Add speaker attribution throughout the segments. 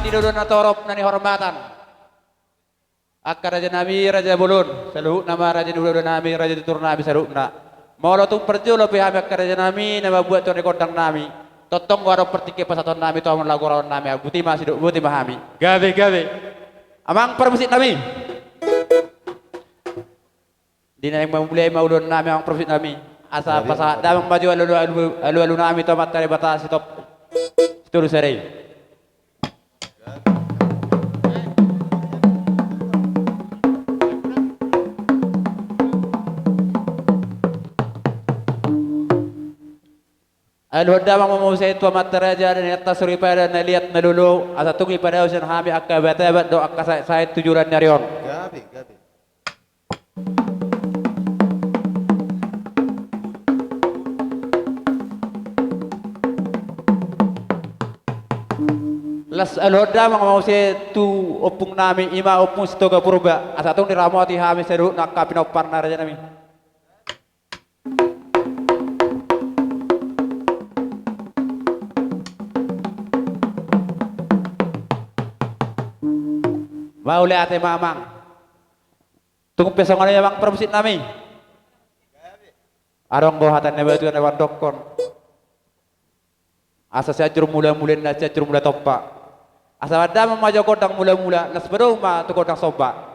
Speaker 1: dinudun na torop na ni hormatan. Akka Raja Nami, Raja Bulun, saluhuk nama Raja dinudun nami, Raja ditur nami saluhuk na. Maulah tung perju lebih kami akka Raja Nami, nama buat tuan rekordang nami. Totong warok pertike pasaton nami, tuan lagu rawan nami, buti masih buti mahami. Gabe. Amang permusik nami. Dina yang memulai maulun nami, amang permusik nami. Asa pasal damang baju alu nami, tomat tari batas top. Setuju serai. Al-Huda mamusay tua mataraja dan atas suri pada naliat nalulu asa tungi pada usan hami akka batabat do akka saya tujuran nyarion.
Speaker 2: Gabi.
Speaker 1: Las Al-Huda mamusay tu opung nami ima opung sitoga purba asa tung diramoti hami seru nak kapinopar naraja nami. Mau lihat mamang. Tunggu pesong ada yang permusit nami. Arong gohatan nebatu na dokon. Asa saya juru mula-mulin na saya juru mula topa. Asa ada memajo kodang mula-mula nas baru ma tu kodang soba.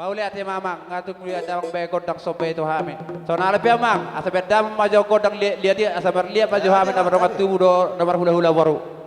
Speaker 1: Lihat ya mamang ngatuk lihat damang bayi kodang sobe itu hami so nalep ya mang asa beda maju kodang lihat dia asa berlihat maju hami nomor rokat tubuh do nomor hula baru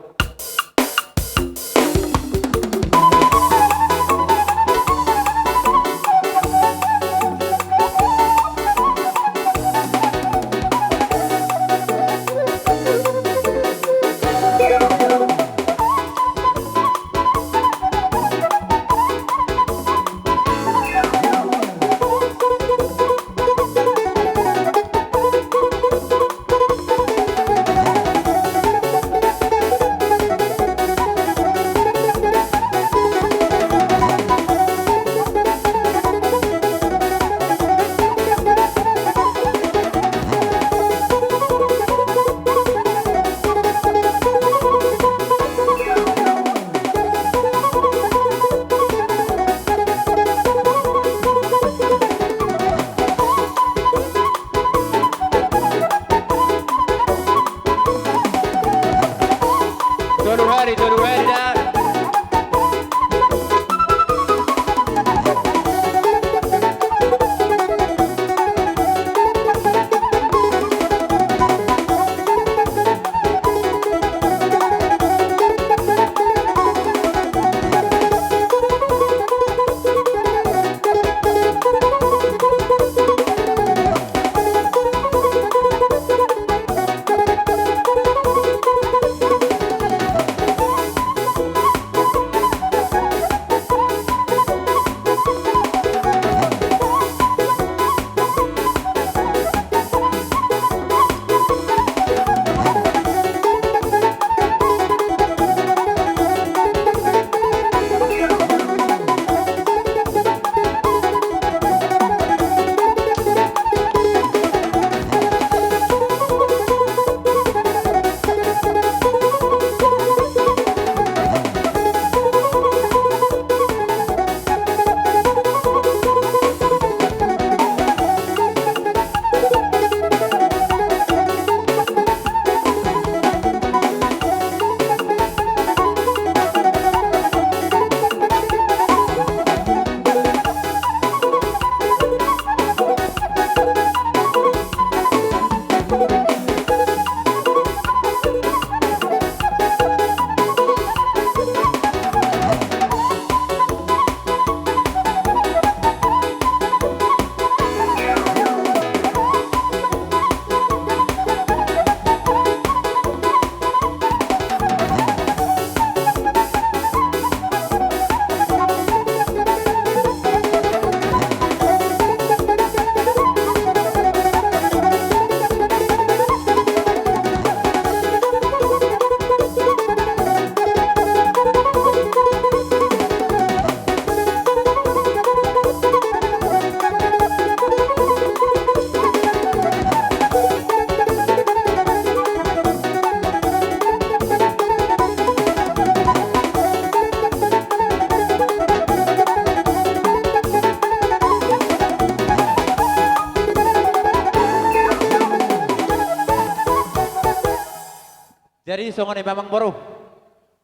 Speaker 1: Jadi songon ni memang baru.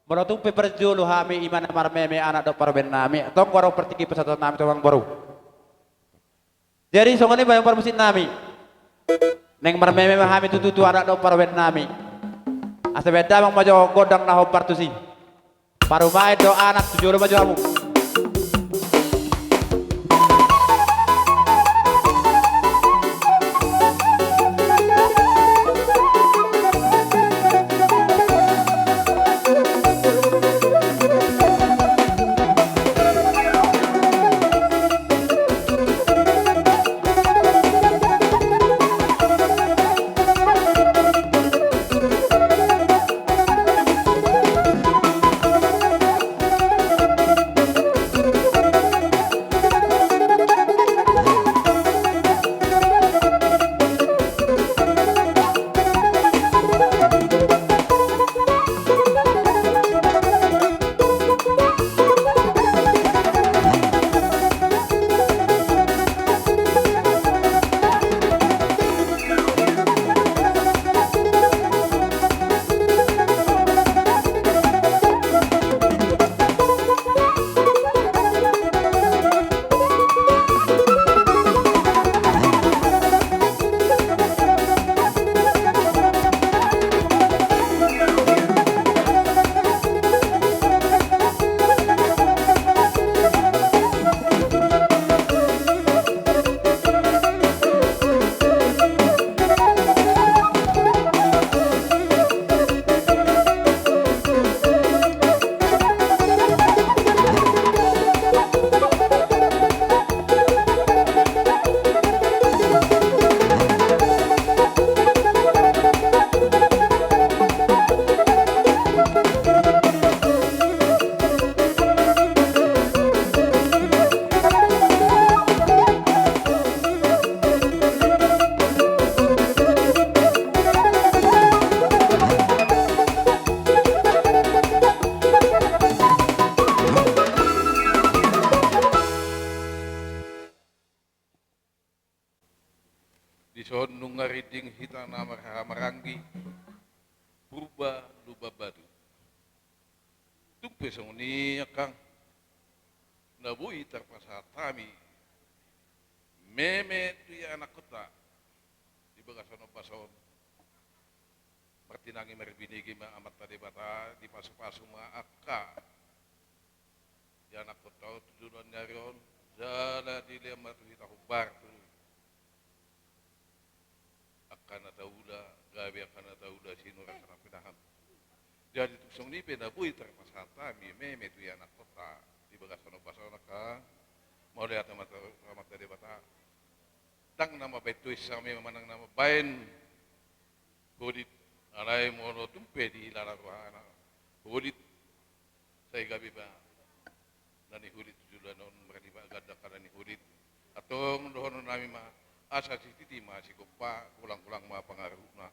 Speaker 1: Molotung peperjulu hami iman amar meme anak dok parben nami. Tong warung pertiki pesatu nami memang baru. Jadi songon ni memang permusin nami. Neng mar meme hami tutu anak dok parben nami. Asa beda mang majo godang naho partusi. Parumai do anak tujuh maju kamu.
Speaker 2: Dison nungariding hita namar marangi purba luba badu. Tumpe songni akang nabui terpasatami meme tu ya anak kota di bagasan pason pertinangi merbinigi ma amat tadi bata di pasu-pasu ma akka ya anak kota tujuan nyarion jala di lemah tu hita hubar tu karena tahulah gawe karena tahulah sinura karena pinahan. Jadi tuksong ni penabui terpasata meme tu ya anak kota di bagasan pasana ka mau lihat amat dari bata. Tang nama betu sami memanang nama bain hodit alai mono tumpe di lara ruana hodit saya gabi ba nani hodit tujuan non berani ba gada karena ni hodit atau dohon nami ma asa titi masih kopa kulang-kulang ma pengaruh na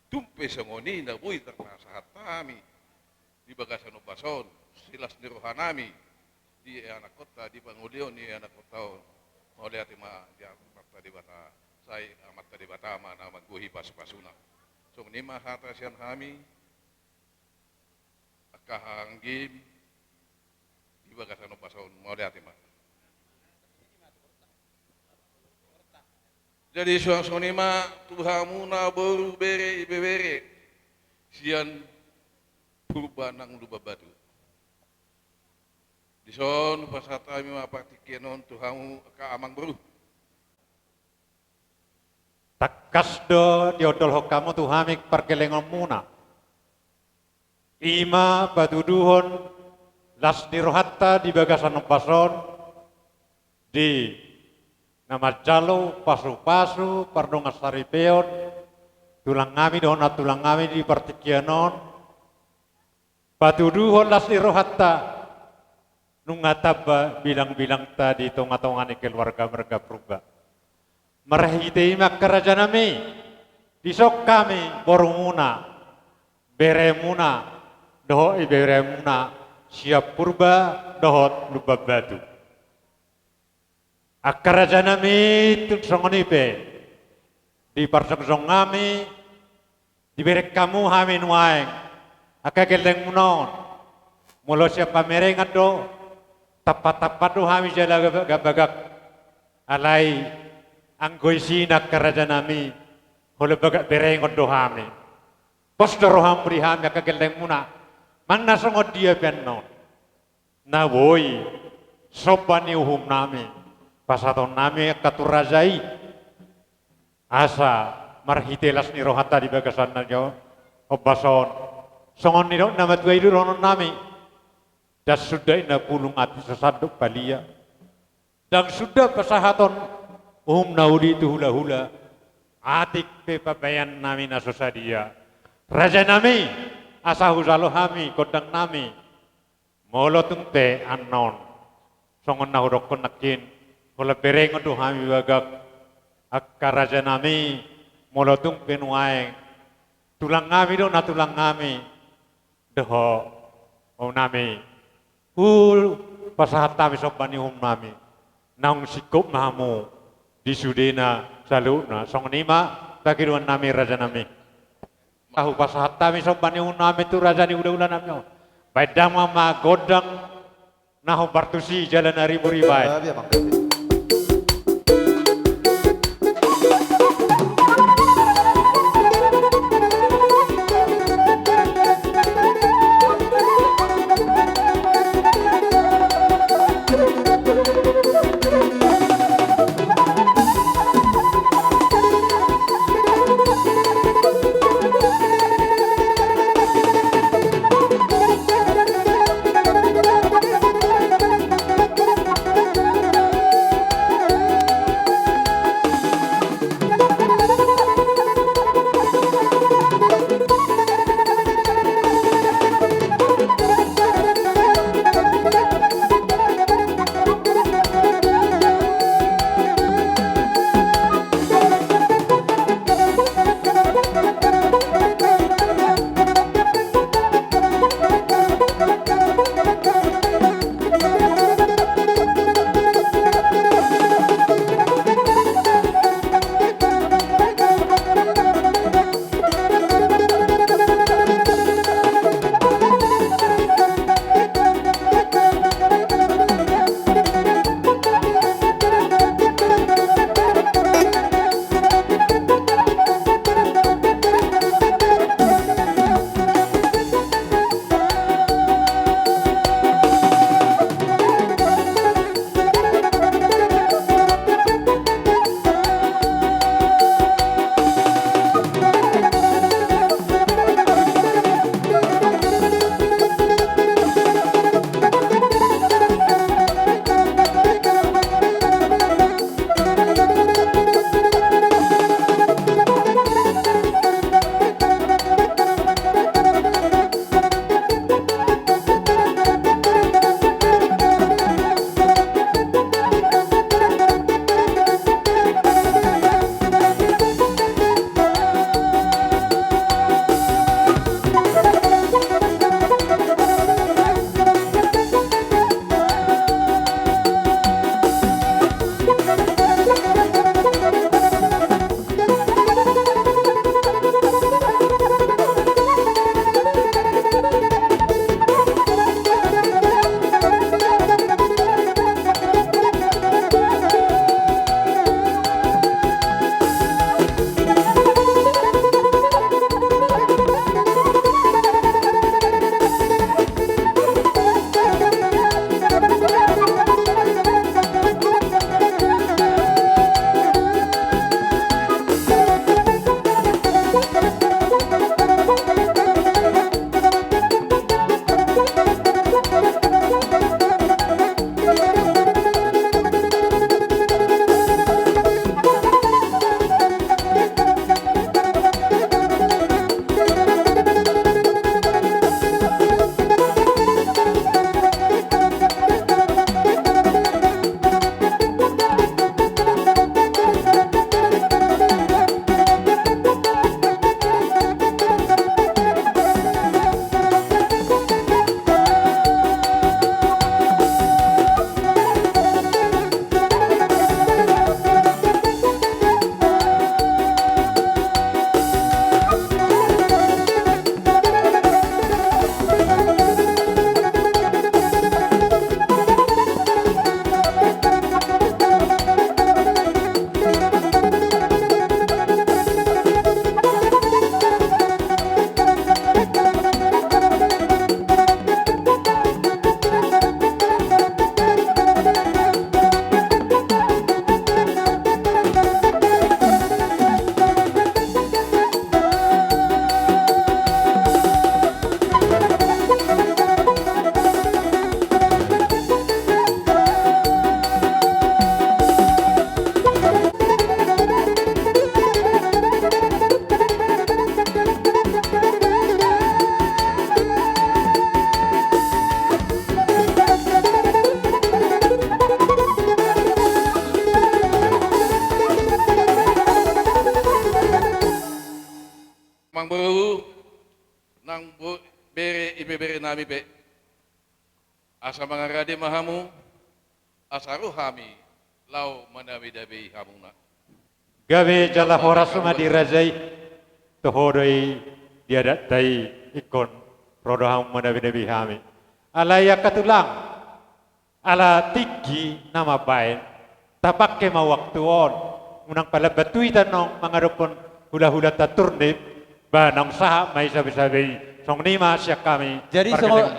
Speaker 2: tumpe sangoni na bui terpasahatami di bagasan bason silas nirohanami di anak kota di Pangulion di anak kota mau lihat ma di amat tadi bata saya amat tadi bata ma nama guhi pas-pasuna so ni ma hatasian hami akahanggim di bagasan bason mau lihat ma. Jadi suasana ma tuhamu na baru bere ibebere sian purba nang luba batu. Di son pasata mi ma partikenon tuhamu ka amang baru.
Speaker 3: Takas do diodol hokamu tuhamik perkelengon muna. Ima batu duhon las dirohatta di bagasan pason di nama jalo pasu-pasu pardonga saripeon tulang ngami dona tulang ngami di partikianon batu duhon las irohatta nungataba bilang-bilang tadi tonga-tongani keluarga mereka purba merahiti imak kerajanami disok kami borumuna beremuna doho iberemuna siap purba dohot luba batu Akarajanami tuksongonipe di parsong ngami di berek kamu hami nuaeng Akageleng munon. Mulo siya pamerengan do. Tapat-tapat do hami siya gabagak. Alay anggoy sinak kerajaan nami. Holo bagak berengon do hami. Posto roham beri hami akageleng muna. Mana songod dia benon. Na woi. Sobani uhum nami. Pasaton nami katurajai. Asa marhitelas ni rohata di bagasan na nyo. Obason. Songon niro nama tuai dulu ronon nami. Dan sudah ina pulung ati sesaduk balia. Dan sudah pasahaton naudi itu hula-hula. Atik pe pabayan nami nasosadia. Raja nami asahu salo hami kodang nami. Molo tungte anon. Songon nahurok konakin. Hola berengon tu hami bagak. Akka raja nami molo tung penuaeng. Tulang ngami do na tulang ngami. Deho nami. Pasahat nami sobani nami. Naung sikup mamu. Di sudena saluna. Song nima takiruan nami raja nami. Tahu pasahat nami sobani nami tu raja ni udah nami. Baidang mama godang. Nahu bartusi jalan hari buribai.
Speaker 2: nang bere ibebere nami pe. Asa mga rade mahamu, asaru hami, lau manami dabi hamuna.
Speaker 3: Gawe jala horasuma dirajai tohodoi diadatai ikon rodoham manabi hami. Alaya katulang ala tiki nama bain tapakke ma waktuon unang pala batui tanong mga rupon hula-hula taturnip banang saha may sabi-sabi song nima siya kami.
Speaker 1: Jadi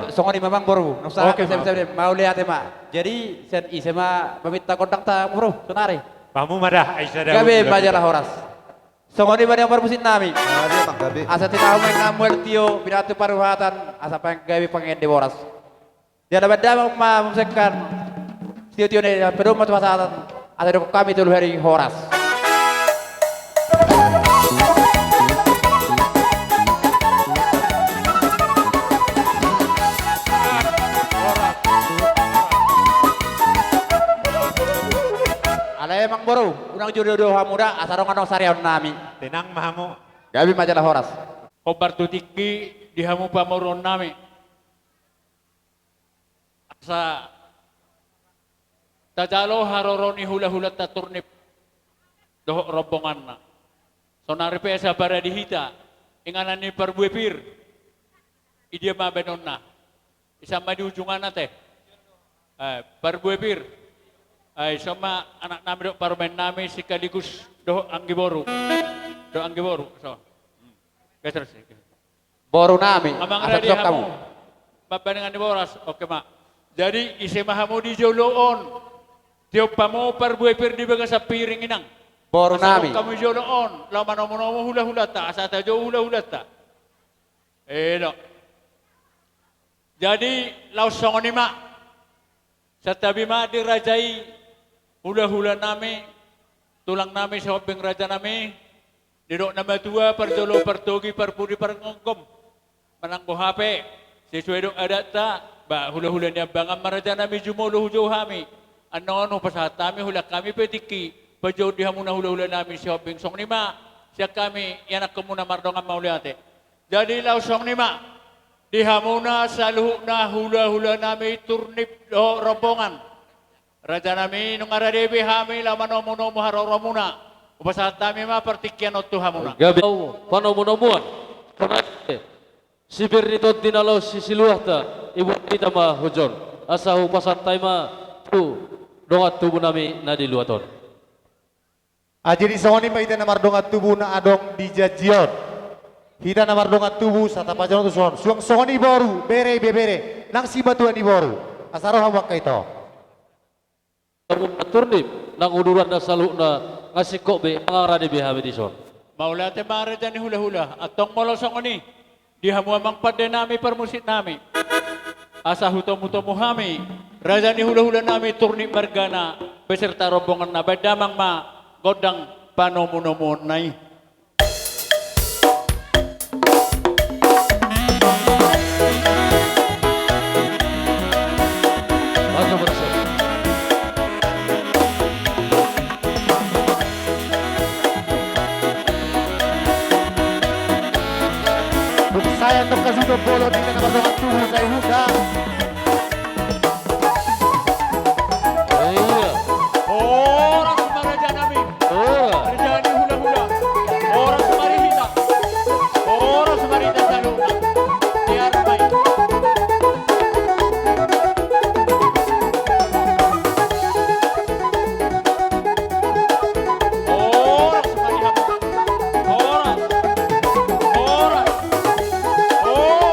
Speaker 1: songo ni memang boru. Nusa
Speaker 3: Oke,
Speaker 1: saya mau lihat mak. Jadi sen isema meminta kontak ta bro, sonare.
Speaker 3: Pamu madah Aisyah dah.
Speaker 1: Gabe majalah horas. Songo ni banyak permusin nami.
Speaker 4: Dia Bang Gabe.
Speaker 1: Asa tinau main ngamuel tio pinatu paruhatan asa pang gawe pangen de horas. Dia dapat damang memsekkan tio ne perum matu pasatan. Ada dok kami tulu hari horas. Alay emang boru, unang jodoh hamuda asarong anong sariawan nami.
Speaker 3: Tenang mahamu.
Speaker 1: Gabi majalah horas.
Speaker 5: Obar tutiki dihamu pamoron nami. Asa tajalo haroroni hula-hula taturnip dohok rombongan na. Sonari pesa para dihita inganan ni perbuepir. Idia mabenon na. Isama di ujungan na teh. Perbuepir. Ay sama anak nami dok parmen nami sekaligus dohok anggiboru. Dohok anggiboru. So. Terus.
Speaker 1: Boru nami.
Speaker 5: Amang
Speaker 1: Asap
Speaker 5: ready
Speaker 1: sok kamu.
Speaker 5: hamu. Babangan di boras. Oke mak. Jadi isi mahamu di joloon. Tiap pamu perbuepir di bagas piring inang.
Speaker 1: Boru nami.
Speaker 5: Kamu joloon. Lama nomo hula-hula ta. Asata jauh hula-hula ta. Dok. Jadi lau songon mak. Satabi mak dirajai hula-hula nami. Tulang nami sa hobeng raja nami. Didok nama tua perjolo pertogi perpudi perngongkom. Menanggo HP. Sesuai dok adat tak. Ba hula-hula niya bangam maraja nami jumolo hujau hami. Ano pasatami hula kami petiki. Pajau dihamuna hula-hula nami si hobeng song nima. Siya kami yanak kemuna mardongan mauliate. Jadi lau song nima. Dihamuna saluhna hula-hula nami turnip do rombongan. Raja nami nung aradebi hami lama nomo-nomo haroromuna. Upasatami ma pertikian otu hamuna.
Speaker 6: Gabi panomunomuan konate sibir nito dinalo sisiluah ta ibu kita ma hujon asahu pasantai ma tu dongat tubuh nami nadi luaton.
Speaker 4: Jadi songoni pa ita namar dongat tubuh na adong di jajion. Hita namar dongat tubuh sa tapajon tu son. Suang songoni boru bere nang si batuan di boru. Asaro hawak kaito.
Speaker 6: Turnip nang uduran na salukna ngasih kok be ngarade be hamidison.
Speaker 5: Maulate maraja ni hula-hula atong molosong ni dihamu amang pada nami permusit nami. Asa hutomu-tomu hami raja ni hula-hula nami turnip margana beserta rombongan na badamang ma godang panomunomon nai.
Speaker 6: Masa berasa.
Speaker 4: Saya untuk kasih bolo di namar dongat tubuh saya huda.
Speaker 6: Iya.
Speaker 5: Orang semaraja nami.
Speaker 6: Oh.
Speaker 5: Raja ni hula-hula. Orang semari hita. Orang semari hita selalu. Tiar baik. Orang semari hita. Orang. Orang. Orang.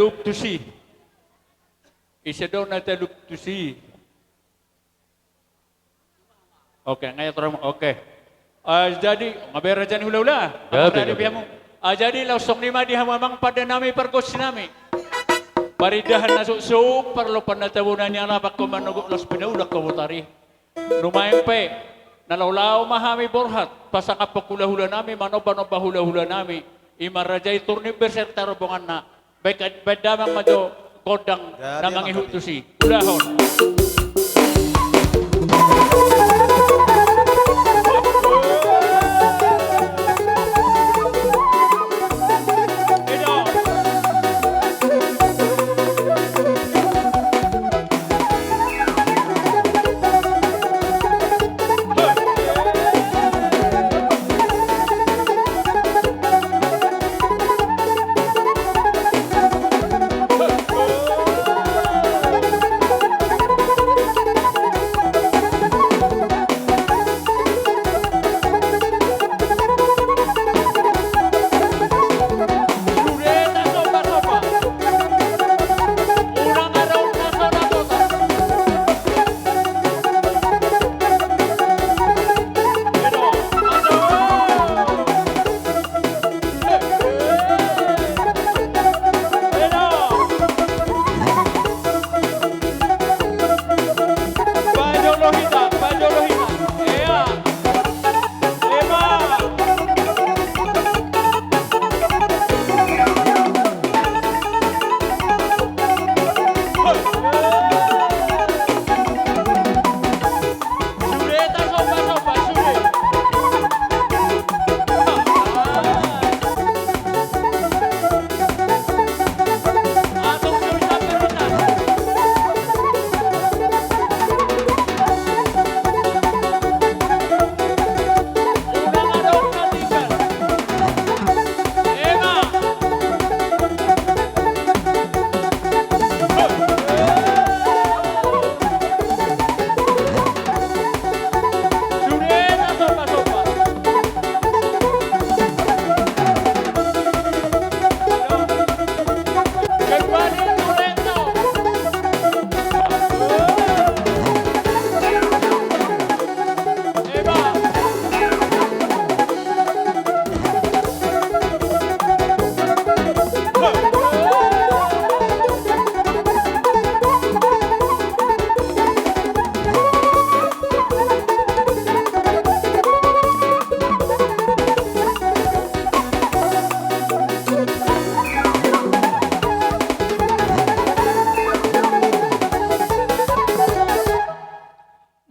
Speaker 5: loop to see. Isa daw na loop to see. Okay, ngayon terang. Okay. Jadi ngabera jan hula-hula.
Speaker 6: Gabi, gabi.
Speaker 5: Jadi lausok ni madi hamamang pada nami perkos nami. Paridahan na so perlu panatabunan niya lapak ko manugok los pinaudak kawutari. Lumayang pe, nalawlaw mahami borhat, pasang apakula-hula nami, manoba-noba hula-hula nami, imarajay turni berserta robongan na, baik bedamang majo kodang na mangihutusi. Ulahon.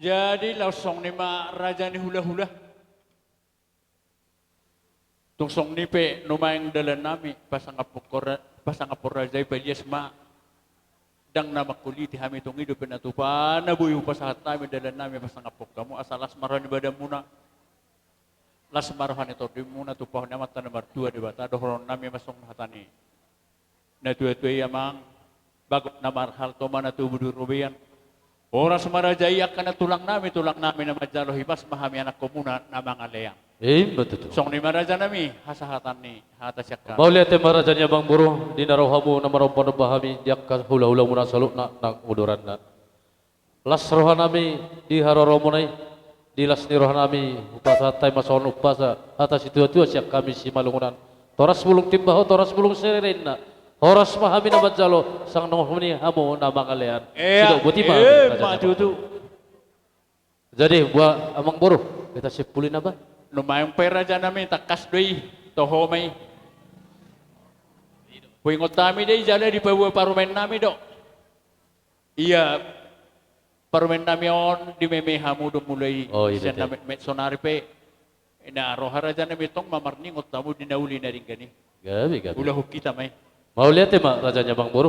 Speaker 5: Jadi lausong ni ma raja ni hula-hula. Tungsong ni pe numayang dalan nami pasang apor raja ipalias ma dang nama kuliti hami tong hidup penatupan na buyu pasahat nami dalan nami pasang apok kamu asal asmaran ibadah muna. Lasmarahan itu di muna tupah nama tanah dua di bata dohron nami masong hatani. Na tuwa-tuwa yamang bagot na marhal to mana tu budur rubian. Oras marajay akan na tulang nami na majalo hibas mahami anak komuna na mga leyang.
Speaker 6: Betul.
Speaker 5: Song ni maraja nami hasahatan ni hata syakka.
Speaker 6: Mauliat marajanya bang buru di narohamu na marompo na bahami diak ka hula-hula muna saluk na uduran na. Las rohan nami di haroromo nai di las ni rohan nami upasa tay mason upasa atas itu siak kami si malungunan. Toras bulung timbaho toras bulung sererin na. Horas mahami na majalo sang nohmuni hamu na mangalean. Sudah buti
Speaker 5: maju tu.
Speaker 6: Jadi buat amang buru kita sepulin apa?
Speaker 5: Lumayang peraja nami takas doi toho may. Puingot nami dai jala di pawa parumen nami do. Iya parumen nami on di meme hamu do mulai.
Speaker 6: Oh iya.
Speaker 5: Nami metsonari pe. Ina roharaja nami tong mamarni ngot tamu dinauli na rin gani.
Speaker 6: Gabi.
Speaker 5: Ulah kita may.
Speaker 6: Mau lihat mak rajanya bang buru.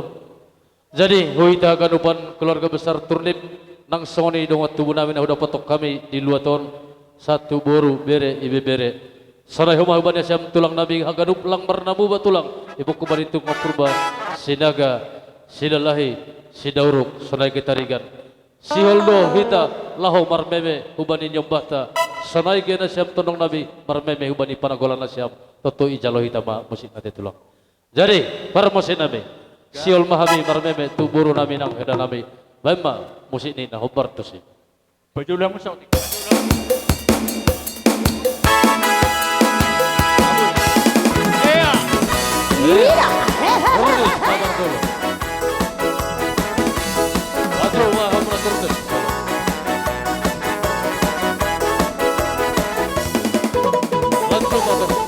Speaker 6: Jadi huita ganupan keluarga besar Turnip nang soni dongot tubuh namin udah potok kami di luaton satu boru bere ibe bere. Sarai humah ubahnya siam tulang nabi haganup lang marnamu batulang ibu kubaritu ngapurba sinaga sidalahi sidauruk sonai ketarigan. Si holdo hita laho marmeme hubani nyombata sonai gena siam tonong nabi marmeme hubani panagolan na siam toto ijalo hita ma musik nate tulang. Jadi para mosin nami siol mahami marmeme tu buru nami nang heda nami. Bema musik ni na hobar tosi.
Speaker 5: Bajulah musak.
Speaker 6: Iya. Sabar dulu. Aduh, wah, hamra turun. Langsung motor.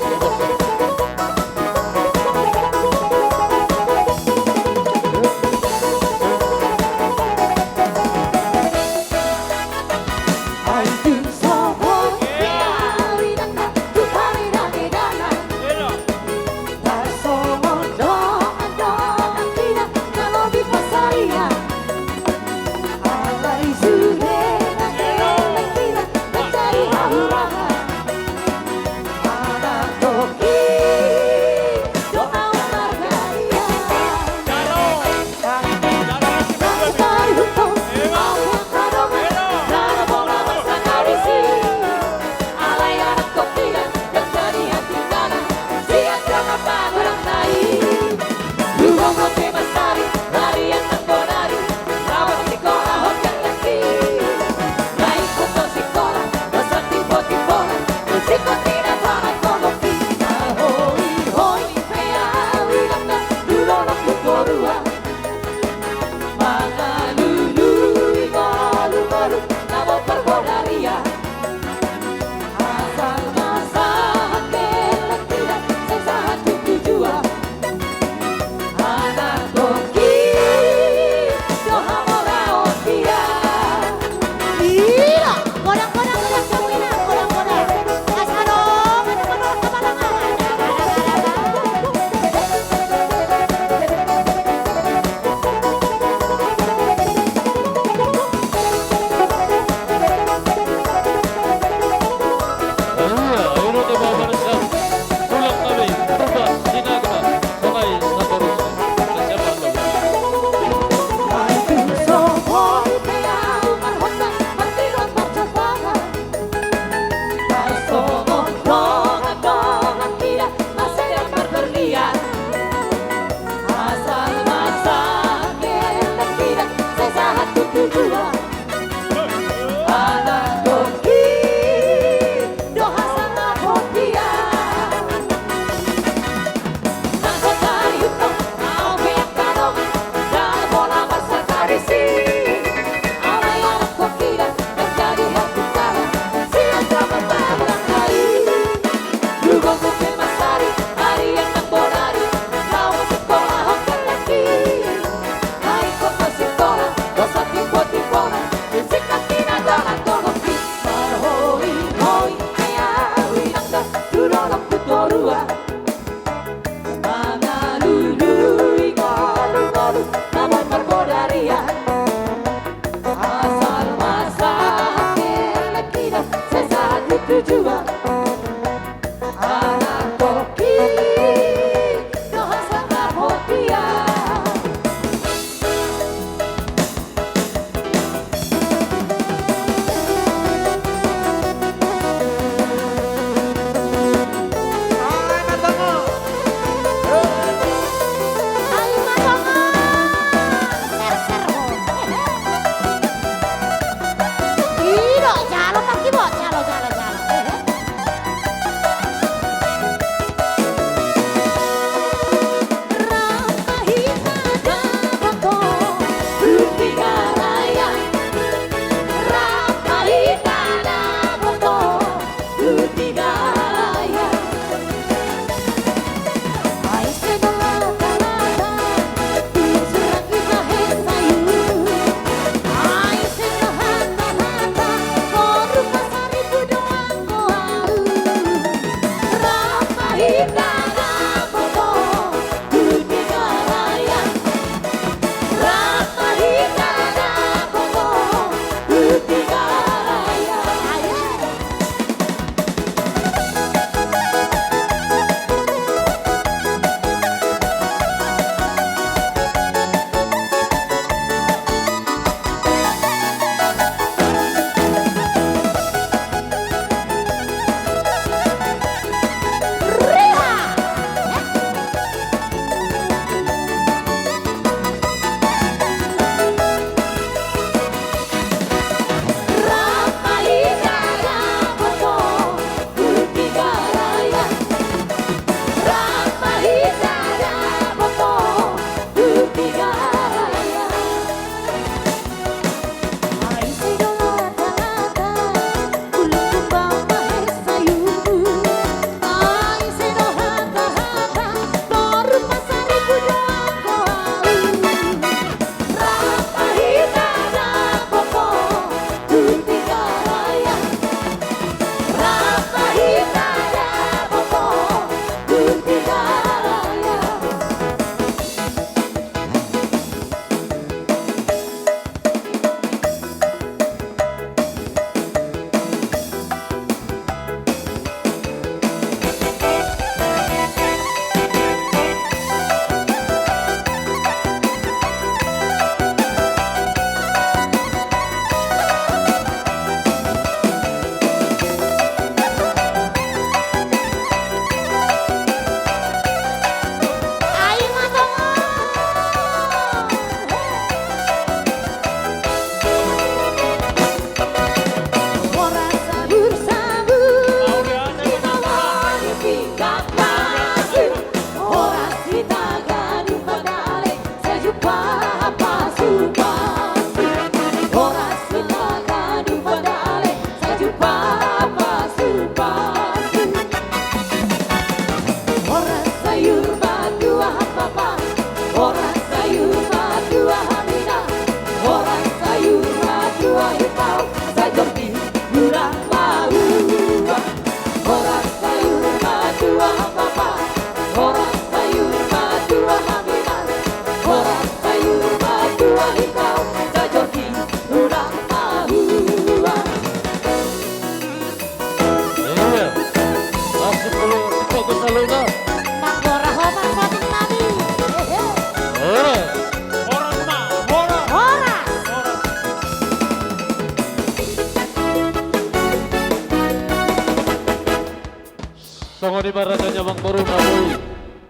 Speaker 6: ni Raja Nyamang Boru Naboy.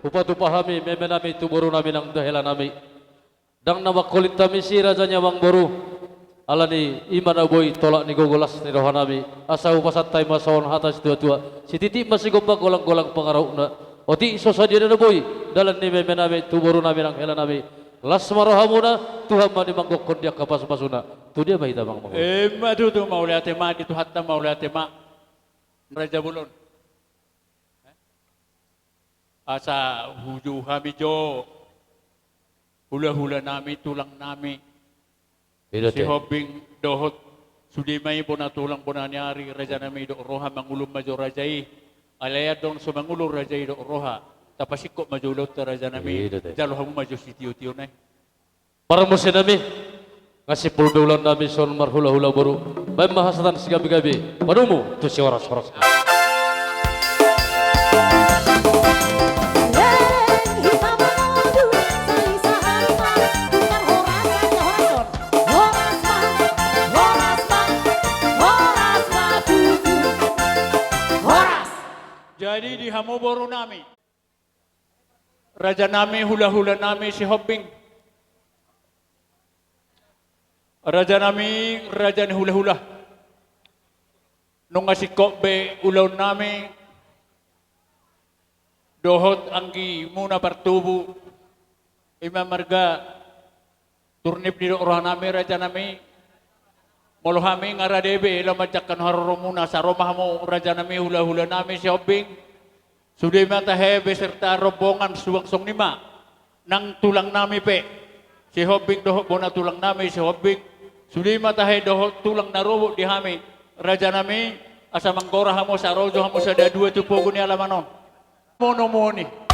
Speaker 6: Upatupahami memenami tuburu nami nang dahilan nami. Dang nama kulit kami si Raja Nyamang Boru. Alani iman aboy tolak ni gogolas ni rohanami. Asa upasat tay masawon hatas tua-tua. Si titik masih gombak golang-golang pengarau na. Oti iso saja na boy. Dalan ni memenami tuburu nami nang helan nami. Las marohamuna Tuhan mani manggok kondia kapas pasuna. Tu dia bahita bang manggok.
Speaker 5: Madu tu maulate ma itu hatta maulate ma. Raja Bulun. Asa huju hamijo. Hula-hula nami tulang nami. Si hobing dohot sudi mai bona tulang bona nyari raja nami do roha mangulum maju rajai. Alaya dong sumangulur rajai do roha. Tapasik kok maju lot raja nami. Jalo hamu maju si tiu-tiu nai.
Speaker 6: Para musim nami ngasih puldulan nami son marhula-hula baru. Baik mahasatan si gabi-gabi. Padumu tu si waras-waras.
Speaker 5: Jadi di hamu baru nami. Raja nami hula-hula nami si Hobing. Raja nami raja ni hula-hula. Nung asikok be ulaw nami. Dohot anggi muna partubu. Ima marga. Turnip di roh nami raja nami. Molohami ngaradebe lamajakan harumuna sa romahmo raja nami hula-hula nami si Hobing. Sudah matahe beserta rombongan suwangsong nima nang tulang nami pe. Si Hobing dohot bona tulang nami si Hobing. Sudah matahe dohot tulang narobo di hami. Raja nami asa manggora hamo sa rojo hamo sa dua tupogo ni alamanon. Mono-moni.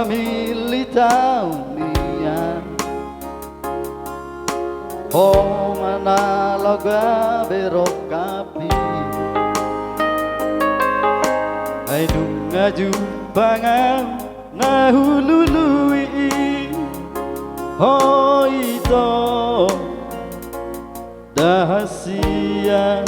Speaker 7: militao niya Oh manalaga berok kapi Ay dungaju pangang nahulului Oh ito dahasia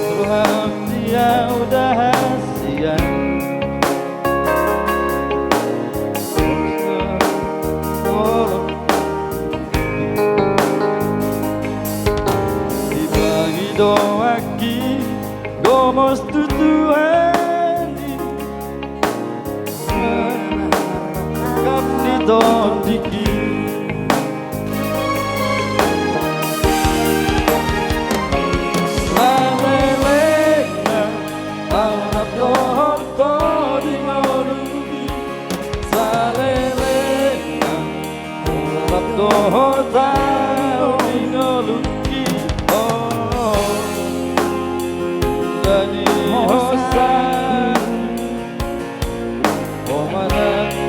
Speaker 7: Tuhan dia dahasia Dibagi doaki gomos tutuani Kapni dondiki Salelena Aurap dohon kodi ngolubi Salelena Aurap dohon tau ngolubi Oh Dani hosan Oh manan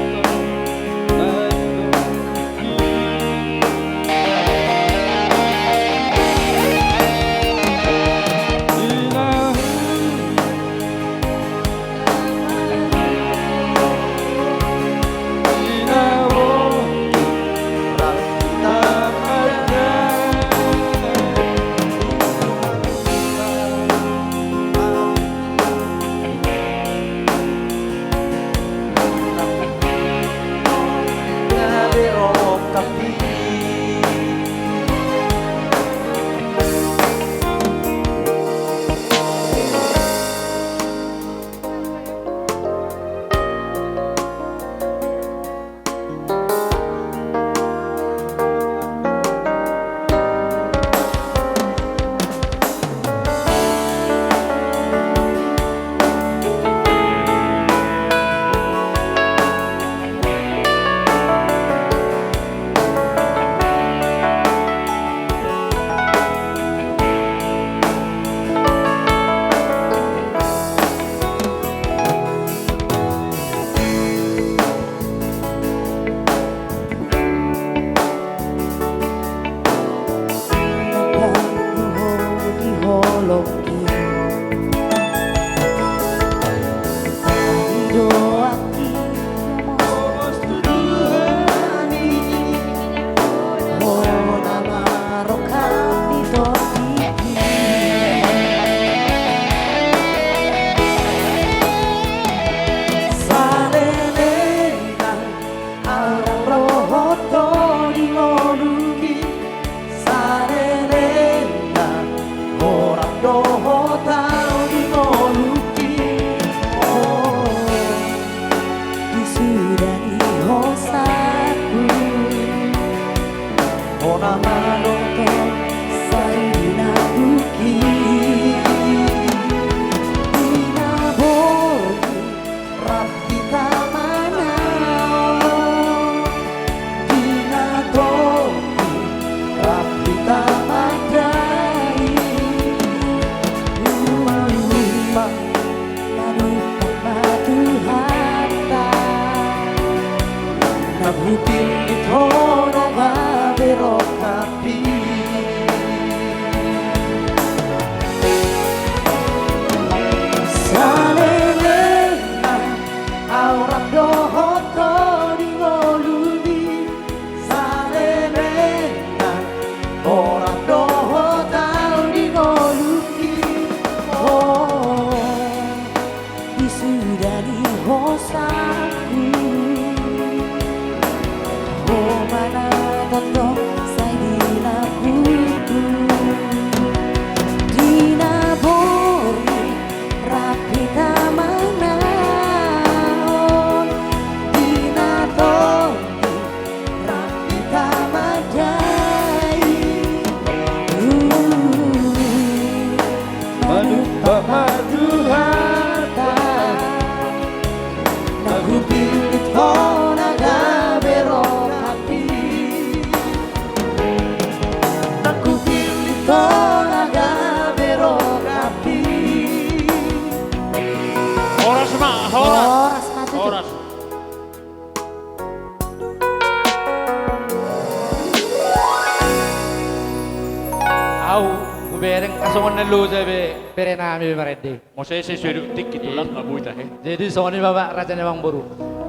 Speaker 7: Bereng kasongan na lusa be bere nami marede.
Speaker 5: Mo saya sesuai tik itu lang ngabuy tahe.
Speaker 7: Jadi soni baba raja Nyawang Boru.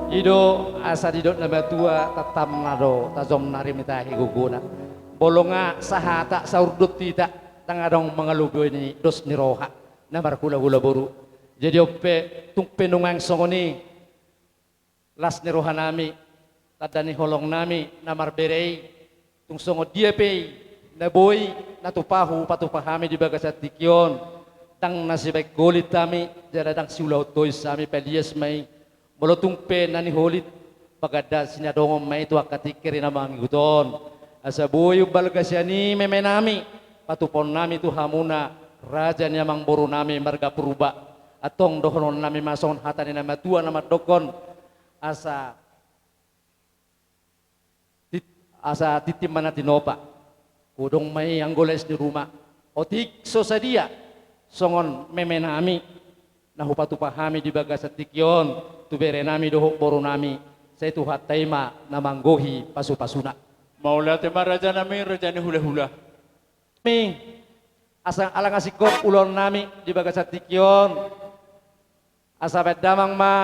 Speaker 7: Ido asa didot na batua tatam nado tazom narimita higuguna. Bolonga sahata saurdut tita tangadong mga lugo ini dos ni roha na markula-hula boru. Jadi ope tung penungang songoni las ni roha nami tadani holong nami na marberei tung songo dia pei na boy na tupahu patupahami di bagas at tikyon tang nasibay golit kami jaradang siulaw toy sami pelias may molotung pe na ni holit pagada sinadongom may ito akatikiri na mga guton asa boy balgasya ni meme nami patupon nami tu hamuna raja Nyawang Boru nami marga purba atong dohonon nami mason hatani na matua na madokon asa titim mana tinopa kudong may anggoles di rumah otik so sadia songon meme nami nahupatupahami di bagas at tikyon tubere nami dohok Boru nami sa ito hatayma na manggohi pasupasuna
Speaker 5: Maula tema raja nami raja ni hula-hula.
Speaker 7: mi asang alang asikop ulon nami di bagas at tikyon asa damang ma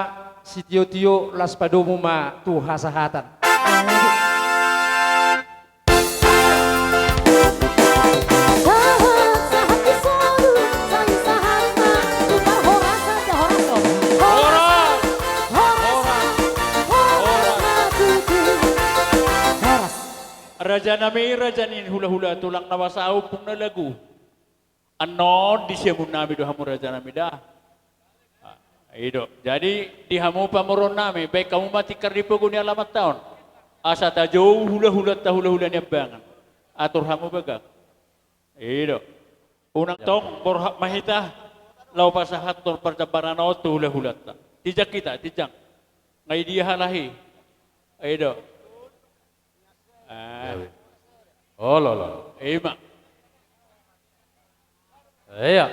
Speaker 7: sitio-tio las padomu ma tu hasahatan
Speaker 5: Raja nami raja ni hula-hula tulang nawasau pung na lagu. Ano di siya mo nami do hamu raja nami dah. Ido. Jadi di hamu pamuron nami baik kamu mati karipo ko ni alamat taon. Asa ta jauh hula-hula ta hula-hula ni bangan. Atur hamu bagak. Ido. Unang tong borhak mahita lau pasahat ton perjabaran tu hula-hula ta. Tijak kita, tijak. Ngai dia halahi. Ido.
Speaker 6: Oh lolo.
Speaker 5: Ima.
Speaker 6: Iya.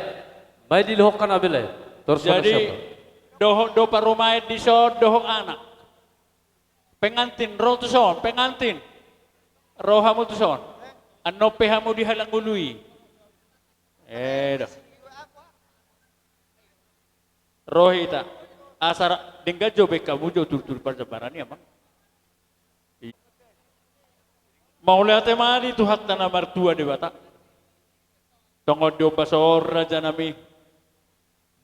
Speaker 6: May diluhok ka na bilay. Torso na
Speaker 5: Jadi
Speaker 6: siya.
Speaker 5: do parumay di so dohong anak. Pengantin ro tu son, pengantin. Roha mo tu son. Ano peha mo di halang ului. Do. Rohita. Asar dinggajo beka mujo tur perjabaran ya mang. Maula temari tu hak tanah martua di bata. Tongod do pasor raja nami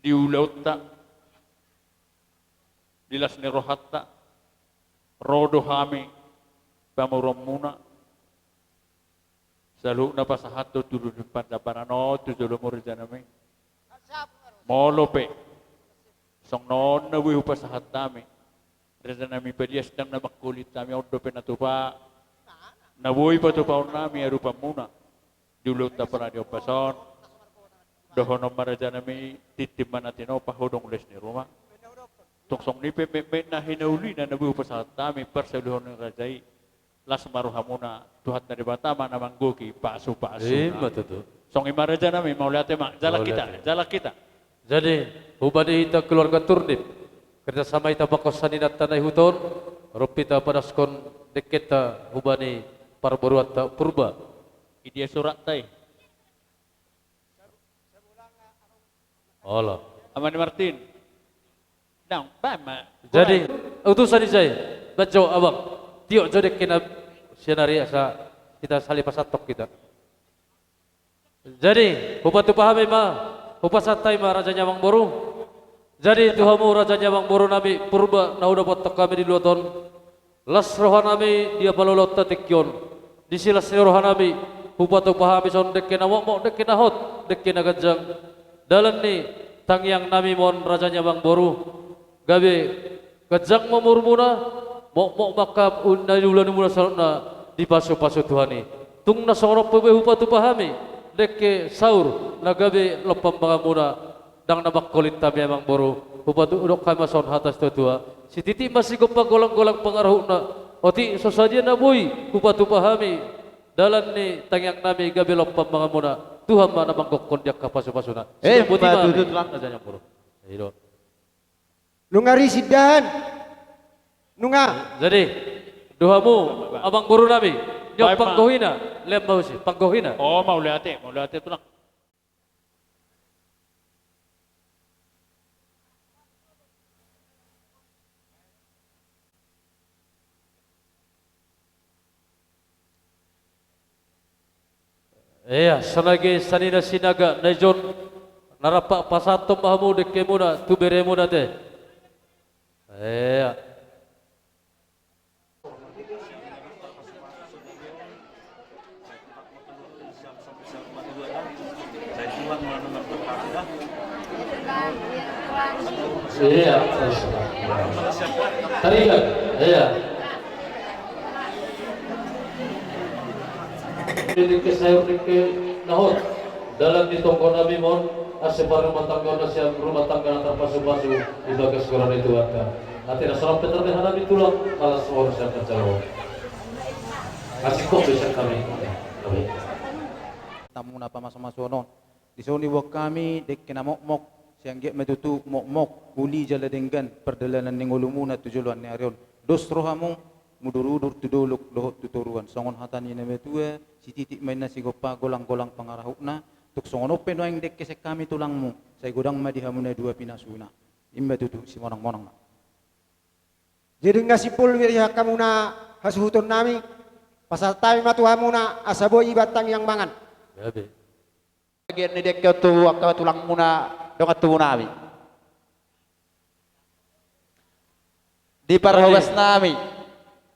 Speaker 5: di ulaut ta. Dilas ni rohat ta. Rodo hami pamurom muna. Salu na pasahat do turu depan daparano tu jolo mo raja nami. Molope. Song non na wihu pasahat nami. Raja nami pedias dang na makulit nami odo penatupa. Nabuhi pa ito paon nami arupa muna. Dulot na para di opason. Dohonom maraja nami titiman natin o pahodong les ni Roma. Tuksong ni Pepe na hinauli na nabuhi pa sa kami persaluhon ng rajay. Las maruha muna tuhat na di batama na mangguki pasu-pasu.
Speaker 6: Matuto.
Speaker 5: Song imaraja nami maulate ma. Jala kita.
Speaker 6: Jadi, hubadi ita keluarga turnip. Kerjasama ita bakos saninat tanay huton. Rupita padaskon deketa hubani parboruat purba.
Speaker 5: Idia surat tay.
Speaker 6: Allah.
Speaker 5: Amani Martin. Dang, bama.
Speaker 6: Jadi, utusan ni saya. Baca abang. Tiok jodek kena senari asa kita sali pasatok kita. Jadi, hupatu pahami ma. Hupasatai ma Raja Nyawang Boru. Jadi, tuhamu Raja Nyawang Boru nami purba na udah potok kami di luaton. Las rohanami dia balolot tatikyon. Di silas rohanami hupatu pahami son dekena mok dekena hot dekena gajang. Dalam ni tangyang nami mon Raja Nyawang Boru. Gabe gajang mamurmuna mok makap unai ulan mula salna di pasu-pasu Tuhani. Tung na sorop pe hupatu pahami dekke saur na gabe lopam bangamuna dang nabak kolit tabi Nyawang Boru. Hupatu udok kami son hatas tua. Si titi masih gopa golang-golang pengaruhna. Oti sosadia na boy hupatu pahami. Dalam ni tangyang nami gabe lopam bangamuna. Tuhan mana manggok kondiak kapasu-pasuna.
Speaker 4: Matutut lang.
Speaker 6: Raja Nyawang Boru. Ayo.
Speaker 4: Nunga risidan. Nunga.
Speaker 6: Jadi doamu abang Boru nami. Nyok
Speaker 5: Baik, Pak.
Speaker 6: panggohina, lem bausi, panggohina.
Speaker 5: Oh, maulate tu lang.
Speaker 6: Iya, sanagi sanina sinaga najon narapak pasatom bahamu dekemuna tuberemuna te. Iya. Iya. Tarikan. Iya. Ini ke sayur ke nahor dalam di tongkol Nabi mon asebar rumah tangga nasiam rumah tangga antar pasu-pasu di bagas koran itu warga. Nanti nasalam peterbehan Nabi tulang malas orang siapa jauh. Kasih kok bisa kami.
Speaker 1: Tamu napa masa-masa non. Di sini wak kami dek kena mok siang get metutu mok uli jala dengan perdalanan ning ulumuna tujuan ni arion. Dos rohamu mudur-udur tuduluk lohot tuturuan songon hatani na metua si titik main nasi gopa golang-golang pangarahukna tuk songon open waing dek kesek kami tulangmu saya godang madihamuna dua pinasuna imba tutu si monang-monang.
Speaker 8: Jadi ngasipul wirya kamuna hasuhutun nami pasal tawi matuhamuna asabo ibatang yang mangan.
Speaker 6: Babe.
Speaker 1: Bagian ni dek tu akka tulang muna dongat tu nami. Di parhogas nami.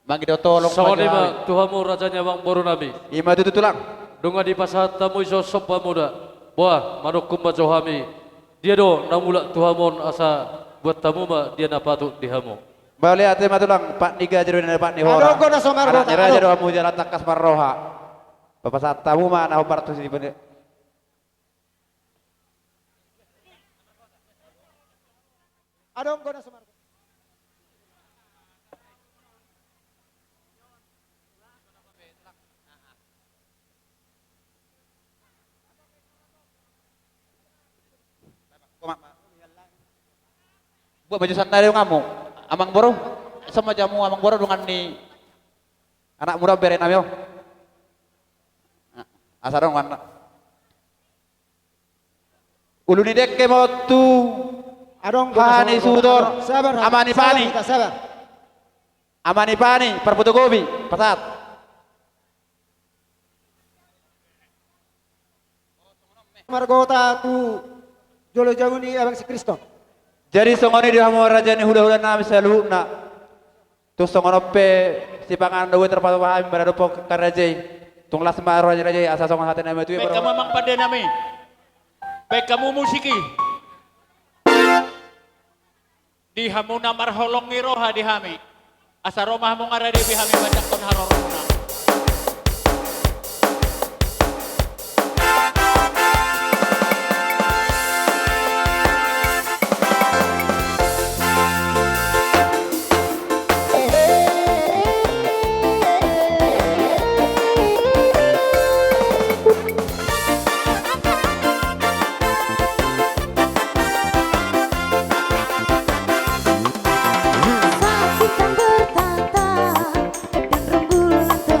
Speaker 1: Bagi dia tolong
Speaker 6: Sawanima Tuhamu rajanya bang boru Nabi.
Speaker 1: Ima tu tulang.
Speaker 6: Dunga di pasat tamu iso sopa muda. Wah, manukum bajohami. Dia do namula Tuhamon asa buat tamu ma dia napatut dihamu.
Speaker 1: Balik ate matulang Pak Niga jadi Pak Nihora.
Speaker 8: Aduh, gua dah somar gua.
Speaker 1: Anak raja doa mu jalan takas marroha. Bapak saat tamu mah nah partu sini bener.
Speaker 8: Adong gona semar.
Speaker 1: Buat baju santai ngamu. Amang boro sama jamu amang boro dengan ni anak muda beren amyo. Asarong kan. Ulu ni dek kemotu.
Speaker 8: Adong
Speaker 1: Pani sudor.
Speaker 8: Sabar.
Speaker 1: Amani pani.
Speaker 8: Kita sabar.
Speaker 1: Amani pani perputu gobi pesat.
Speaker 8: Margota tu jolo jauh ni abang si Kriston.
Speaker 1: Jadi songoni dia mau raja ni hula-hula nami saluna. Tu songono pe si pangan dawe terpatu pahami berada pok karajai. Tung las ma raja raja asa songon hati nami tu.
Speaker 5: Baik kamu mang pandai nami. Baik kamu musiki. Di hamu namar holong ngiroha di hami. Asa romah mo ngarade di hami banyak kon harorona.
Speaker 9: Saksikan bertata dan rembulan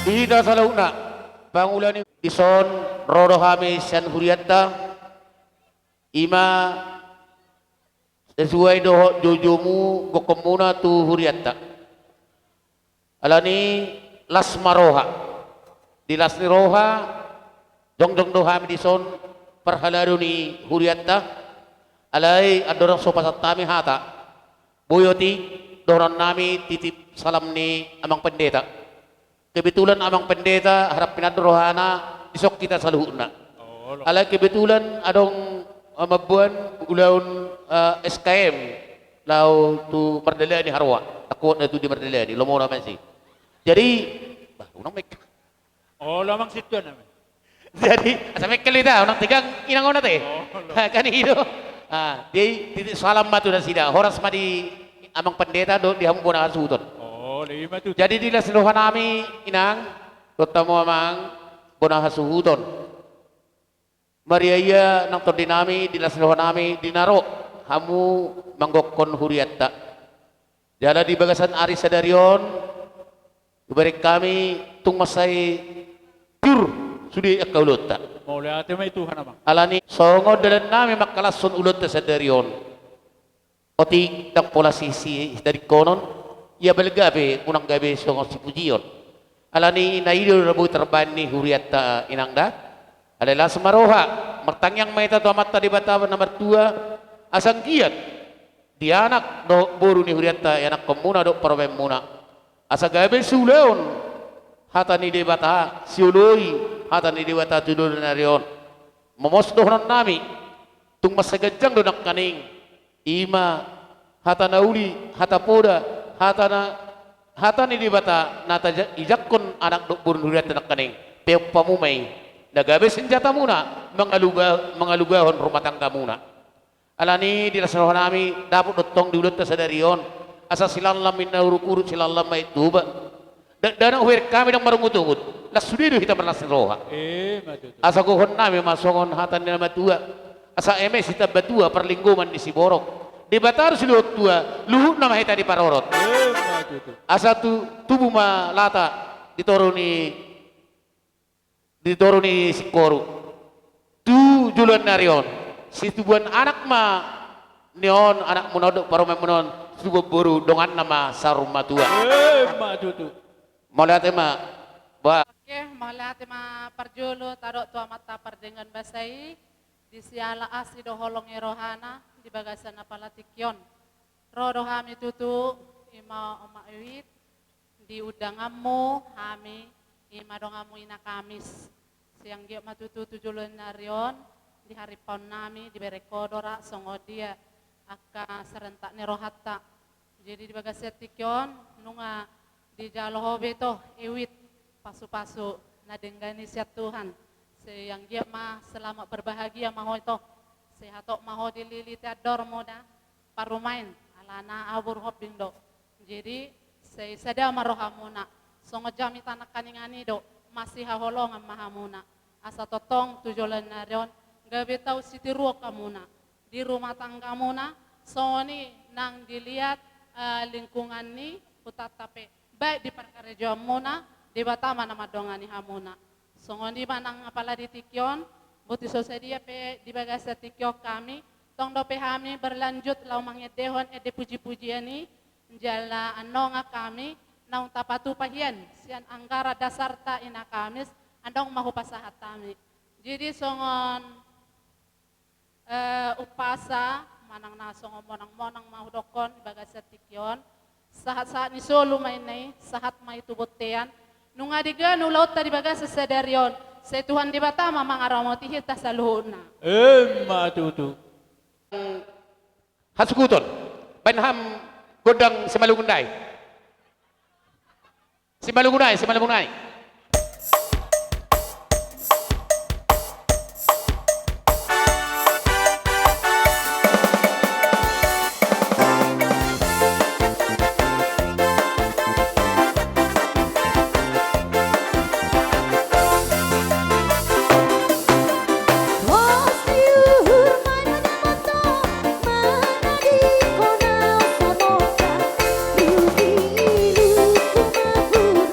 Speaker 9: Ida salauna pangulani ison rodohami san huriatta ima sesuai doho jojomu gokomuna tu huriatta alani lasmaroha di lasniroha dong dohami dison perhaladuni huriatta alai adorang sopasatami hata boyoti doron nami titip salam ni amang pendeta. Kebetulan amang pendeta harap pinadrohana isok kita saluhuna. Alai kebetulan adong mabuan ulaun SKM lau tu merdela ni harwa. Takut na tu di merdela ni lomo naman si. Jadi unang mek.
Speaker 5: Oh, lamang situ namin.
Speaker 9: Jadi asa mek kelita unang tigang inang ona te. Kanido. Di titik salam matu na sida. Horas ma di amang pendeta do di hambon asuton.
Speaker 5: Oh, lima tu.
Speaker 9: Jadi di lasluhan nami inang terutama amang bonah suhudon. Mariaya nang todi nami di lasluhan nami dinaro hamu manggokon huriatta. Jala di bagasan ari sadarion diberi kami tung masai pur sudi akaulota.
Speaker 5: Mau lihat mai Tuhan amang.
Speaker 9: Alani songo dalan nami makalason ulot sadarion. Otik tak pola sisi dari konon ia belgabe unang gabe songo si pujion alani naido rabu terbani huriatta inangda adalah semaroha mertangyang maita to matta di bata nomor 2 asang kiat di anak do boru ni huriatta anak komuna do parwem muna asa gabe suleon hatani di bata siuloi hatani di bata tudul narion momos dohron nami tung masagajang do nak kaning ima hatana uli hatapoda hatani di bata nata ijakon anak dok burun huriat nak kaning peok pamumay nagabe senjata muna mengalugahon rumah tangga muna alani di lasroh nami dapat dotong diulut sadarion asa silallam minna uruk silallam mai tuba dana uwer kami dang marungut-ungut lasudido kita berlasroha
Speaker 5: matu.
Speaker 9: asa gohon nami masongon hatan ni matua asa emes kita batua perlingguman di Siborok di batar siluhut tua luhut nama hita di parorot asa tu tubuh ma lata ditoruni sikoru tu juluan narion si tubuhan anak ma neon anak munodok parome menon tubuh boru dongan nama saruma tua
Speaker 5: Matu.
Speaker 9: mau lihat ma ba
Speaker 10: Oke, mala tema parjolo tarok tua mata perdengan basai di siala asli do holong rohana di bagasan apalatikyon. Rodo hami tutu ima oma ewit di udangamu hami ima dongamu ina kamis. Siang dia matutu 7 narion di hari pon nami di berekodora songo dia aka serentak nerohatta. Jadi di bagasan tikyon nunga di jalohobe toh ewit pasu-pasu nadenggani siat Tuhan yang dia mah selamat berbahagia maho itu sehatok maho dilili tiador moda parumain alana abur hobbing do jadi saya sada marohamuna songo jami tanak kaningani do masih haholongan mahamuna asa totong tujulan narion gabe tau siti ruo kamuna di rumah tangga muna soni nang dilihat lingkungan ni putatape baik di perkara muna di batama nama dongani hamuna songon di manang apala di tikyon buti sosedia pe di bagasa tikyo kami tong dope kami berlanjut lau mangyedehon ede puji-pujian ni jala anonga kami naung tapatu pahian sian anggara dasar ta ina kamis andong mahu pasahat kami jadi songon upasa manang na songon monang mahu dokon di bagasa tikyon sahat-sahat ni solo mainay sahat may tubotean nung adiga nulaut tadi bagas sadarion sa Tuhan di bata mamang aramoti hita sa luhuna.
Speaker 5: Matutu.
Speaker 9: Hasukuton banham godang simalungunday.
Speaker 11: Mana di konau samoka, liu di ilu kumabur,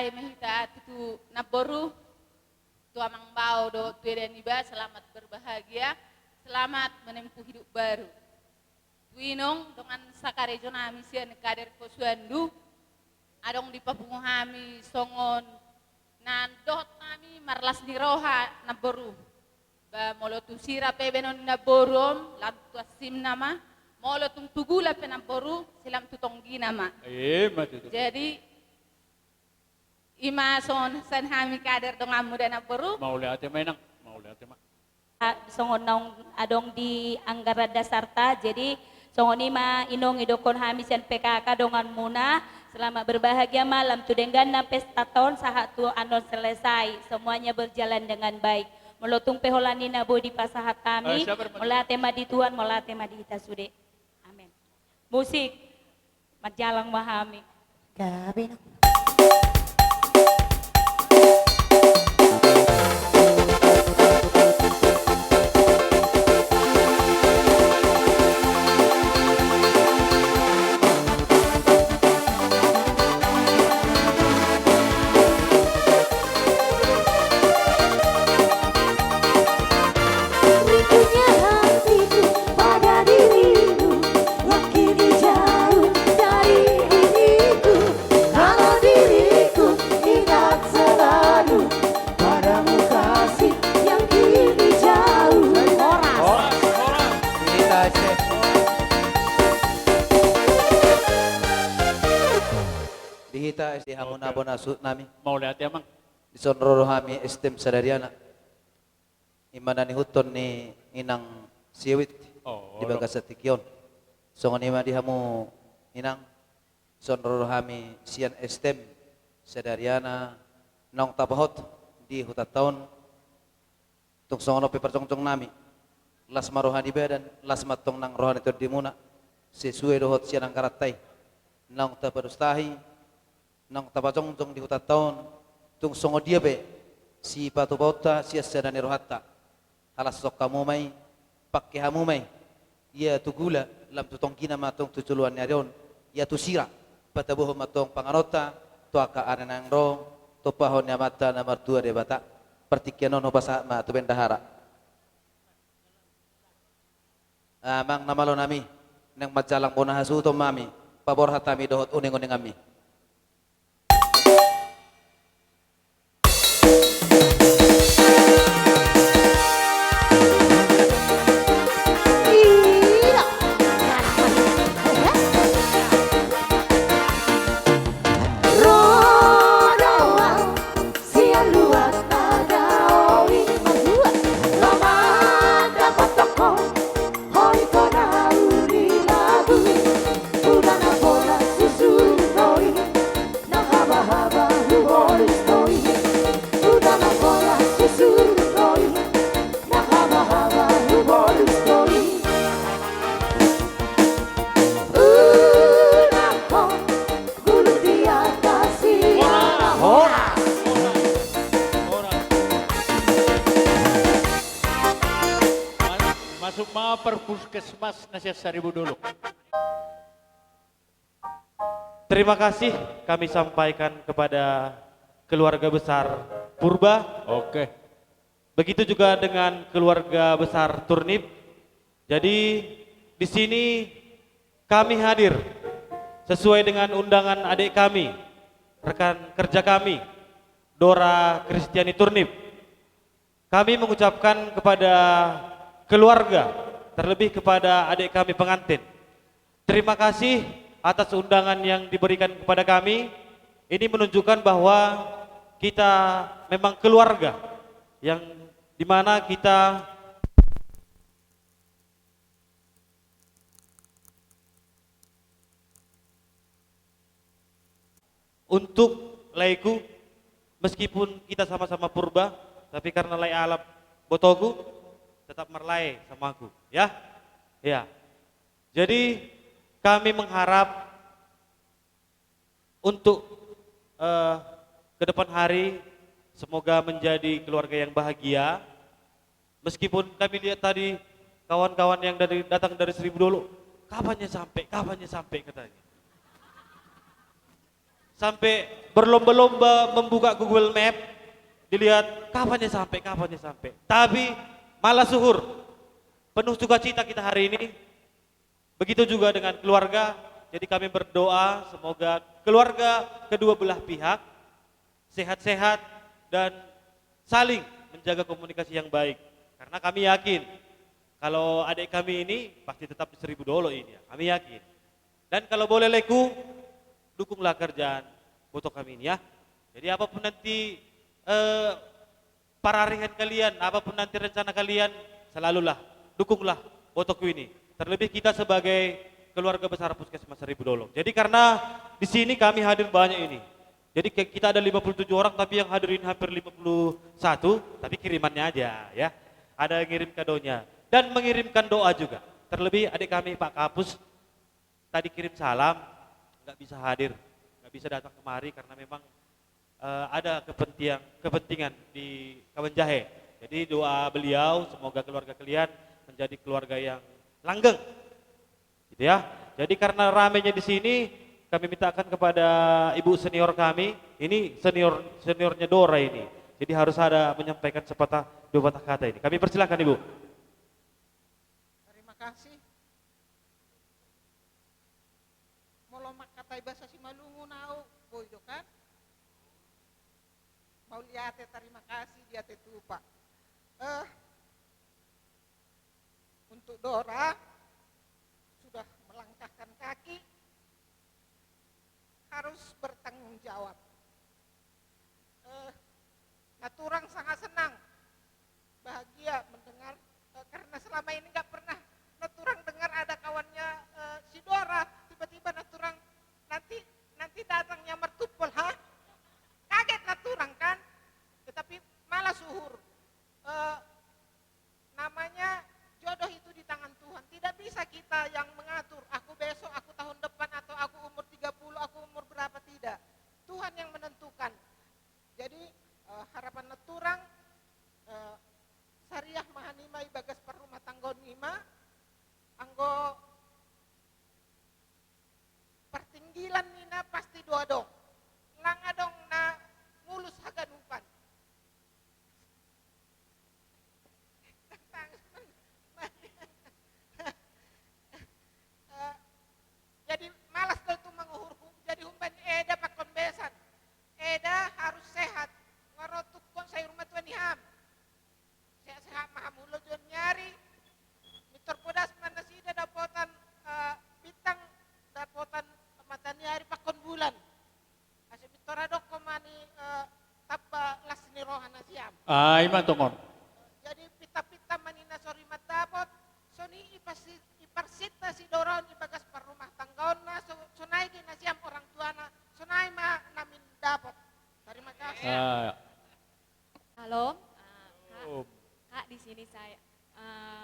Speaker 10: selesai mehita itu naboru tua mangbau do tuedeniba selamat berbahagia, selamat menempuh hidup baru. Winong dengan sakarejo nami sian kader kosuandu adong di papunguhami songon nandot nami marlas di roha naboru ba molotu sira pebenon naborom lantu asim nama molotung tugula penaboru silam tutonggi nama. Jadi ima son san hami kader dong amuda naboru
Speaker 5: Mau lihat menang, mau lihat mak.
Speaker 11: songon naung adong di Anggara Dasarta, jadi songon ima inong idokon hami sian PKK dongan muna, selamat berbahagia malam tudenggan na pesta tahun sahat tu anon selesai, semuanya berjalan dengan baik. Melotung peholani nabo di pasahat kami, mola tema di Tuhan, mola tema di kita sude. Amin. Musik, majalang mahami.
Speaker 12: Gabi no. Rindunya hatiku pada dirimu yang kini jauh dari diriku. Kalau diriku ingat selalu padamu kasih yang kini jauh.
Speaker 1: Dihita esti hamun abon asut nami.
Speaker 5: Mau lihat ya mang.
Speaker 1: Disonroro hami estem sadariana. Imana ni huton ni inang siwit di bagas satikyon. Songon ima di hamu inang sonroro hami sian estem sadariana nong tapahot di hutat tahun. Tung songono pepercongcong nami. Las marohani badan, las matong nang rohani tur dimuna. Sesuai dohot sian ang karatai. Nong tapadustahi, nong tapacongcong di hutat tahun. Tung songo dia be si patu bauta si asadani rohatta. Alas sok kamu mai, pakai hamu mai. Ia tu gula lam tu tongkina matong tu culuan nyarion. Ia tu sira patabuh matong pangarota. Tu aka arenang rong. Tu pahon mata nomor 2 de bata. Pertikianon no basa ma tu bendahara. Amang namalo nami nang majalang bonah hasuto mami. Pabor hatami dohot uning-uning ami.
Speaker 5: Masuk ma perpuskesmas nasihat 1000 dulu.
Speaker 13: Terima kasih kami sampaikan kepada keluarga besar Purba.
Speaker 5: Oke.
Speaker 13: Begitu juga dengan keluarga besar Turnip. Jadi di sini kami hadir sesuai dengan undangan adik kami, rekan kerja kami, Dora Kristiani Turnip. Kami mengucapkan kepada keluarga, terlebih kepada adik kami pengantin, terima kasih atas undangan yang diberikan kepada kami. Ini menunjukkan bahwa kita memang keluarga yang dimana kita untuk laiku, meskipun kita sama-sama purba, tapi karena lay alap botogu tetap merlai sama aku, ya, ya. Jadi kami mengharap untuk ke depan hari semoga menjadi keluarga yang bahagia. Meskipun kami lihat tadi kawan-kawan yang datang dari 1000 dulu, kapannya sampai katanya. sampai berlomba-lomba membuka Google Map, dilihat kapan ya sampai. Tapi malah suhur, penuh sukacita kita hari ini. Begitu juga dengan keluarga, jadi kami berdoa semoga keluarga kedua belah pihak sehat-sehat dan saling menjaga komunikasi yang baik. Karena kami yakin kalau adik kami ini pasti tetap di Seribu Dolo ini ya, kami yakin. Dan kalau boleh leku, dukunglah kerjaan botok kami ini ya. Jadi apapun nanti pararihan kalian, apapun nanti rencana kalian, selalulah dukunglah botok ini. Terlebih kita sebagai keluarga besar Puskesmas Seribu Dolo. Jadi karena di sini kami hadir banyak ini. Jadi kita ada 57 orang tapi yang hadirin hampir 51, tapi kirimannya aja ya. Ada yang ngirim kadonya dan mengirimkan doa juga. Terlebih adik kami Pak Kapus tadi kirim salam, nggak bisa hadir, nggak bisa datang kemari karena memang ada kepentingan di Kawenjahe. Jadi doa beliau semoga keluarga kalian menjadi keluarga yang langgeng, gitu ya. Jadi karena ramenya di sini, kami mintakan kepada ibu senior kami, ini seniornya Dora ini. Jadi harus ada menyampaikan dua patah kata ini. Kami persilakan Ibu.
Speaker 14: Terima kasih. Molo makatai bahasa Simalungu nau, boy kan? Mau lihat terima kasih dia tetupa. Untuk Dora sudah melangkahkan kaki, harus bertanggung jawab. Naturang sangat senang, bahagia mendengar karena selama ini nggak pernah Naturang dengar ada kawannya si Dora, tiba-tiba Naturang nanti datangnya mertupul, kaget Naturang kan, tetapi malah suhur. Namanya jodoh itu di tangan Tuhan, tidak bisa kita yang mengatur, aku besok, aku tahun depan, atau aku umur 30, aku umur berapa, tidak. Tuhan yang menentukan. Jadi harapan Naturang, Sariah Mahanima Bagas Perumah Tanggon Nima, anggo pertinggilan nina pasti doa dong, langa dong na mulus haganupan. Jadi malas kalau tuh menguhur, jadi humban eda pakon besan. Eda harus sehat. Ngarotuk kon sayur matuan iham. Sehat-sehat mahamulo jon nyari. Mitor podas mana sida dapotan bintang, dapotan mata nyari pakon bulan. Asih mitor adok komani tapa lasni rohana siam.
Speaker 5: Iman tongon.
Speaker 14: Jadi pita-pita manina sori matapot. Soni iparsita si Doron ibagas perumah tanggaona sunai di nasiam orang tuana sunai ma namin dapat. Terima kasih.
Speaker 15: Halo, Kak, di sini saya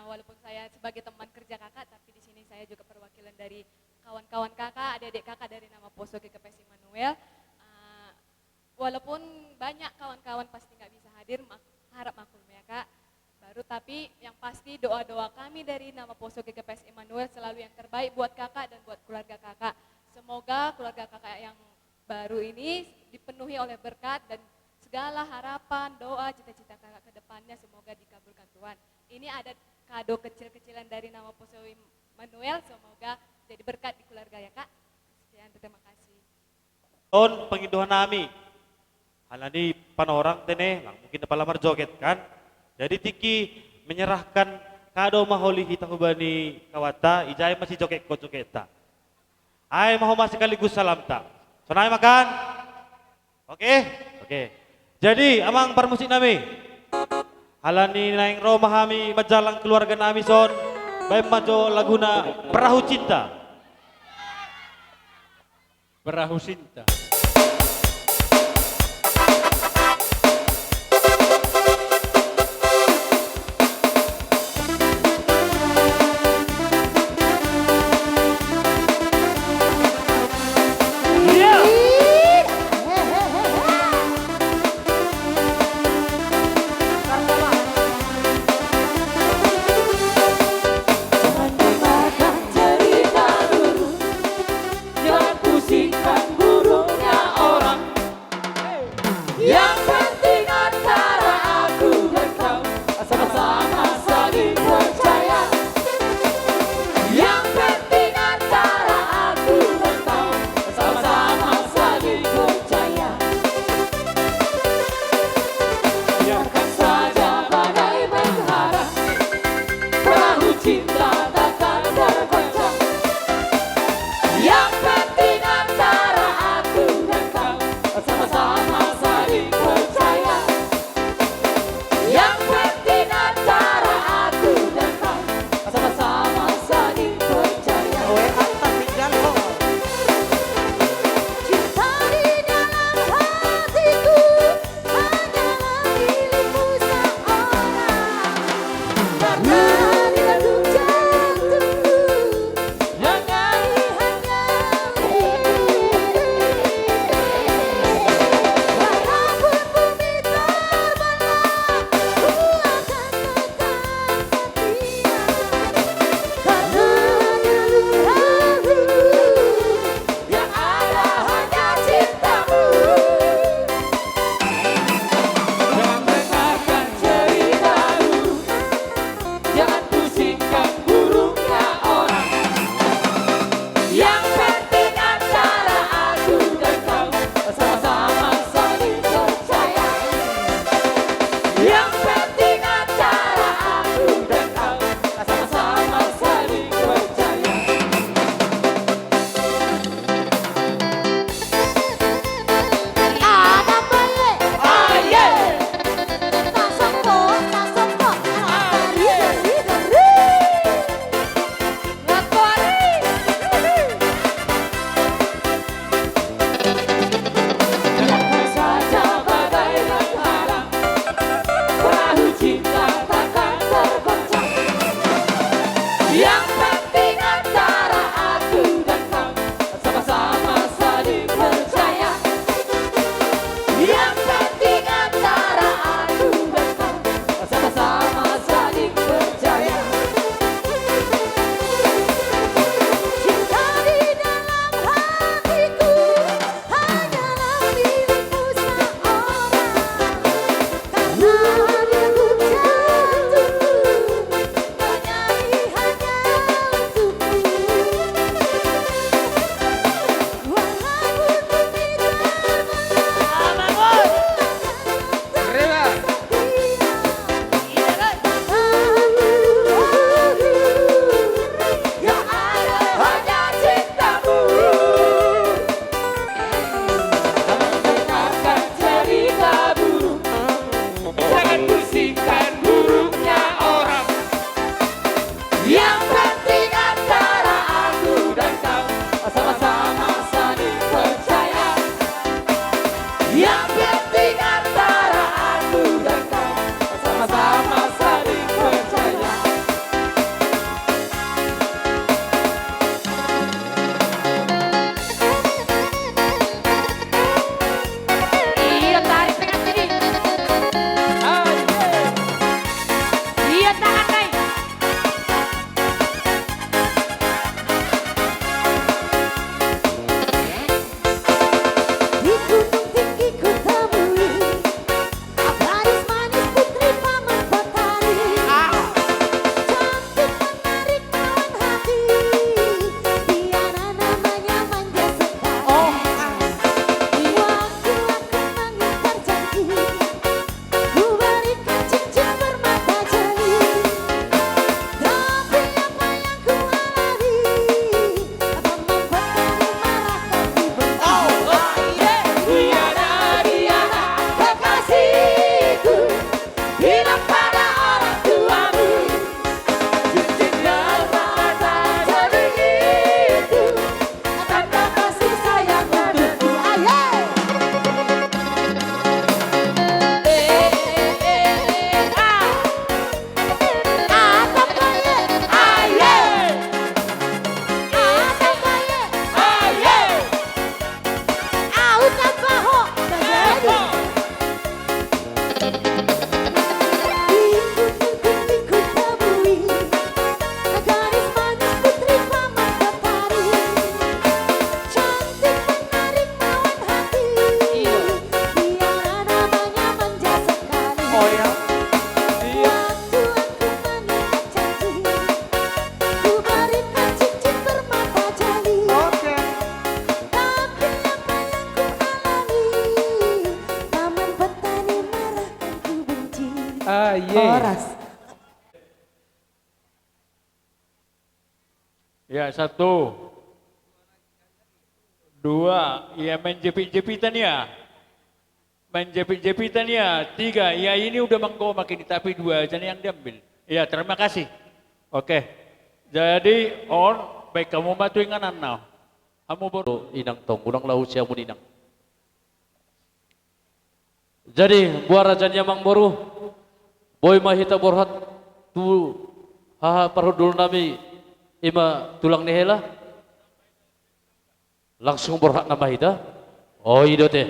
Speaker 15: walaupun saya sebagai teman kerja Kakak, tapi di sini saya juga perwakilan dari kawan-kawan Kakak, adik-adik Kakak dari nama Poso GKPS Immanuel. Walaupun banyak kawan-kawan pasti nggak bisa hadir, harap maklum ya Kak. Tapi yang pasti doa-doa kami dari nama Poso GKPS Immanuel selalu yang terbaik buat Kakak dan buat keluarga Kakak. Semoga keluarga Kakak yang baru ini dipenuhi oleh berkat dan segala harapan, doa, cita-cita Kakak ke depannya semoga dikabulkan Tuhan. Ini ada kado kecil-kecilan dari nama Poso Immanuel, semoga jadi berkat di keluarga ya Kak. Sekian, terima kasih.
Speaker 13: On penginduhan nami, halani panorang tene, lang mungkin palamar joget kan. Jadi Tiki menyerahkan kado maholi hita hubani kawata, ijai masih joget ko joketa. Ay maho masih sekaligus salam tak. Sonai makan? Oke. Jadi amang permusik nami. Halani naing romah kami majalang keluarga nami son. Baik majo laguna Perahu Cinta.
Speaker 5: Perahu Cinta.
Speaker 12: Jangan pusingkan burung antara aku dan kau sama-sama saling percaya. Yang penting antara aku dan kau sama-sama saling percaya. Cinta di dalam hatiku hanyalah milikmu seorang. Karena hatiku jantungku bernyanyi hanya untukmu. Walaupun bumi yang ada hanya cintamu. Dengarkan cerita buruk, jangan pusingkan buruknya orang. Yang penting antara aku dan kau sama-sama saling percaya. Yang penting antara aku dan kau sama-sama saling percaya. Iya, tarik tangan sini. Iya, tangan naik. Di gunung tinggi ku temui gadis manis putri paman petani. Cantik menarik mawan hati, Diana namanya manja sekali. Waktu aku mengikat janji, ku berikan cincin bermata jeli. Tapi apa yang ku alami, paman petani marah tapi benci. Diana, kekasihku, bilang pada orang tuamu, cincin bermata jeli itu tanda kasih sayang untukku. Horas.
Speaker 5: Ya, 1, 2, ya main jepit-jepitan ya. Main jepit-jepitan ya. 3, ya ini udah makin tapi 2 aja yang diambil. Ya, terima kasih. Oke. Jadi baik kamu matuin kanan now. Kamu baru
Speaker 6: inang tong, unang lau siya mo ninang. Jadi, buah rajanya mang boru, boy mahita borhat, tu haha parhodul nami ima tulang nihela, langsung borhat na mahita. Oh ido teh,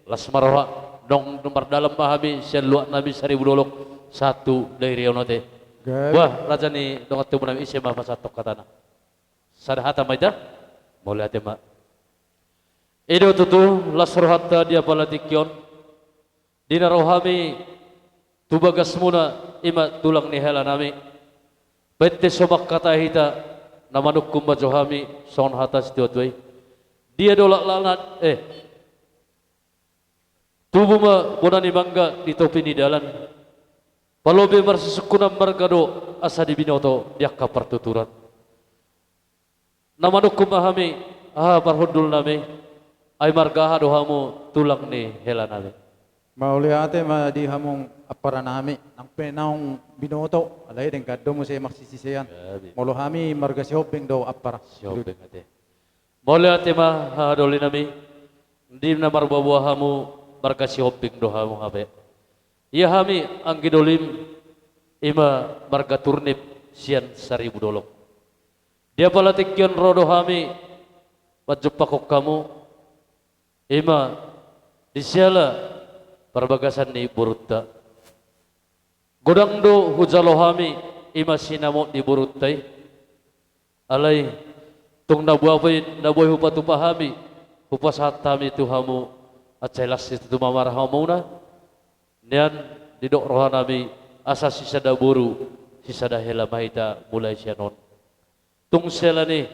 Speaker 6: las maroha, dong nomor dalam pahami siya luak nami 1000 1 dari riau teh. Buah raja ni dong atu nami isya mapasatok katana. Sadahata mahita, boleh ate ma. Ido tutu las rohata dia palatikyon. Dina rohami tubagas muna ima tulang nihela nami. Bete sobak kata hita namanuk kumba johami son hatas tiotway. Dia dolak lalat tubuh ma bonani bangga di topi ni dalan. Palobe marsusukunam margado asa di binoto diakka pertuturan. Namanuk kumbahami parhodul nami ay margaha dohamu tulang ni hela nami.
Speaker 16: Mauli ate ma di hamong apara nami nang penang binoto alay den kaddo mo say maksisisiyan. Molo hami marga si hopeng do apara.
Speaker 6: Si hopeng ate. Molo ate ma hadoli nami di na marbabuahamu marga si hopeng do hamu habe. Iya hami ang gidolim ima marga turnip sian 1000 dolok. Dia palatikyon rodo hami pajupakok kamu ima disyala perbagasan ni burutta. Godang do hujalo hami ima sinamo di buruttai. Alai tung nabuhay hupatu pahami hupas hatami tuhamu at celas itu mamarah hamuna. Nian didok rohanami asa sisada buru sisada hela mahita mulai sianon. Tung selani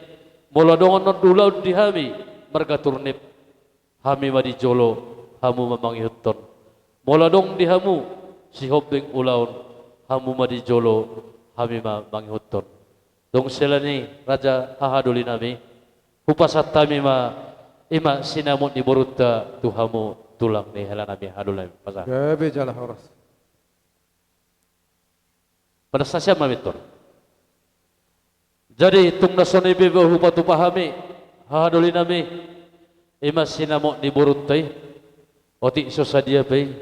Speaker 6: mula dongon dulaud di hami marga turnip hami madi jolo hamu mamangihutton. Mula dong di hamu si hobeng ulaun hamu madi jolo hami mamangihutton. Dong selani raja hahaduli nami hupasat tami ma ima sinamut di borutta tuhamu tulang ni hela nami hadulai pasah.
Speaker 16: Gabe jala horas.
Speaker 6: Pada sasya mamitor. Jadi tung nasoni bebe hupatu pahami hahaduli nami ima sinamut di boruttai oti sosadia pei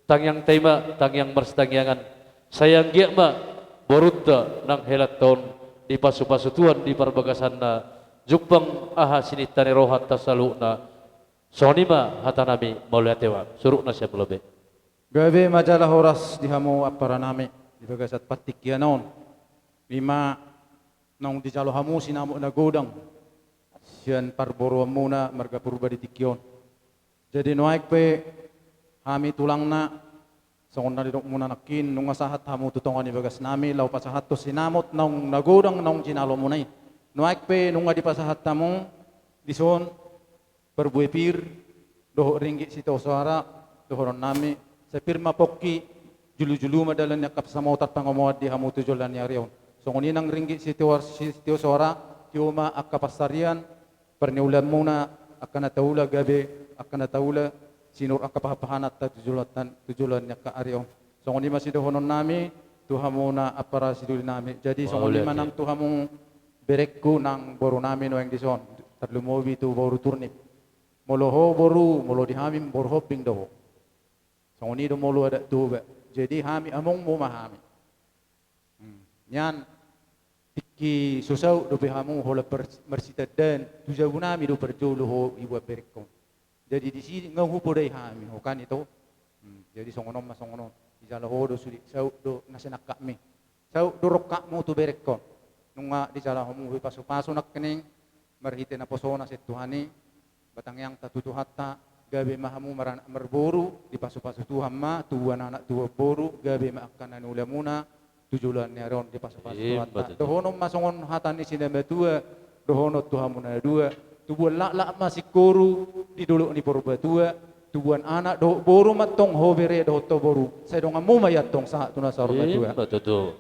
Speaker 6: tangyang tema tangyang mers tangyangan sayang giak ma borutta nang helat tahun di pasu-pasu Tuhan di perbagasan na jukbang aha sinitani rohat tasalu na sonima hata nami maulaya tewa suruh na siya melebe.
Speaker 16: Gabe majalah horas dihamu apara nami di bagasat patik yanon. Lima nong di jalo hamu sinamo na godang. Siyan parboro muna marga purba di tikyon. Jadi noaik pe hami tulang na songon na didok muna nakin nung asahat hamu tutongan di bagas nami lau pasahat to sinamot nong nagodang nong jinalo munay. Noaik pe nung di pasahat tamu dison perbuepir doho ringgit sito suara dohoron nami sa pirma pokki julu-julu madalan yakap sa motat pangomawad di hamu tujulan ni ariyon. Songon inang ringgit sito suara tiuma akapasarian perniulan muna akan taula gabe akan taula sinur akapahapahanat ta tujulan nya ka ariyon. Songon lima sidohonon nami tuhamu na apara sidul nami. Jadi songon lima nang tuhamu berekku nang boru nami no yang dison terlumobi tu boru turnip. Moloho boru molo dihamim boru hoping doho. Songon ido molo ada tu ba. Jadi hami among mo mahami. Nyan tiki susau do behamu hola mersita dan tujabu nami do perjolo ho ibu berekku. Jadi di sini ngau podai hami hokan itu. Jadi songonom mas songonom di jala ho do sudi sau do nasenak kami. Sau do rokak mo tu berekko. Nunga di jala ho mu pasu-pasu nak kening marhite na posona set Tuhani batang yang tatutu hatta gabe mahamu merburu di pasu-pasu Tuhan ma tuan anak tua boru gabe ma akan anula muna tujulan neron di pasu-pasu hatta. Dohonom masongon hata ni sinema tua dohono Tuhan muna dua. Tubuan lak masih koru di dulu ni purba tua tubuan anak do boru matong hovere do to boru saya dong amu mayat tong sa tuna sarba tua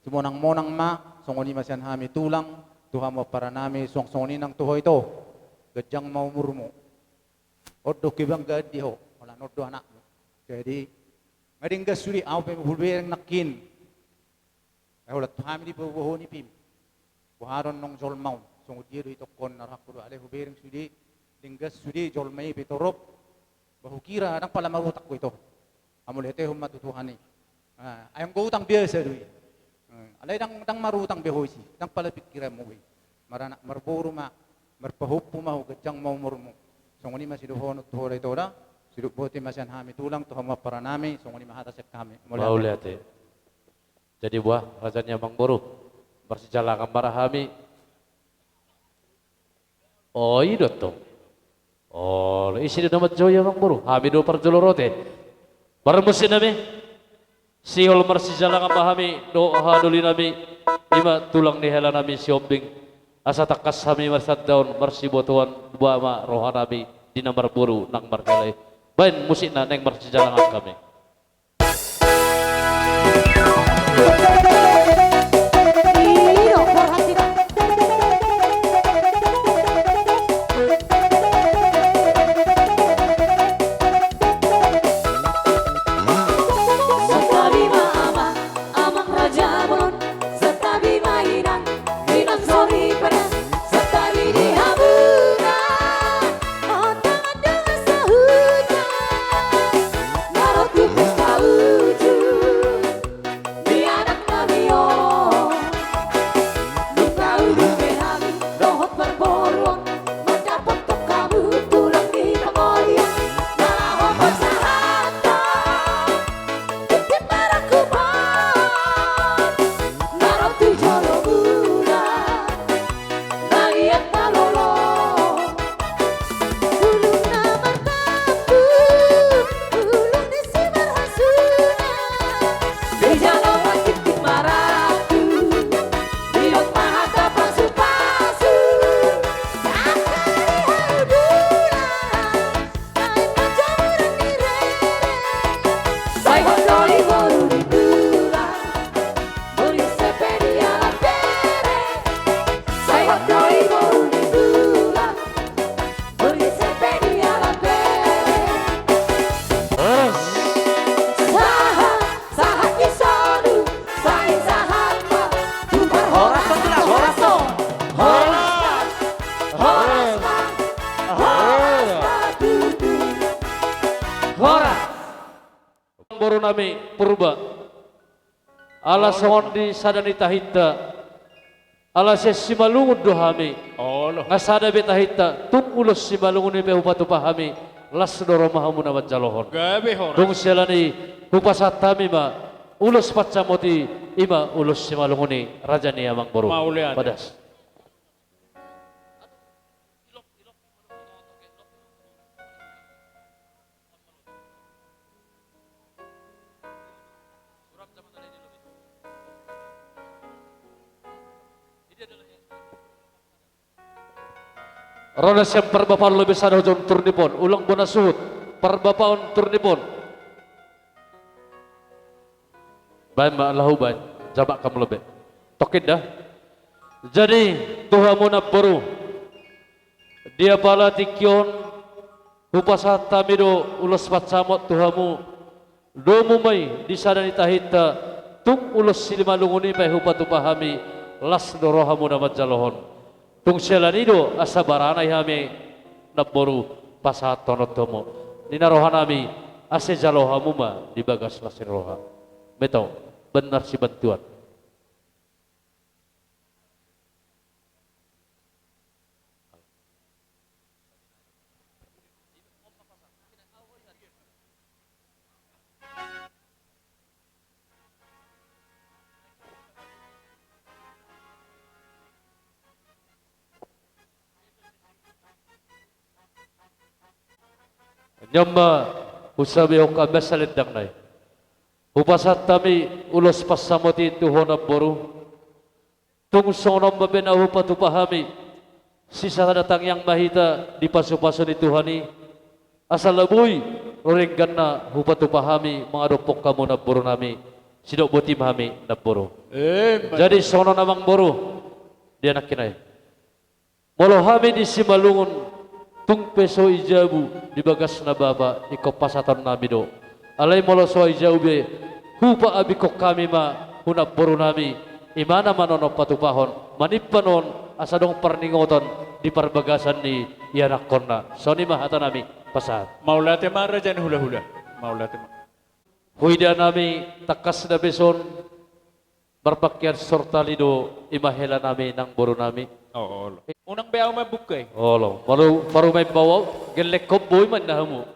Speaker 16: semua nang monang ma songoni masian hami tulang tuhan mo para nami songoni nang tuho ito gajang mau murmu oddo kibang gadi ho wala noddo anak jadi ngading gasuri au pe bulbereng nakin wala tuhami di boho ni pim buharon nong jolmau songo diro ito kon narakuro ale hubereng sudi dinggas sudi jolmai betorop bahu kira nang pala marutak ko ito amulete hum matutuhani ayang go utang biasa dui alay dang marutang behoisi dang pala pikiran mo wi marana marboro ma marpahupu ma gajang mau murmo songo ni masidohon tuhore ito da siduk boti masian hami tulang tuhama para nami songo ni mahata sek kami
Speaker 6: maulate. Jadi buah rajanya Bang Boru bersijala kamar hami. Oh iya dong. Oh isi di nama Joya Bang Boru. Hami do perjolo rote. Barmusin nami. Sihol mersijala kamar hami do haduli nami. Ima tulang ni hela nami siombing. Asa takas hami mersat daun mersibotuan dua ma roha nami di nomor buru nang marhelai. Bain musik na neng mersijala kami. Boru nami purba ala songon di sadani tahita ala simalungun dohami ngasada betahita tung ulus simalungun ibe upatu pahami las doro mahamuna wajalohon dung selani upasatami ma ulus pacamoti ima ulus simalunguni rajani amang boru padas. Roles yang perbapaan lebih sadar jon turnipon ulang bona suhut perbapaan turnipon baik mak lahu baik jabak kamu lebih tokin dah jadi tuhamu nabbaru dia pala tikyon upasata mido ulos patsamot tuhamu domu mai disadani tahita tung ulos silimalunguni pai hupatu pahami las dorohamu namat jalohon tung selanido asa barana ihame nabboru pasat tonotomo nina rohanami ase jalohamu ma di bagas lasir roha beto benar si bantuan nyamba usabi oka besalit dang nai upasat tami ulos pasamoti tuhona boru tung sonom babena upatu pahami sisa datang yang mahita di pasu-pasu di Tuhani asal lebui roring ganna upatu pahami mengadopok kamu nabboru nami sidok boti mahami nabboru jadi sono namang boru dia nak kinai molo hami di simalungun tung peso ijabu di bagas nababa iko pasatan namido alai molo so ijabu be hupa abiko kami ma hunap boru nami imana manono patupahon manipanon asadong perningoton di perbagasan ni ianak konna soni mahata nami pasat
Speaker 5: maulate ma rajan hula-hula maulate ma
Speaker 6: huida nami takas na beson berpakaian sorta lido imahela nami nang boru nami
Speaker 5: unang beaw mabukay
Speaker 6: olo paru may bawaw gelek ko boy man nahamu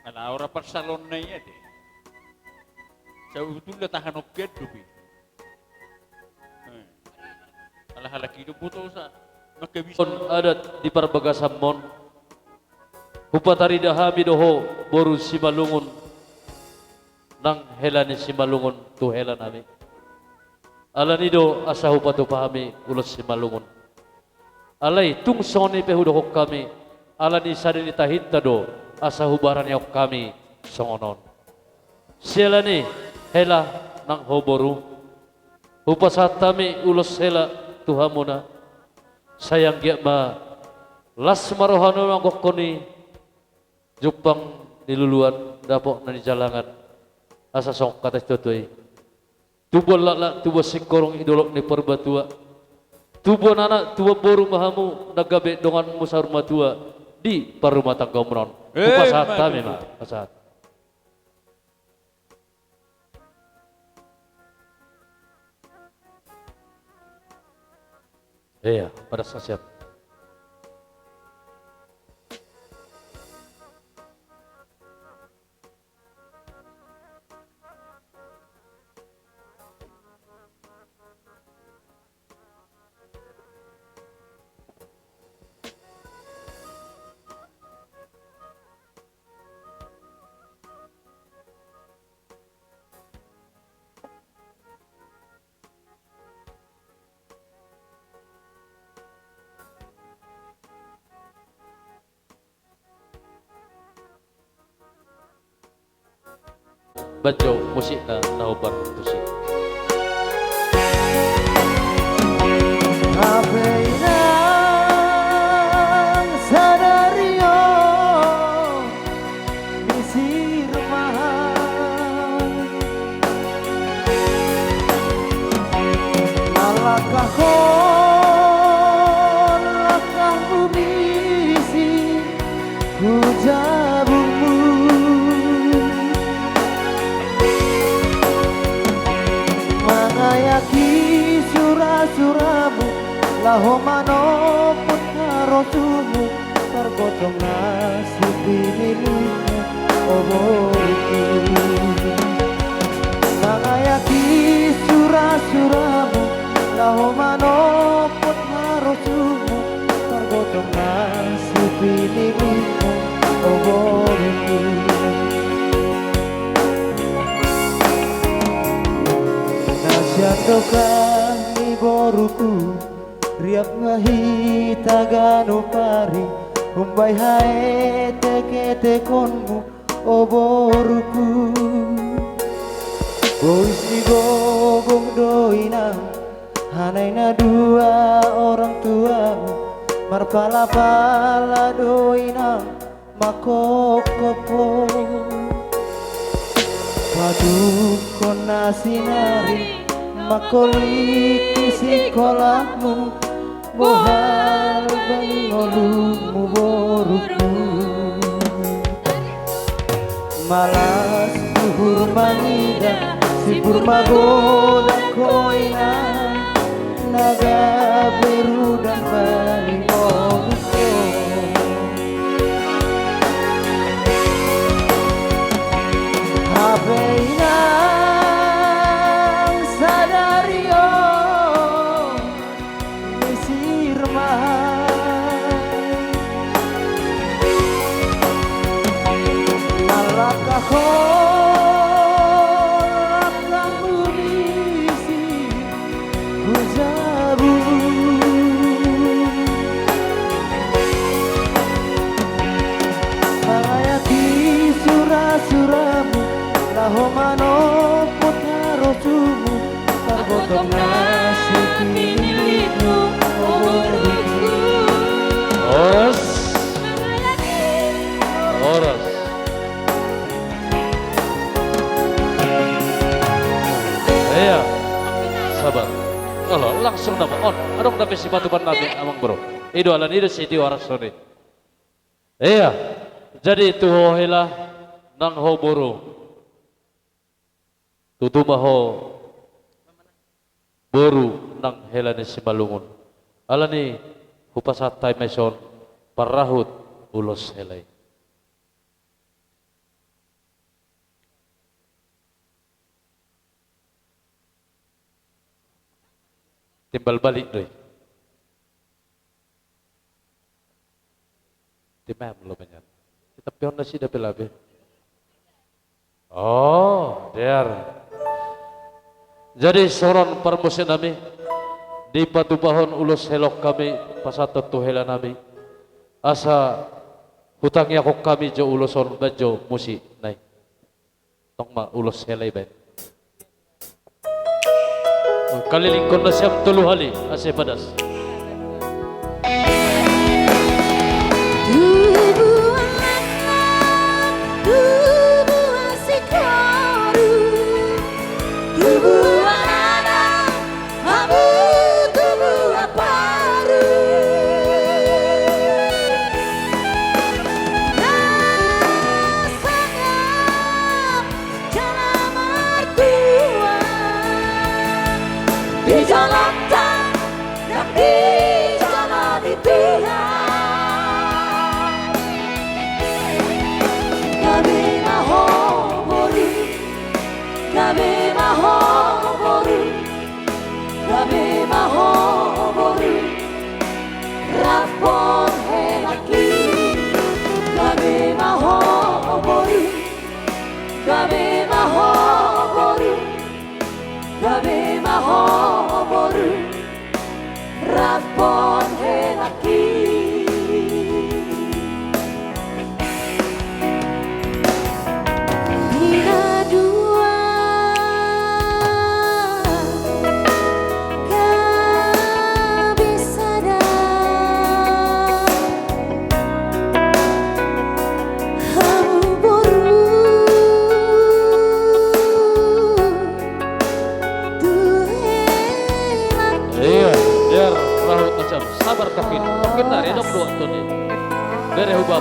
Speaker 5: Ala ora persalon na iya deh. Sa utul tahan oket dubi. Ala halaki do buto sa makabison
Speaker 6: adat di perbagasan mon hupatari dahami doho boru simalungun nang helani simalungun tu helan nami alanido asa hupatu pahami ulos simalungun alai tung soni pehudohok kami alani sadini tahitta do asa hubaran yok kami songonon selani hela nang hoboru hupasatami ulos hela tuhamuna sayang gia ma las marohano mangkokoni jupang niluluan dapok nani jalangan asa song kata tutui tubuh lala tubuh sikorong idolok ni perbatua tubuh anak tubuh boru mahamu nagabe dongan musar matua di parumah tangga umron upasat kami mah pasat iya pada siap bajo musik na naoban musik.
Speaker 12: Abainan sadario misir mahal malakah kon lakah bumisi hujabumu mangayaki surah-surahmu laho manopun karosumu tergotong nasib binilimu oboiku mangayaki surah-surahmu laho manopun karosumu tergotong nasib binilimu oboiku nasyadokah ni boruku riap ngahi tagano pari umbai hae teke tekonmu oboruku bois ni gogong doina hanaina dua orang tua marpala-pala doina makokopo padu kona sinari makoliki sekolahmu bohal bangolumu boruku malas buhur mangida si burmagoda koina naga biru dan bali mobuko habeina sadario misir mahal malakah kon lakah bumisi hujabu mangayaki surah-surahmu laho manoput harosumu tergotong nasib binilimu oboruku
Speaker 6: Oras. Oras. Iya. Sabar. Kalau langsung nama on. Adong tapi si batu nabi amang bro. Ido alan ido si di waras sore. Iya. Jadi itu hohela nang ho buru. Tutuma ho buru nang helane si malungun. Alani hupasat tay meson parahut ulos helai. Timbal balik doi. Timam lo banyak. Kita pion nasi dah pelabe. Oh, there. Jadi soron permusin nami di batu bahon ulus helok kami pasat tu hela nami asa hutangnya kok kami jo uluson bajo musi nai tong ma ulus helai baik kali lingkon na siap tulu hali ase padas
Speaker 12: di jalan dan di jalan Tuhan kami maho boru kami maho boru kami maho boru rapon helaki kami maho boru kami maho boru kami maho boru rapon helaki Dina dua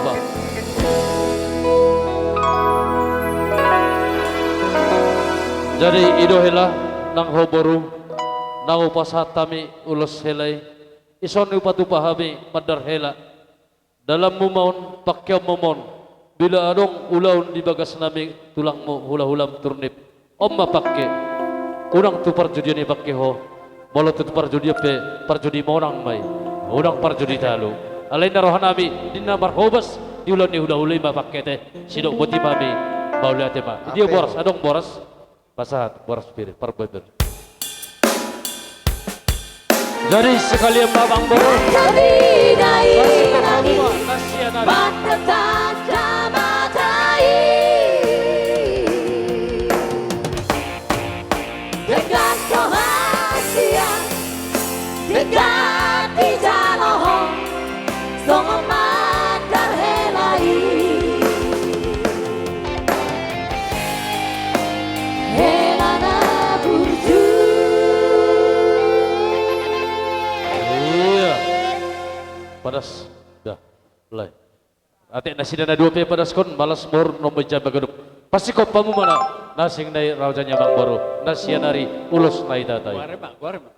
Speaker 6: Pak. Jadi idohela nang hoboru nang upasatami ulos helai ison upatu pahami padar hela dalam mumaun pakyam momon bila adong ulaun di bagas nami tulangmu hula-hulam turnip omma pakke unang tu parjudian ni pakke ho molo tu parjudi pe parjudi monang mai unang parjudi talu alai narohanami dinna marhobas diulan ni hula-hulai ma pakke teh sidok boti pami baulate ma dia boras adong boras pasahat boras spirit parbeber. Jadi sekalian babang boro
Speaker 12: dengan kehasian dekat di jaloh songo madar helai helana burju.
Speaker 6: Iya padas dah mulai atik nasi dana 2 pe padas kon balas mur nomor jam bagaduk pasti kau pamu mana nasing nai raujanya bang baru nasi nari ulus nai datai
Speaker 5: Gua rema.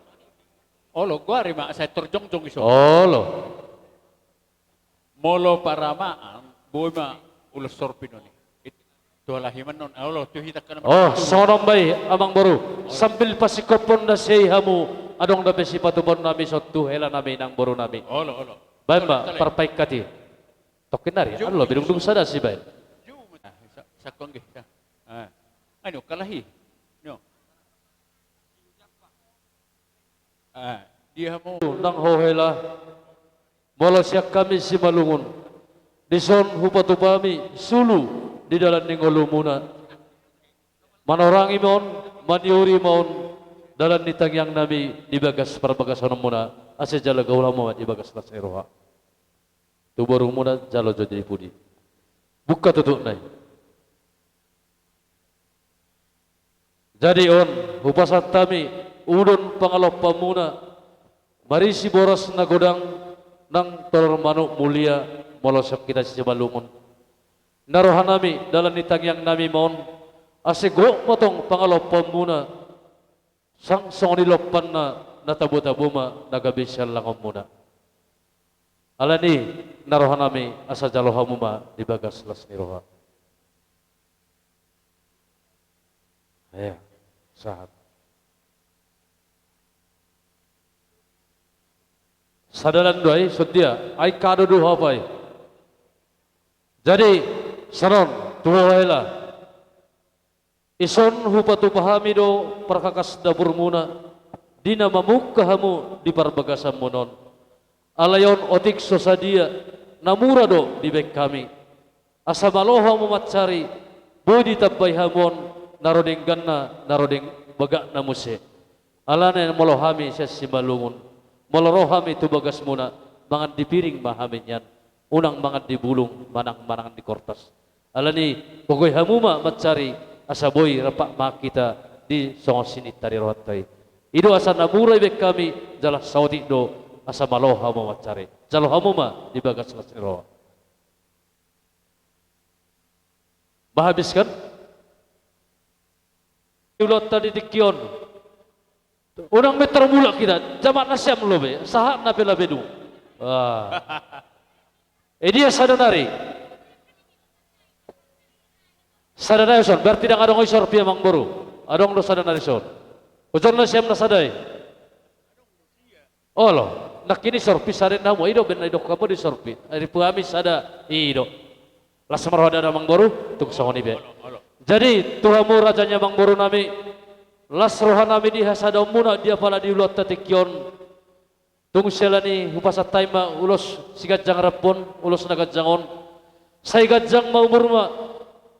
Speaker 5: Olo gua rema saya terjong-jong iso.
Speaker 6: olo
Speaker 5: Molo paramaan boy ma ulus sorpino ni. Itu lahiman non. Olo tu hita kana.
Speaker 6: oh sonom bay abang baru sambil pasti kau pun nasi hamu adong da besi patubon nami sotu hela nami nang baru nami
Speaker 5: Olo.
Speaker 6: baik mbak perbaik kati tokin nari alo bidung sada si baik
Speaker 5: Sakong ge. Ano kalahi. No. Dia mau
Speaker 6: nang hohela molo siak kami si malungun dison hupatu pami sulu di dalam ningolumuna manorangi mon maniuri mon dalam nitang yang nami di bagas perbagasan muna ase jala gaula mo di bagas laseroha tu baru muna jalo jadi pudi buka tutup nai jadi on hupasat tami udon pangalop pamuna marisi boros na godang nang tolor manuk mulia molosok kita si balungun narohanami dalam nitang yang nami mon asego motong pangalop pamuna sang song nilopan na natabu-tabuma nagabisal langom muna alani narohanami asa jalohamuma di bagas las niroha ya sahat sadalan doai sedia ai kado du hapai jadi sanon tuwa hela ison hupatu pahami do perkakas dapur muna dina mamuk kahamu di parbagasan monon alayon otik sosadia namura do di bek kami asa maloha memacari boy ditabay hamon naroding ganna naroding bagak na muse alana molohami siya si malungun molorohami tu bagas muna mangan dipiring mahamin yan unang mangan di bulung manang-manang di kortas alani pogoy hamuma macari asaboy rapak makita di songosinit tari rohatay ido asa namuray bek kami jalah saudi do asa maloha mo macari jaloh hamuma di bagas lasiro mahabiskan ulot tadi dikion unang meter mula kita jamak nasyam lobe sahat na pela bedu dia sadanari sadanari son berarti tidak adong isor pia mang boru adong do sadanari son ujon nasyam na sadai olo nakini sorpi saren namu ido ben ido kamu di sorpi ari puami sada ido lasmar hoda mang boru tuk sahoni be jadi tuhamu rajanya mang boru nami las rohanami di hasada muna dia pala di ulat tatikyon tung selani hupasat taima ulos sigat jang rapon ulos nagat jangon sai gajang ma umur ma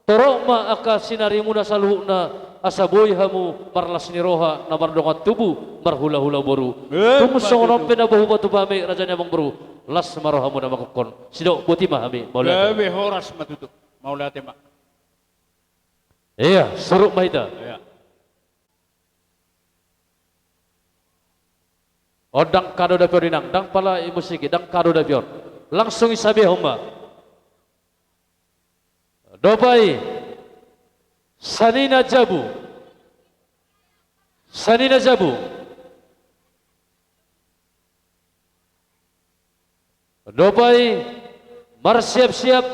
Speaker 6: torok ma aka sinari muna saluhna asaboy hamu marlas ni roha na mardongat tubu marhula-hula boru tung songonom pena bahu batu pami rajanya mang boru las marohamu na makokon sidok buti mahami maulate
Speaker 5: lebih horas matutup maulate mak
Speaker 6: iya suruk mahita
Speaker 5: iya
Speaker 6: odang kado da pion inang dang pala musiki dang kado da pion langsung isabi homa Dopai Sanina Jabu. Sanina Jabu. Dopai mar siap-siap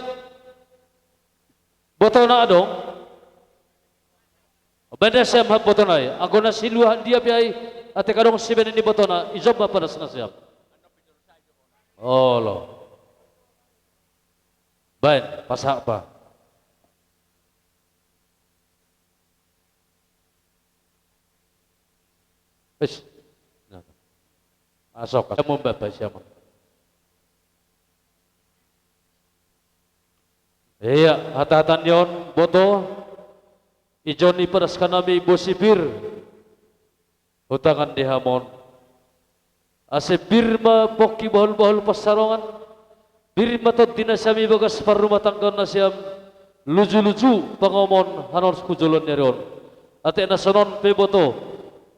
Speaker 6: botona adong. Benda siap hab botona. Aku na siluhan dia piai ate kadong siben ini botona ijob apa na siap. Oh lo. Baik, pasak apa? Wis. Asok kamu mbak siapa? Iya, hata-hatan yon boto ijon iperaskan nabi ibu sipir hutangan di hamon ase birma poki bahul-bahul pasarongan birma tot dinasami bagas parumah tangga nasiam lucu-lucu pangomon hanon kujulon nyeron ate nasonon pe boto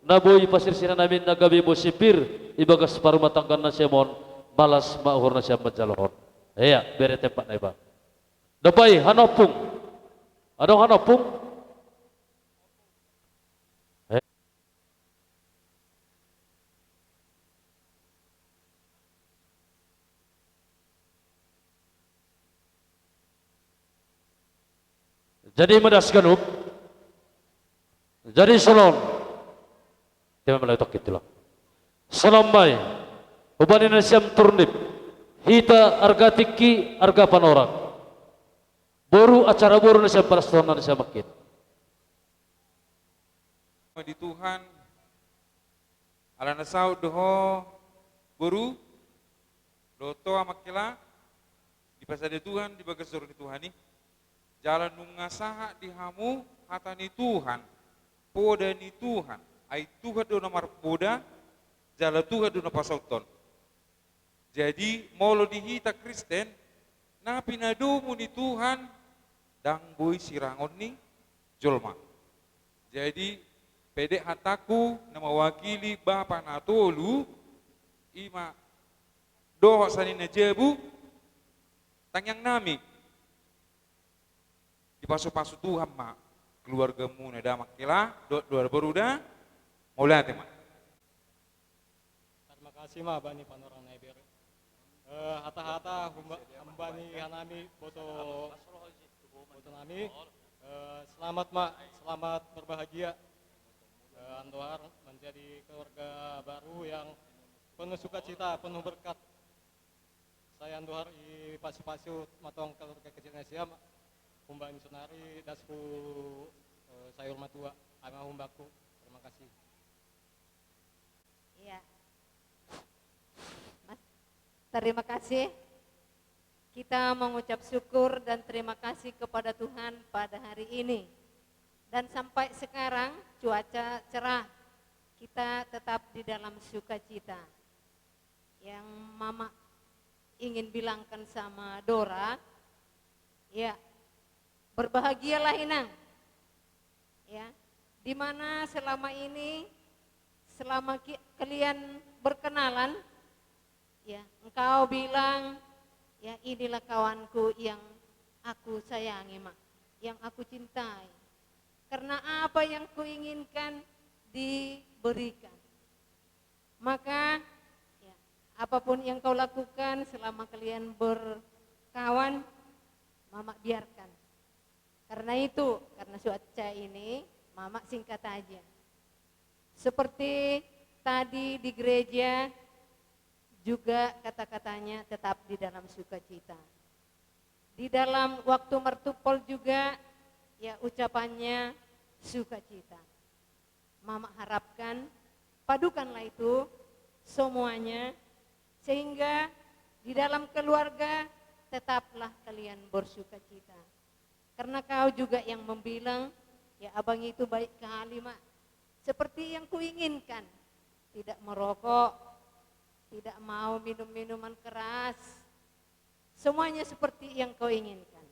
Speaker 6: naboy pasir sinan namin nagabi ibu sipir ibagas parumah tangga nasiamon malas maahur nasiam menjalohon. Iya, bere tempat na iba. Dapai hanopung. Adong hanopung. Jadi medas ganup. Jadi salon. Dia meletok itulah. Salam bay. Ubanin nasiam turnip. Hita arga tiki arga panorak. Boru acara boru nasiam parastonan nasiam makin.
Speaker 17: Di Tuhan ala nasau doho boru doto amakila di pasade Tuhan di bagas di Tuhan ni jalan nungasaha di hamu hata ni Tuhan poda ni Tuhan ai Tuhan do nomor poda jala Tuhan do pasauton. Jadi molo dihita Kristen na pinadumu ni Tuhan dang boy sirangon ni jolma. Jadi pede hataku na mawakili bapa na tolu ima doho sanina jebu tangyang nami di pasu-pasu Tuhan ma keluargamu na damak kila dua beruda mulai tema.
Speaker 18: Terima kasih ma bani panorang naiber. Hata-hata hambani hanami boto nami. Selamat mak, selamat berbahagia. Andohar menjadi keluarga baru yang penuh sukacita, penuh berkat. Saya Andohar i pasu-pasu matong keluarga kecil Nasiam, humbang sunari dasku sayur matua, ama humbaku. Terima kasih.
Speaker 19: Iya. Mas, terima kasih. Kita mengucap syukur dan terima kasih kepada Tuhan pada hari ini. Dan sampai sekarang cuaca cerah, kita tetap di dalam sukacita. Yang Mama ingin bilangkan sama Dora, ya berbahagialah Inang. Ya, dimana selama ini, selama kalian berkenalan, ya engkau bilang, ya inilah kawanku yang aku sayangi mak, yang aku cintai. Karena apa yang kuinginkan diberikan. Maka ya, apapun yang kau lakukan selama kalian berkawan, Mama biarkan. Karena itu, karena cuaca ini, Mama singkat aja. Seperti tadi di gereja, juga kata-katanya tetap di dalam sukacita. Di dalam waktu mertupol juga, ya ucapannya sukacita. Mama harapkan padukanlah itu semuanya sehingga di dalam keluarga tetaplah kalian bersukacita. Karena kau juga yang membilang, ya abang itu baik kali mak. Seperti yang kuinginkan, tidak merokok, tidak mau minum-minuman keras. Semuanya seperti yang kau inginkan.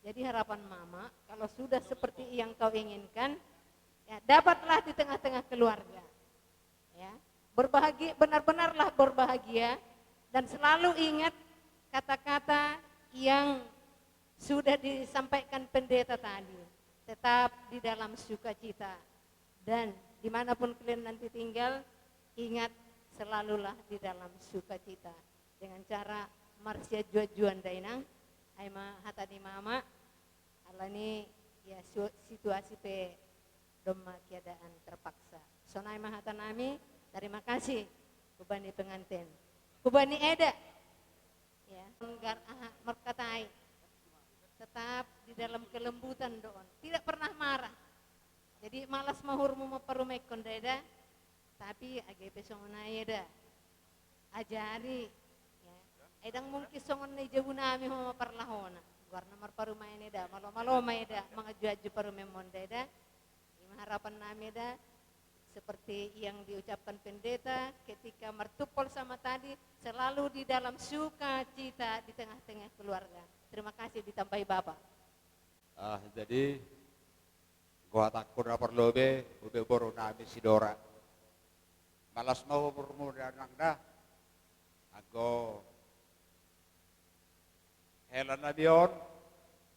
Speaker 19: Jadi harapan Mama, kalau sudah seperti yang kau inginkan, ya dapatlah di tengah-tengah keluarga. Ya, berbahagia, benar-benarlah berbahagia dan selalu ingat kata-kata yang sudah disampaikan pendeta tadi, tetap di dalam sukacita. Dan dimanapun kalian nanti tinggal, ingat selalulah di dalam sukacita. Dengan cara marsya juan dainang, aima hata di mama, alani ya situasi pe doma keadaan terpaksa. Sonai mahata nami, terima kasih kubani pengantin. Kubani Eda, ya, merkatai, tetap di dalam kelembutan doon, tidak pernah marah. Jadi malas mahurmu memperumai kondeda, tapi agak songonai Eda, ajari, ya, edang mungkin songon na jabu nami mau perlahona, warna merparumai Eda, malo Eda, mengaju parumai mondeda, harapan nami Eda. Seperti yang diucapkan pendeta ketika mertupol sama tadi, selalu di dalam sukacita di tengah-tengah keluarga. Terima kasih ditambahi Bapak.
Speaker 20: Jadi gua takut rapor lobe ube boru nami sidora. Malas mau bermuda nangda. Ago helan nabion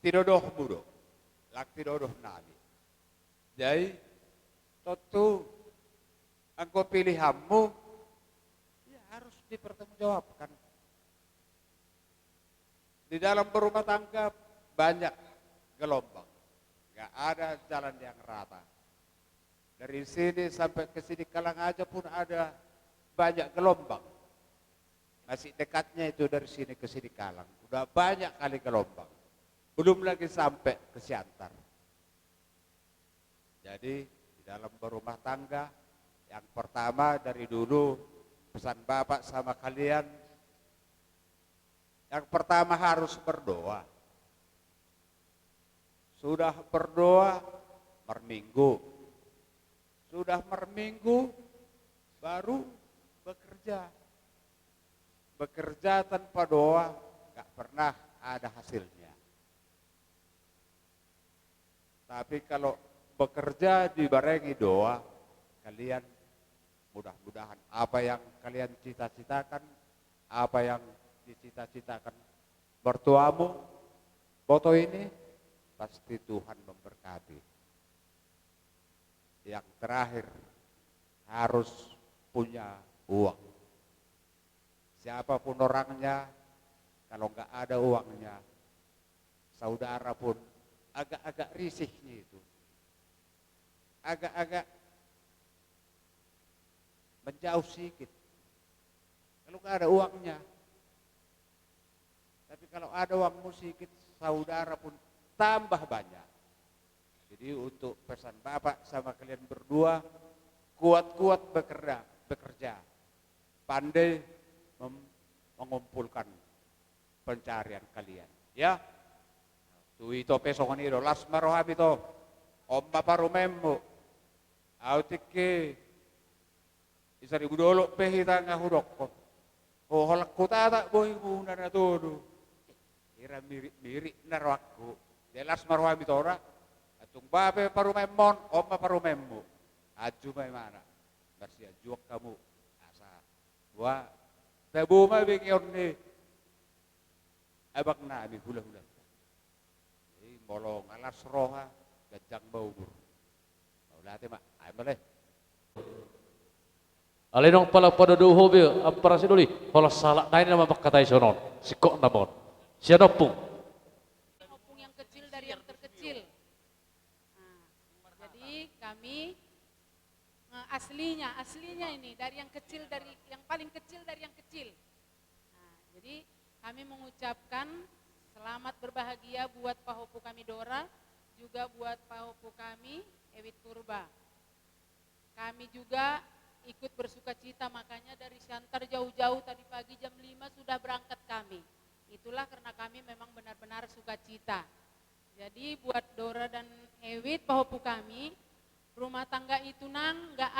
Speaker 20: tidodoh mudo. Lak tidodoh nabi. Jadi tentu engkau pilihanmu ya harus dipertanggungjawabkan. Di dalam berumah tangga banyak gelombang, nggak ada jalan yang rata. Dari sini sampai ke sini Kalang aja pun ada banyak gelombang. Masih dekatnya itu dari sini ke sini Kalang, udah banyak kali gelombang. Belum lagi sampai ke Siantar. Jadi di dalam berumah tangga, yang pertama dari dulu pesan Bapak sama kalian, yang pertama harus berdoa. Sudah berdoa, merminggu. Sudah merminggu, baru bekerja. Bekerja tanpa doa, gak pernah ada hasilnya. Tapi kalau bekerja dibarengi doa, kalian mudah-mudahan apa yang kalian cita-citakan, apa yang dicita-citakan mertuamu, foto ini pasti Tuhan memberkati. Yang terakhir harus punya uang. Siapapun orangnya, kalau nggak ada uangnya, saudara pun agak-agak risihnya itu. Agak-agak menjauh sedikit. Kalau nggak ada uangnya. Tapi kalau ada uangmu sedikit, saudara pun tambah banyak. Jadi untuk pesan Bapak sama kalian berdua, kuat-kuat bekerja. Pandai mengumpulkan pencarian kalian. Ya. Tu itu pesongan itu, las maroham itu, omba parumemmu, autike, isari budolo pehita ngahurokko, holak kota tak boy muna na todo, ira miri narwakku, jelas maroham itu ora, atung bape parumemmon, omba parumemmu, aju may mana, bersih ajuak kamu, asa, wah, tabuma bikion ni, abang nabi hula-hula. Bolong alas roha gajang baubur. Maulate mak, ay malay.
Speaker 6: Alinong pala padudu hobi ampara siduli, hola salak dai nama bakatay sonon, sikok namon. Siya nopung.
Speaker 10: Nopung yang kecil dari yang terkecil. Nah, jadi kami aslinya ini dari yang kecil, dari yang paling kecil dari yang kecil. Nah, jadi kami mengucapkan selamat berbahagia buat pahopu kami Dora, juga buat pahopu kami Ewit Purba. Kami juga ikut bersuka cita, makanya dari Siantar jauh-jauh tadi pagi jam 5 sudah berangkat kami. Itulah karena kami memang benar-benar suka cita. Jadi buat Dora dan Ewit pahopu kami, rumah tangga itu nang nggak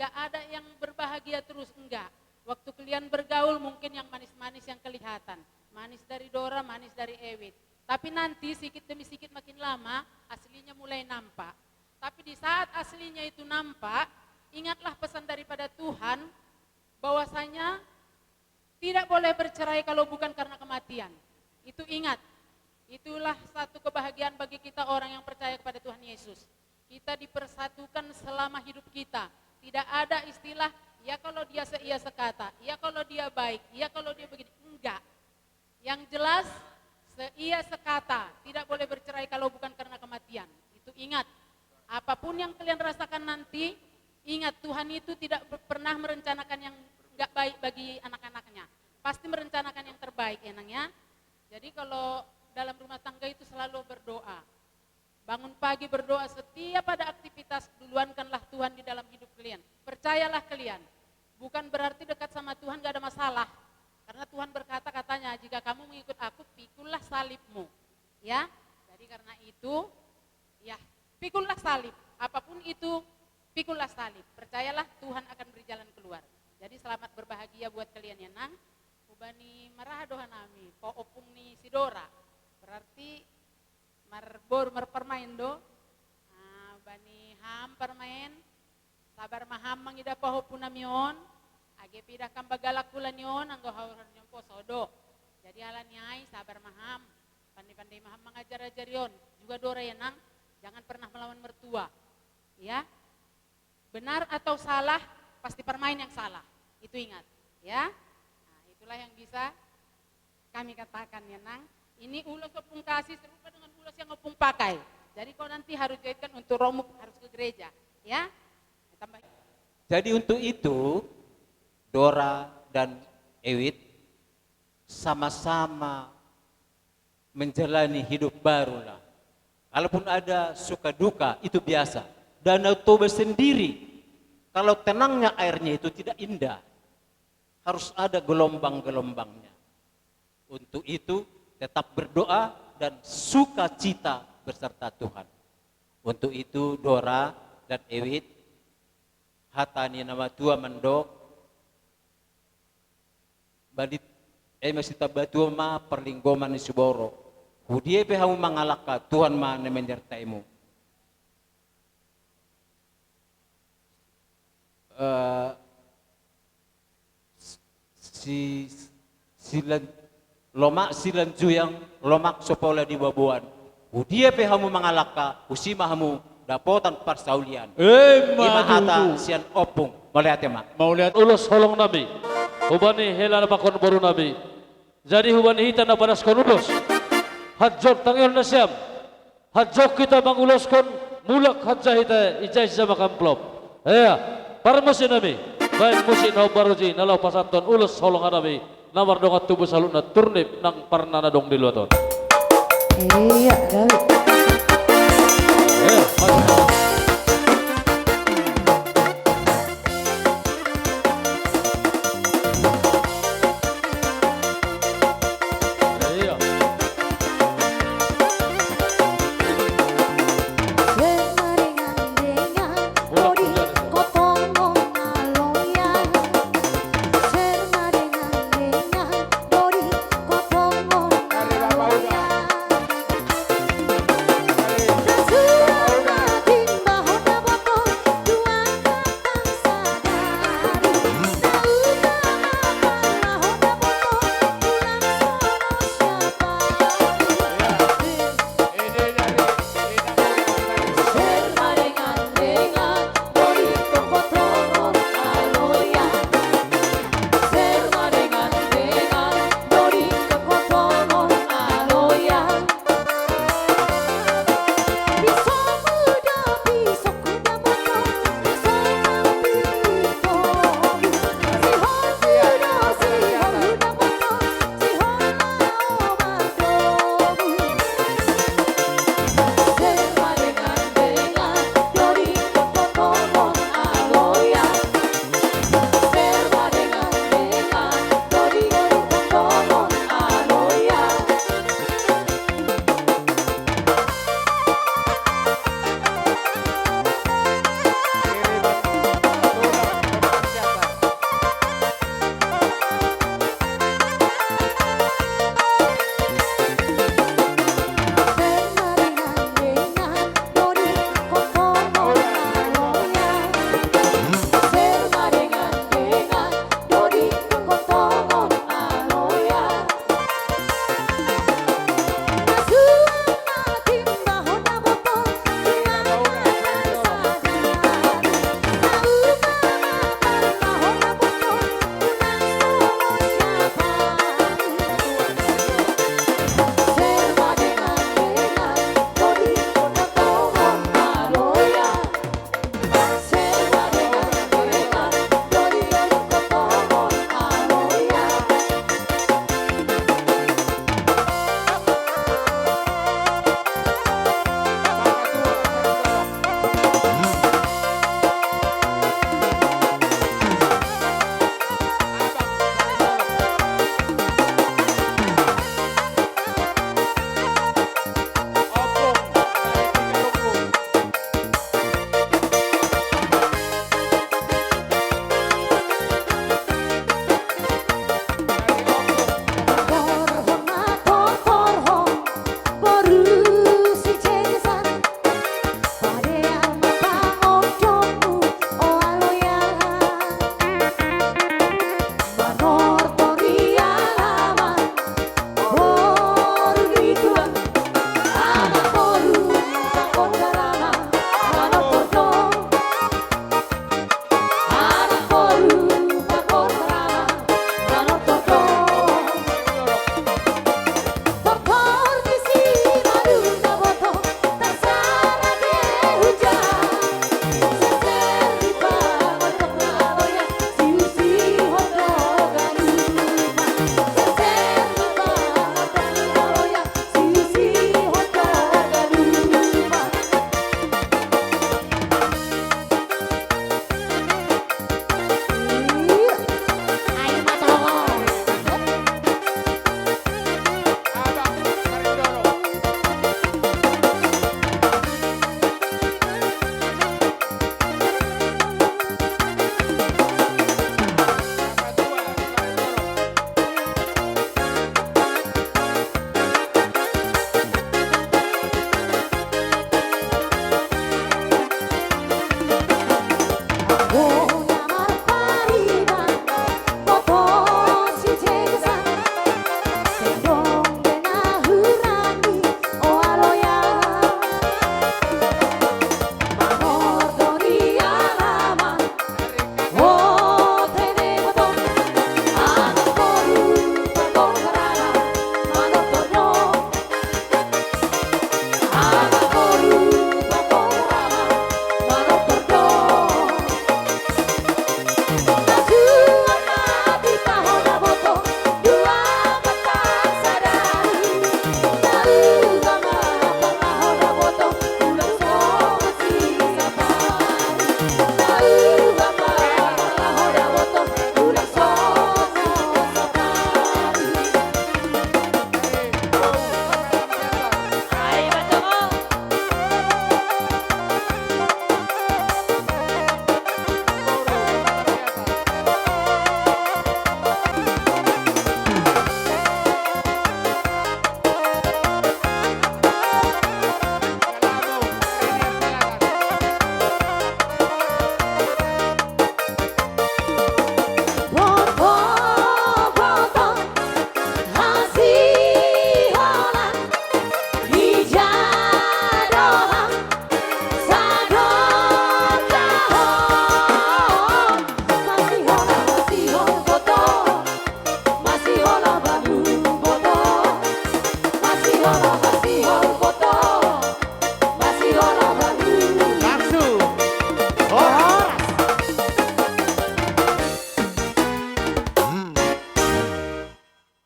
Speaker 10: ada yang berbahagia terus, enggak. Waktu kalian bergaul mungkin yang manis-manis yang kelihatan. Manis dari Dora, manis dari Ewit. Tapi nanti sedikit demi sedikit makin lama aslinya mulai nampak. Tapi di saat aslinya itu nampak, ingatlah pesan daripada Tuhan bahwasanya tidak boleh bercerai kalau bukan karena kematian. Itu ingat. Itulah satu kebahagiaan bagi kita orang yang percaya kepada Tuhan Yesus. Kita dipersatukan selama hidup kita. Tidak ada istilah, ya kalau dia seia sekata, ya kalau dia baik, ya kalau dia begini. Enggak. Yang jelas, seia sekata. Tidak boleh bercerai kalau bukan karena kematian. Itu ingat. Apapun yang kalian rasakan nanti, ingat Tuhan itu tidak pernah merencanakan yang enggak baik bagi anak-anaknya. Pasti merencanakan yang terbaik ya Nang ya. Jadi kalau dalam rumah tangga itu selalu berdoa. Bangun pagi berdoa, setiap ada aktivitas duluankanlah Tuhan di dalam hidup kalian. Percayalah kalian. Bukan berarti dekat sama Tuhan gak ada masalah. Karena Tuhan berkata katanya, jika kamu mengikut aku, pikullah salibmu. Ya, jadi karena itu, ya pikullah salib. Apapun itu, pikullah salib. Percayalah Tuhan akan beri jalan keluar. Jadi selamat berbahagia buat kalian ya Nang. Ubani marah dohanami, po opung ni sidora. Berarti merpermain do. Bani ham permain. Sabar maham mangida pahopun namion. Age pidah kam bagalak kulan yon anggo hawran yon po sodo. Jadi halan nyai sabar maham. Pandai-pandai maham mengajar-ajar yon. Juga dora ya Nang. Jangan pernah melawan mertua. Ya. Benar atau salah pasti permain yang salah. Itu ingat, ya. Nah, itulah yang bisa kami katakan ya Nang. Ini ulos opung kasih serupa dengan ulos yang opung pakai. Jadi kau nanti harus jahitkan untuk romuk harus ke gereja, ya. Tambah.
Speaker 21: Jadi untuk itu Dora dan Ewit sama-sama menjalani hidup baru lah. Kalaupun ada suka duka itu biasa. Danau Toba sendiri kalau tenangnya airnya itu tidak indah. Harus ada gelombang-gelombangnya. Untuk itu tetap berdoa dan sukacita beserta Tuhan. Untuk itu Dora dan Ewit hatani nama tua mendok badit masih tabatua ma perlinggoman ni suboro. Hudie pehamu mangalaka Tuhan ma menyertaimu. Silan lomak silan juyang lomak sopola di babuan. Udia pehamu mangalaka usimahamu dapotan parsaulian. Imahata sian opung melihat ya mak.
Speaker 6: Mau lihat ulus holong nabi. Hubani helana pakon baru nabi. Jadi hubani hita na panas kon ulus. Hajjok tangyon na siyam. Hajjok kita manguloskon mulak hajjah hita ijay sama kamplop. Parmasi nabi. Baik musim nau baruji nalau pasanton ulus holong nabi. Namar dongat tubuh saluna turnip nang parnana dong di luar ton.
Speaker 12: Iya,
Speaker 22: David.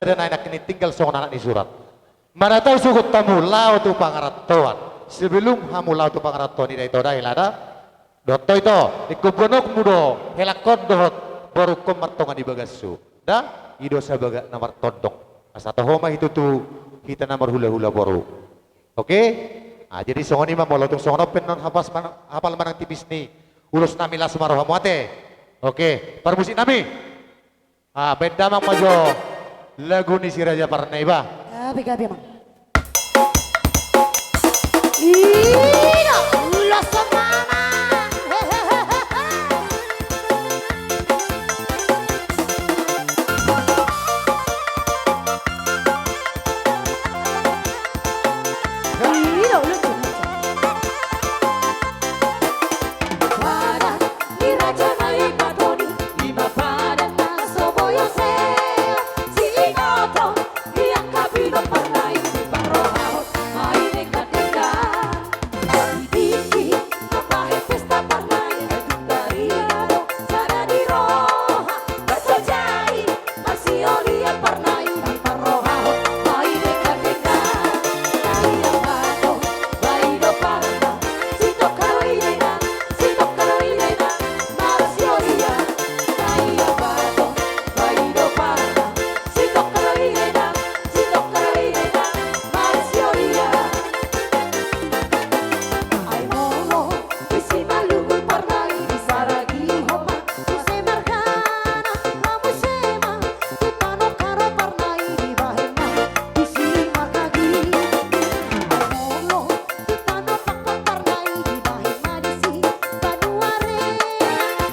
Speaker 4: dan anak ini tinggal seorang anak di surat. Mana tahu sugut tamu lau tu pangaratuan. Sebelum hamu lau tu pangaratuan ini itu dah ilada. Dotto itu ikuponok mudo helakot dohot baru komartongan di bagasu. Dah ido sabaga namar todong. Asata homa itu tu kita namar hula-hula baru. Oke? Ah jadi songoni mah molotung songono penon hafal manang tipis nih. Ulus nami las maroh hamuate. Oke, permusik nami. Ah benda mang majo lagu ni si Raja Parnaiba.
Speaker 12: Gabi mang. Ira, ulah semana. Ira, ulah Pada di Raja Naik Batoni, lima pada Nasoboyo Seo, Silinoto, yang kabino pernah di Parohao, main dekat-dekat. Diki, apa pesta pernah dari Ado, sana di Roha, baca jari, masih Olia pernah di Parohao, main dekat-dekat. Dari Abato, Baido Parna, Sito Carolina, Sito Carolina, masih Olia. Dari Abato, Baido Parna, Sito Carolina, Sito Carolina, masih Olia. Ay mono, isi malugu pernah di saragi homa, use margana, kamu sema, tutano karo pernah di bahena, isi margagi. Ay mono, tutano pakon pernah di bahena disi, paduare,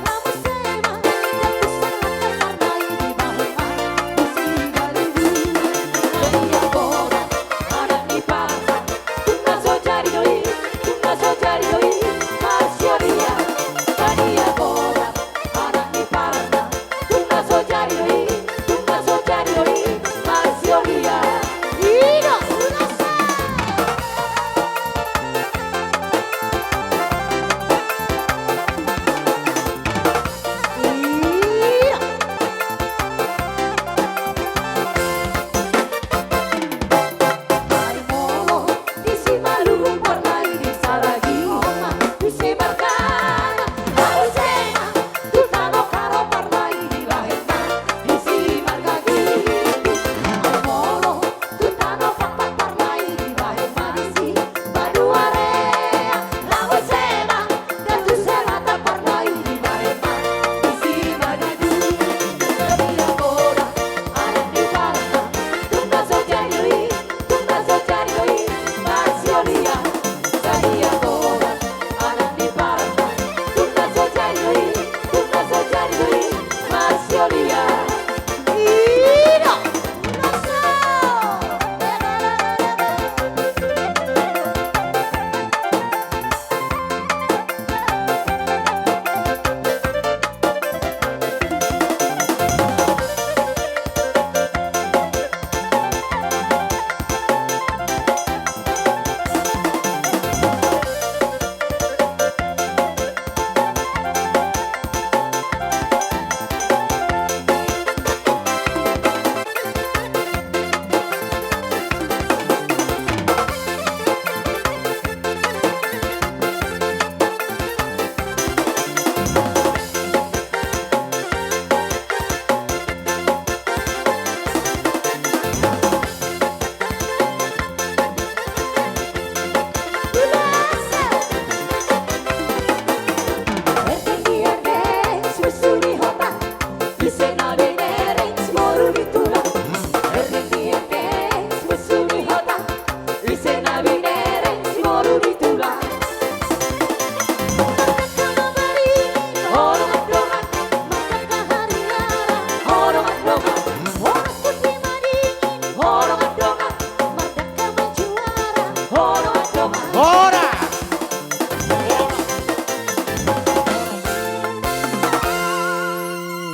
Speaker 12: kamu sema, jatuh serangkai pernah di bahena, isi galibi. Dari agora, anak ni parna, tunga so jari doi, masih Olia. Dari agora, anak ni parna, tunga so jari doi, masih Olia. Ira, unasa. Ira. Ay mono, isi malugu pernah di saragi homa, use margana, kamu sema, tutano karo pernah di bahena, isi margagi. Ay mono, tutano pakon pernah di bahena disi, paduare, kamu sema, jatuh serata pernah di bahena, isi margagi. Dari agora, anak di parna, tunga so jari doi, masih Olia. Dari agora, anak di parna, tunga so jari doi, masih Olia. Ira, unasa.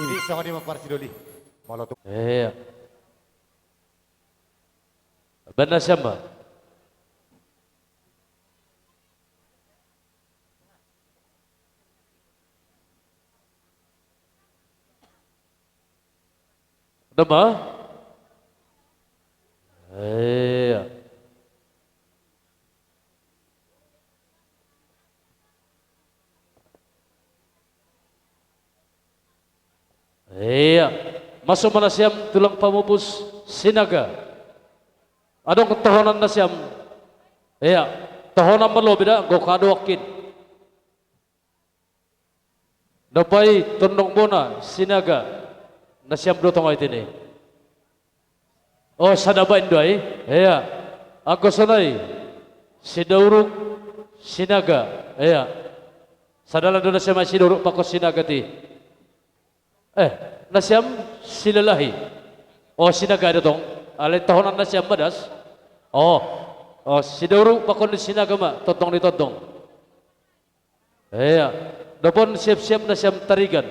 Speaker 4: Jadi songoni mah parsidoli. Molotung.
Speaker 6: Iya. Benar siapa? Nama? Iya. Iya. Masuk manasiam tulang pamupus sinaga. Adong ketohonan nasiam. Iya. Tohonan merlo beda go kado wakin. Dapai tondong bona sinaga. Nasiam do tongay tini. Oh sadabain doy. Iya. Ako sanay. Sidauruk sinaga. Iya. Sadalan do nasiam siduruk pakos sinaga ti. Nasiam silalahi. Oh sinaga ada tong. Alay tahonan nasiam madas. Oh sidauruk pakon sinaga ma totong ni totong. Iya. Dapon siap-siap nasiam tarigan.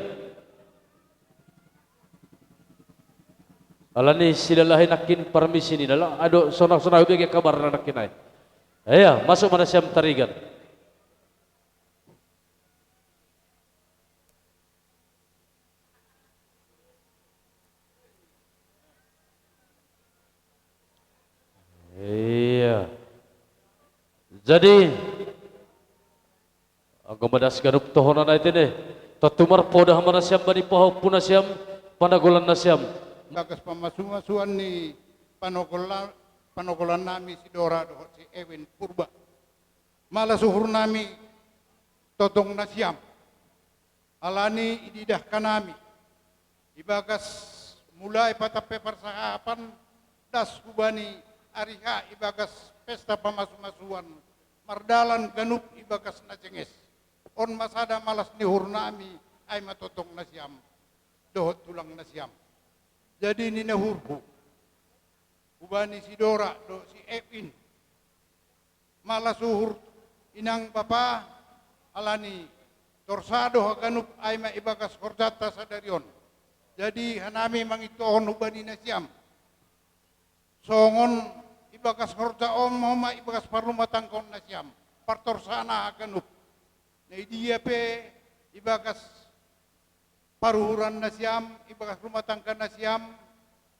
Speaker 6: Alani silalahi nakin permisi ni dalam ado sonah-sonah ubi ke kabar nakin ay. Iya, masuk mana siam tarigan. Iya. Jadi aku madas ganup tohonan ay tini. Tatumar podah mana siam bani pohon punasiam panagulan nasiam.
Speaker 2: Bagas pamasuan ni panokolan nami si Dora doho si Ewin Purba. Malah suhur nami totong nasiam. Alani ididah kanami. Ibagas mulai patape persahapan das kubani ariha ibagas pesta pamasu-masuan. Mardalan ganup ibagas nacenges. On masada malas ni hurnami ay matotong nasiam. Dohot tulang nasiam. Jadi ni nahurku. Ubani si Dora do si Ewin. Malas suhur inang papa alani torsado haganup ay maibagas korjata sadarion. Jadi hanami mangitohon ubani nasiam. Songon ibagas korja mama ibagas parumatang kon nasiam. Partorsana haganup. Nah dia pe ibagas paruhuran nasiam, ibagas rumah tangga nasiam,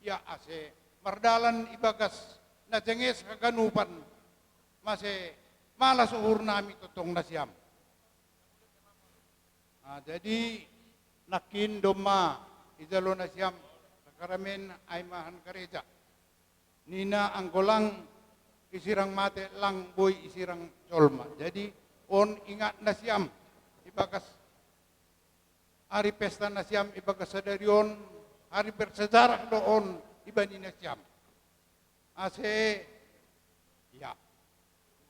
Speaker 2: ya ase mardalan ibagas nacenges kaganupan, masih malas uhur nami totong nasiam. Nah, jadi nakin doma izalo nasiam sakaramen aimahan kareja. Nina angkolang isirang mate lang boy isirang colma. Jadi on ingat nasiam ibagas hari pesta nasiam ibagas sadarion, hari bersejarah doon ibani nasiam. Ase, ya,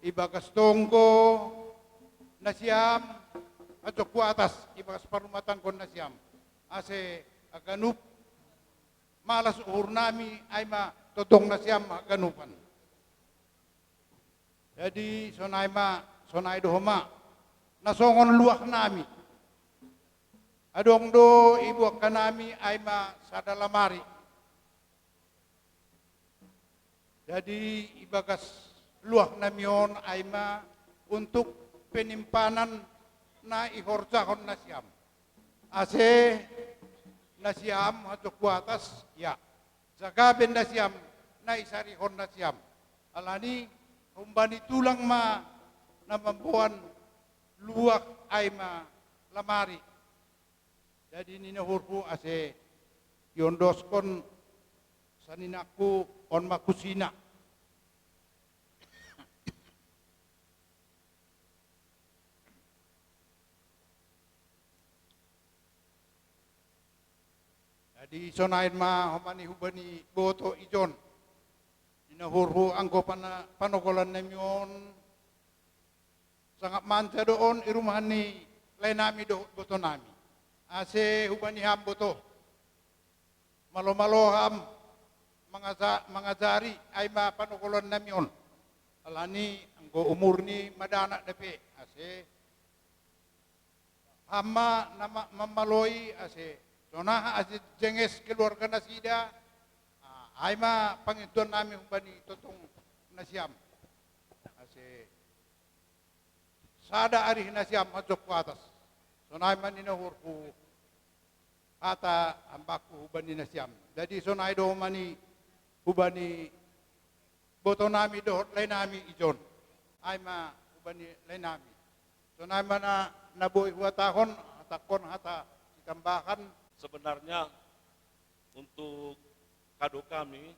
Speaker 2: ibagas tonggo nasiam, atau ku atas ibagas parumatan kon nasiam. Ase aganup, malas uhur nami ay ma totong nasiam aganupan. Jadi sonay dohoma, nasongon luak nami. Adong do ibu kanami ay ma sadalamari. Jadi ibagas luah namion ay ma untuk penimpanan na ihorjahon nasiam. Ase nasiam atau kuatas ya. Zagaben nasiam na isarihon nasiam. Alani kumbani tulang ma na mambuan luak ay ma lamari. Jadi nina hurfu ase yondoskon saninaku on makusina. Jadi sonain ma homani hubani boto ijon. Nina hurfu angko panokolan nemion sangat manca doon irumani lenami do boto nami. Ase hubani ham boto malo-malo ham mangazari ay ma panukulon namion alani anggo umur ni madana depe ase hama nama mamaloi ase sonaha ase jenges keluarga nasida ay ma pangituan nami hubani totong nasiam ase sada ari nasiam majok ku atas sonai manina hurfu kata ambaku hubani nasiam. Jadi sonai do mani hubani boto nami dohot lay nami ijon. Ay ma ubani lay nami. So naman na nabuhi huatahon, hatakon hata ikambakan.
Speaker 3: Sebenarnya untuk kado kami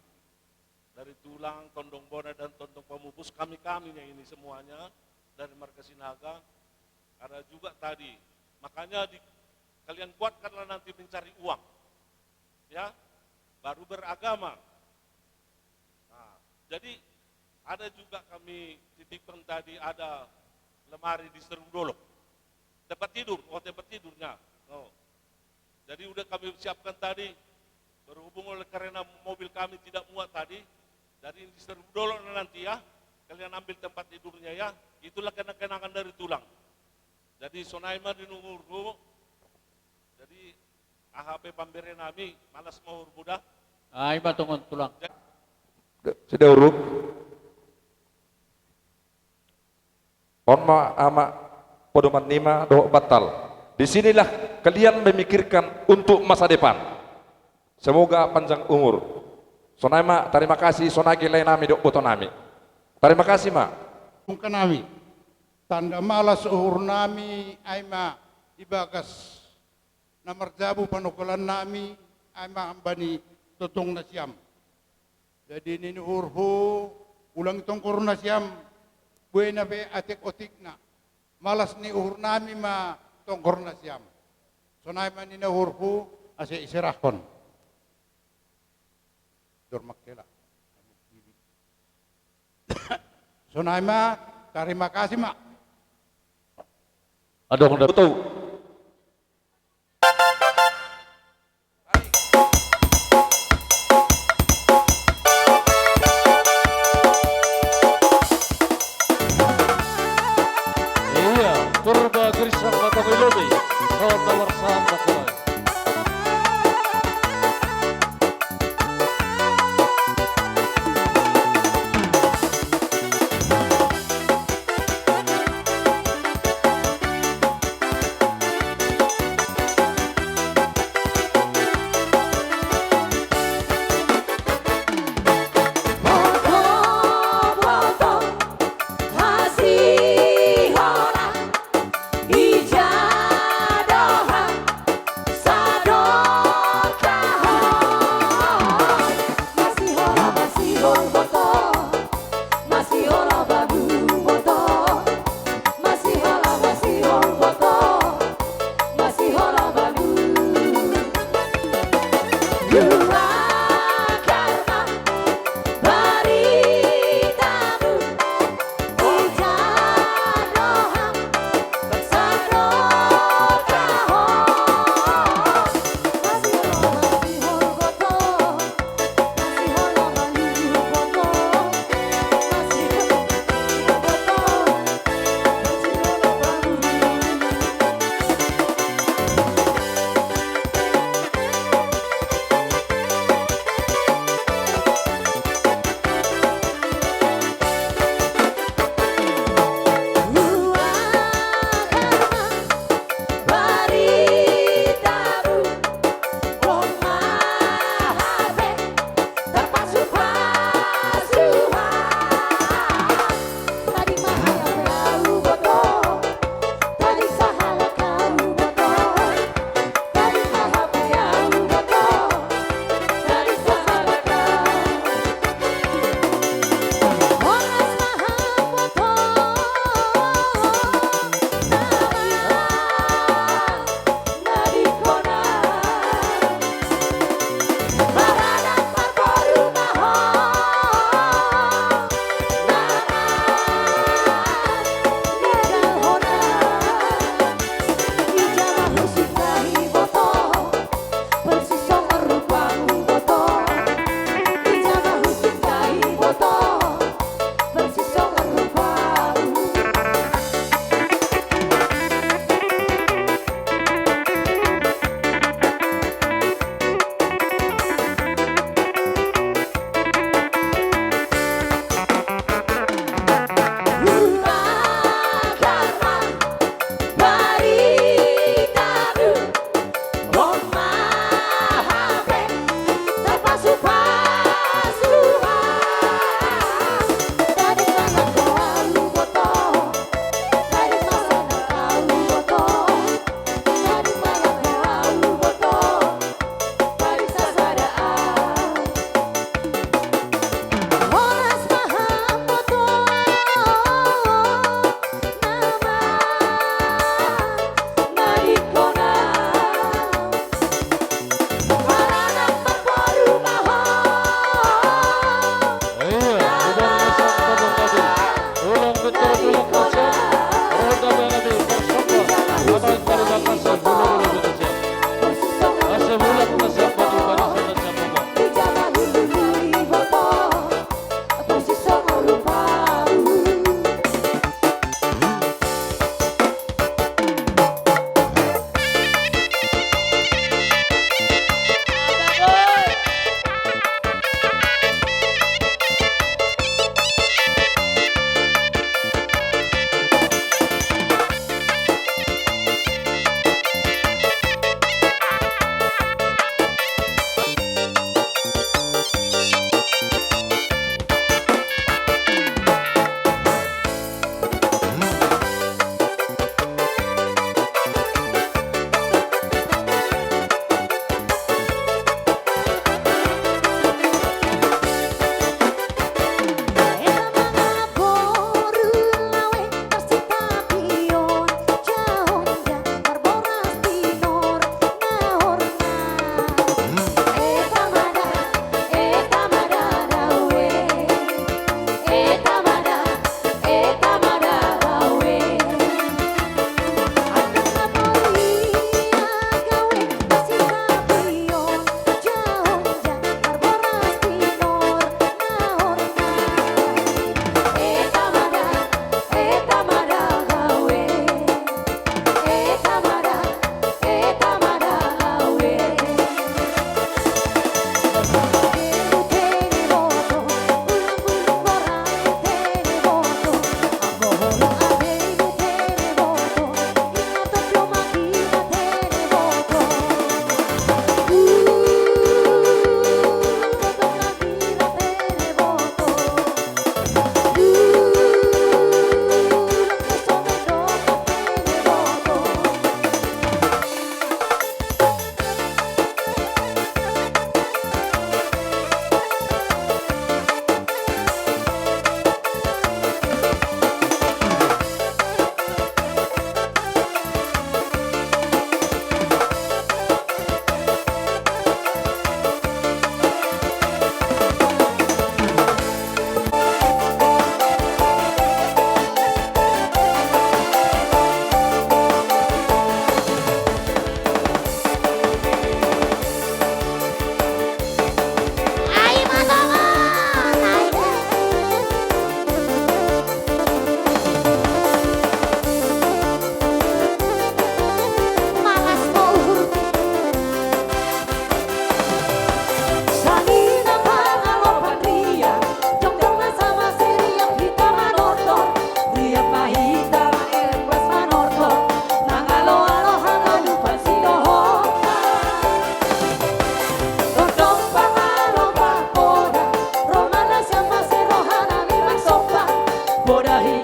Speaker 3: dari tulang, tondong bona dan tondong pemupus kami-kaminya ini semuanya dari Marga Sinaga ada juga tadi. Makanya kalian kuatkanlah nanti mencari uang. Ya, baru beragama. Nah, jadi ada juga kami titipkan tadi ada lemari di Serudolo. Tempat tidur, tempat tidurnya. Oh. Jadi udah kami siapkan tadi, berhubung oleh karena mobil kami tidak muat tadi, dari di Serudolo nanti ya, kalian ambil tempat tidurnya ya, itulah kenang-kenangan dari tulang. Jadi sonaima di numurku, jadi AHP pambere nami, malas mau budak.
Speaker 5: Ay matungon tulang.
Speaker 22: Sudah uruk. Onma ama podoman nima doa batal. Disinilah kalian memikirkan untuk masa depan. Semoga panjang umur. Sonaima terima kasih sonagi lain nami dok boto nami. Terima kasih mak.
Speaker 2: Mungkin nami tanda malas uhur nami aima ibagas namarjabu panukulan nami aima ambani tutong na siyam. Jadi ini urhu ulang tongkor na siyam buena be atik otik na malas ni uhur nami ma tongkor na siyam. Sonay man ni urhu ase isirahon. Dormakela. Sonay ma terima kasih mak.
Speaker 6: Adong betul. Iya, Purba Gerisang Matawilobi, tahun nomor 1.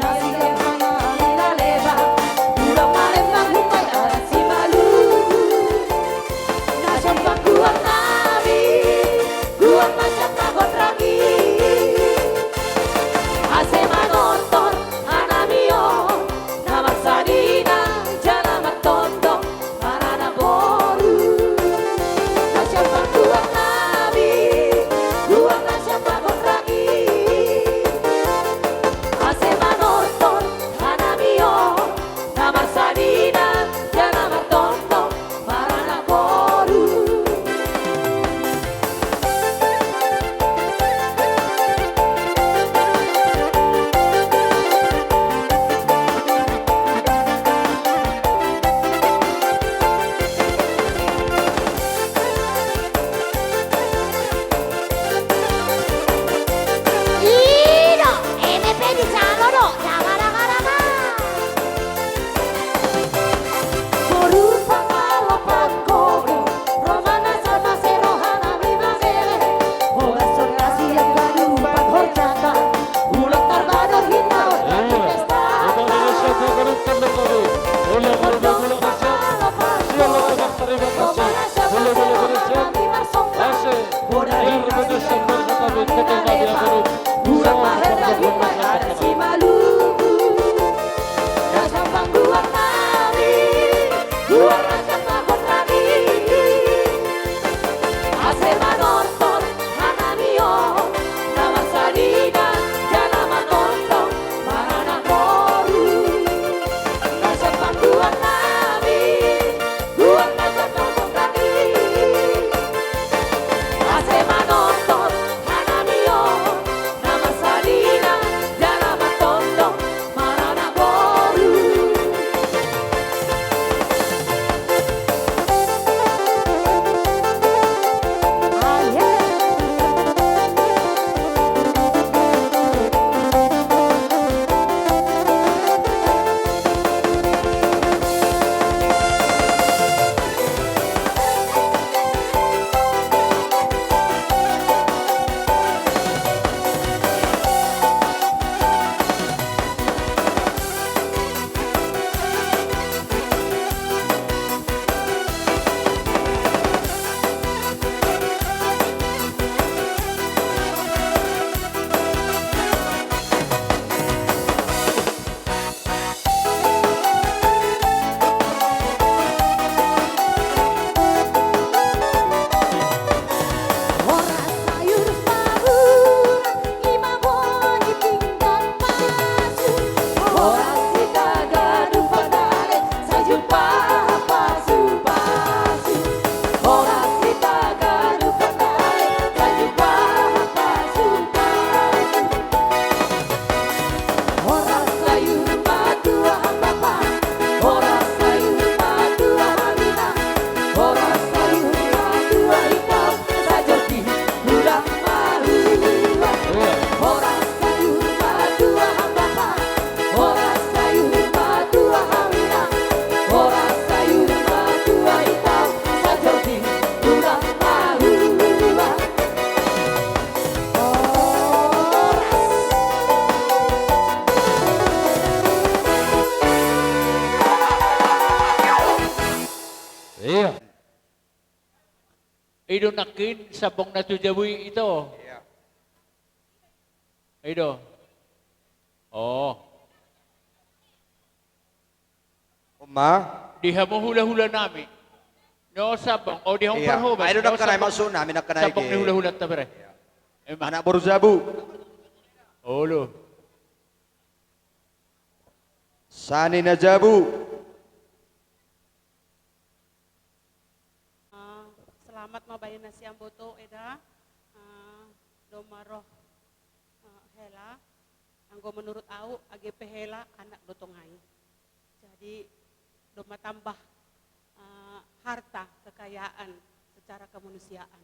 Speaker 12: nasi lehana lina leba Udah Palembang hukai arasi malu Nasyam pangguang nabi Guang macam nagot ragi Ase manonton anamio Nama sadina jana matondong Marana boru Nasyam pangguang nabi Guang nasyam nagot ragi Ase manonton anamio Nama sadina jana matondong Marana boru Ino, MP di Salono, Raga-raga-raga. Boru pangalapan kogo, Romana sama serohana mimagere. Bola sonasi yang gaduh paghorjata, ulang tarbado hinaw lagi pesta. Buang mahal lagi ada si malu Nasyam pangguang nabi Guang nasyam nagot lagi Ase manonton hanamio Nama sadina jana matondong Marana boru Nasyam pangguang nabi Guang nasyam nagot lagi Ase manonton hanamio Nama sadina jana matondong Marana boru Orang sayur saburan, lima boni pinggan pasu. Orang kita gaduh padale, sajumpa pasu-pasu. Orang kita gaduh padale, sajumpa pasu-pasu. Orang sayur matua bapa, orang sayur matua amina, orang sayur matua hitam, sajoti ulang malu. Orang sayur matua bapa, orang sayur matua amina, orang sayur matua hitam, sajoti ulang malu.
Speaker 5: Iya. Ido nakin sabong na tujawi ito.
Speaker 20: Iya.
Speaker 5: Ido. Oh. Diha mo hula-hula namin. No sabong. O diha mo
Speaker 7: Iya.
Speaker 5: parhubas.
Speaker 7: Ayo nak kanay masuk namin nak kanay.
Speaker 5: Sabong ni hula-hula tabere.
Speaker 7: Anak baru zabu.
Speaker 5: Olo.
Speaker 7: Sani na zabu.
Speaker 8: Selamat mabayan na siyang boto eda domaroh hela anggo menurut au AGP hela anak dotongai. Jadi doma tambah harta kekayaan secara kemanusiaan.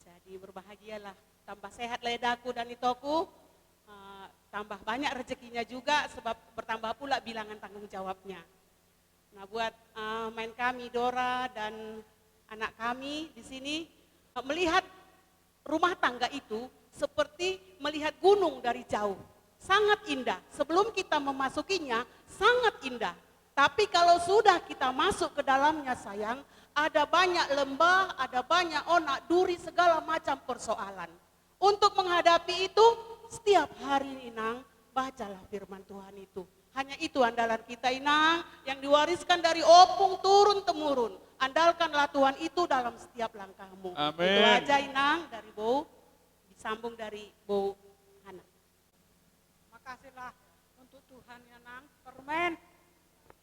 Speaker 8: Jadi berbahagialah, tambah sehat ledaku dan itoku, tambah banyak rezekinya juga sebab bertambah pula bilangan tanggung jawabnya. Nah buat main kami Dora dan anak kami di sini melihat rumah tangga itu seperti melihat gunung dari jauh. sangat indah. Sebelum kita memasukinya, sangat indah. Tapi kalau sudah kita masuk ke dalamnya sayang, ada banyak lembah, ada banyak onak, duri, segala macam persoalan. Untuk menghadapi itu, setiap hari Inang, bacalah firman Tuhan itu. Hanya itu andalan kita Inang, yang diwariskan dari opung turun-temurun. Andalkanlah Tuhan itu dalam setiap langkahmu.
Speaker 5: Amin.
Speaker 8: Itu aja Inang dari Bo, disambung dari Bo Hana.
Speaker 9: Makasihlah untuk Tuhan ya Nang, permen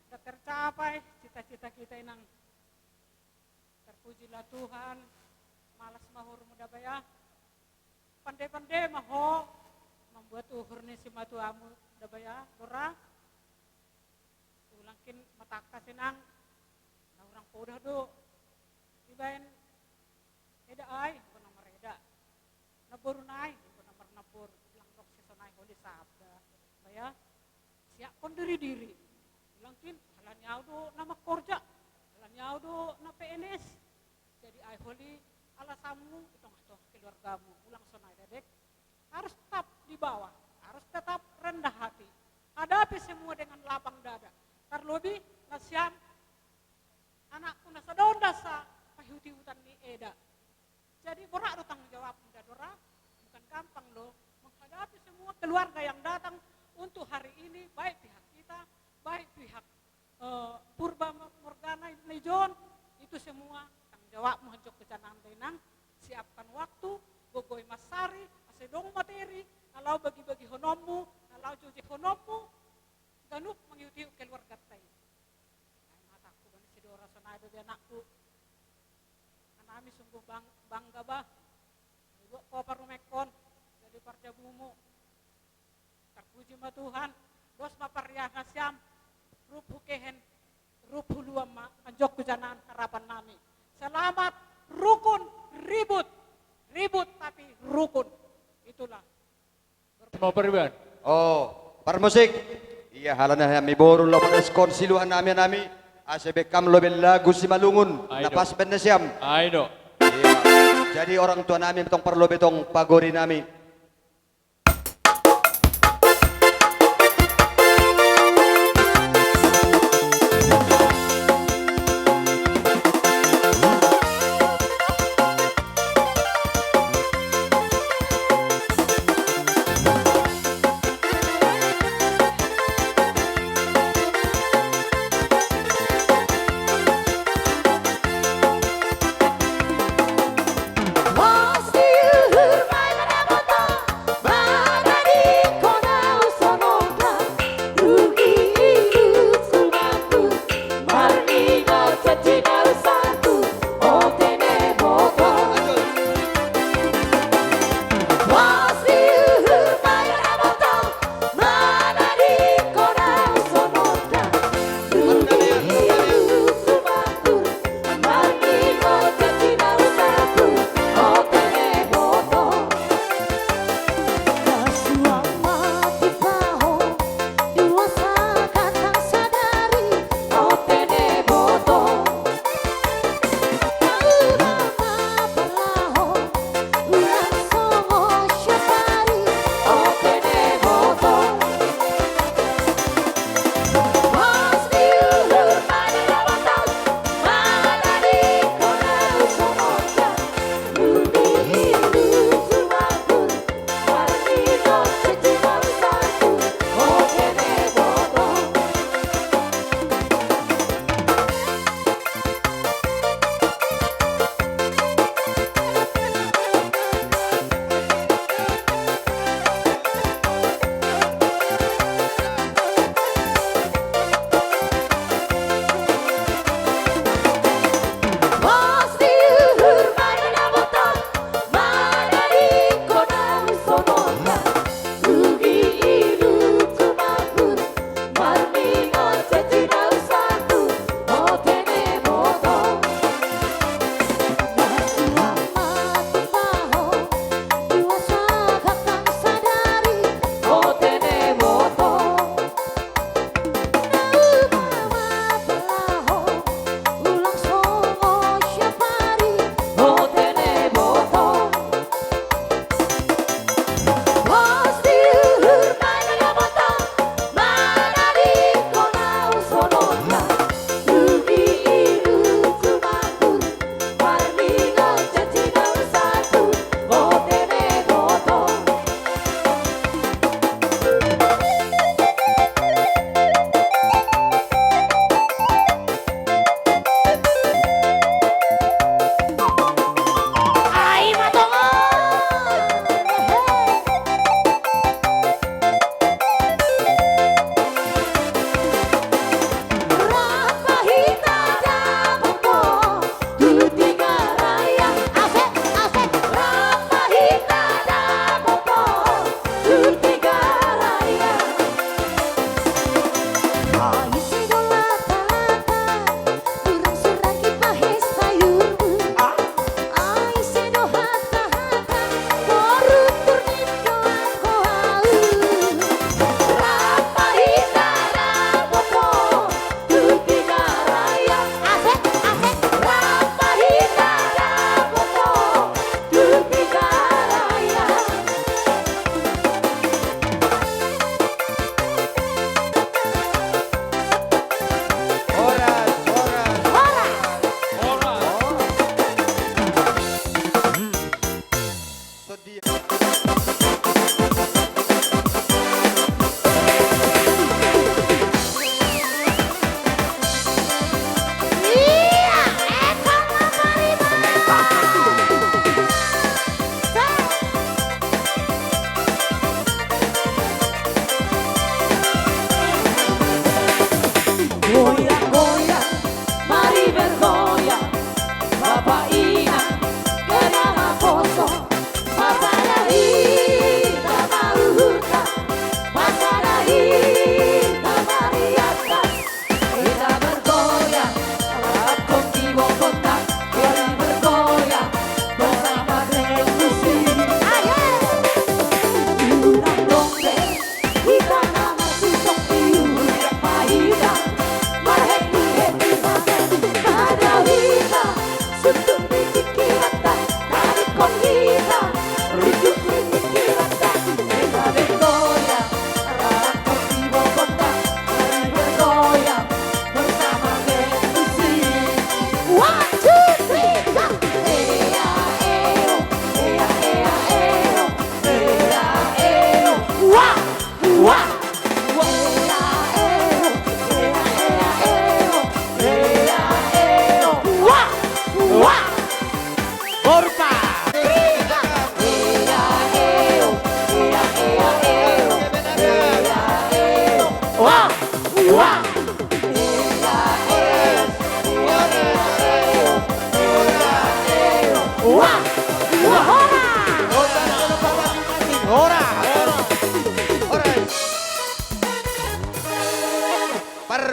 Speaker 9: sudah tercapai cita-cita kita Inang. Terpujilah Tuhan, malas mahur muda baya, pandai-pandai maho membuat uhur ni si matuamu dabaya dora, ulangkin matakas Inang, na orang podah do, ibain eda ay, bukan nomor eda, nabur nai, bukan nomor nabur, bilang dok sesonai holi sabda, baya siap kon diri-diri, ulangkin halan nyau do nama korja, halan nyau do na PNS, jadi ay holi alasanmu itong keluargamu, ulang sonai dedek, harus tetap di bawah, harus tetap rendah hati, hadapi semua dengan lapang dada, terlebih nasiam anakku nasa daun dasa pahuti hutan ni eda. Jadi berat tanggung jawab muda dora, bukan gampang loh menghadapi semua keluarga yang datang untuk hari ini, baik pihak kita, baik pihak Purba Morgana Nejon, itu semua tanggung jawab menghajok kecanaan denang, siapkan waktu, gogoi masari, asedong materi, kalau bagi-bagi honommu, kalau cuci honommu, ganuk mengikuti keluarga tay. Ay mataku gani si Dora sonado di anakku. Anami sungguh bangga bah. Ibu ko parumekon jadi parja bumu. Terpuji ma Tuhan. Dos maparya nasyam. Rup hukehen. Rup huluam ma anjok kujanaan harapan nami. Selamat rukun ribut. Ribut tapi rukun. Itulah.
Speaker 5: Mau peribad.
Speaker 7: Oh, permusik. Iya halana mi boru lo panas konsiluan nami asebekam lo lagu si malungun napas benesiam.
Speaker 5: Aido.
Speaker 7: Iya. Jadi orang tua nami betong perlu betong pagori nami.
Speaker 12: Masih hurmai pada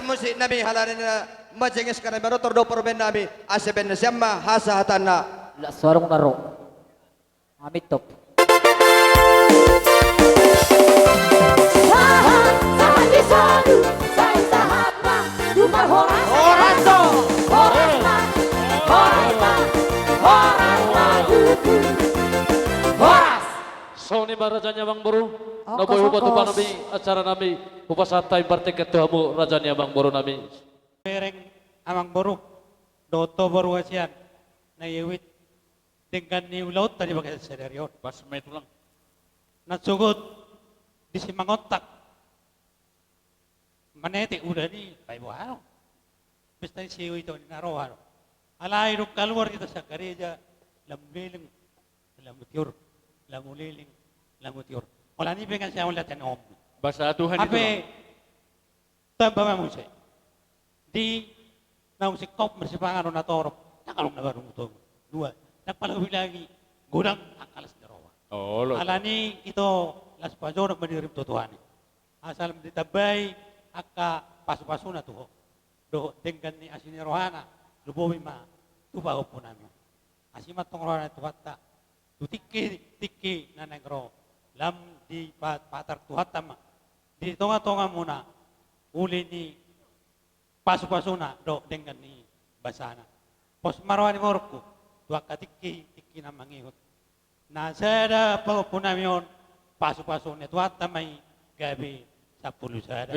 Speaker 7: Musik nami halanina majenges kana baru tordo porben nami aseben siamma hasa hatana
Speaker 1: la sarung naro amit top
Speaker 6: Soni Rajanya Bang Boru, naboy hubatu pa nami acara nami hupasatay partek ketuamu Rajanya Bang Boru nami.
Speaker 11: Pereng Amang Boru, Doto Boru Asian, na iwit dengan ni laut tadi bagai sederio.
Speaker 5: Pas may tulang.
Speaker 11: Nasugod di Simangotak. Manete udah ni paibuharo. Basta si iwit ni naroharo. Alay ro kalwar kita sa kareja lambiling lamutiur lamuliling lamutiur. Wala ni pengen siya wala tanom.
Speaker 5: Basa Tuhan itu.
Speaker 11: Ape tamba mo siya. Di naung si kop mersipangan na torop. Nakalong nagarong ito. Dua. Nagpalawi lagi. Gudang akalas na rawa.
Speaker 5: Oh, lo.
Speaker 11: Alani ito las pajo nagmanirim tutuhan. Asal ditabay aka pasu-pasu na to. Do dengan ni asini rohana. Lubowi ma tubaho po namin. Asimat tong rohana tuwata. Tutiki na negro. Lam di patar tuhatama. Di tonga-tonga muna. Uli ni pasu-pasu na do dengan ni basana. Pos marwani morku. Dua katiki na mangihot. Nasada pa po namin pasu-pasu na tuhatamay gabi sa pulusada.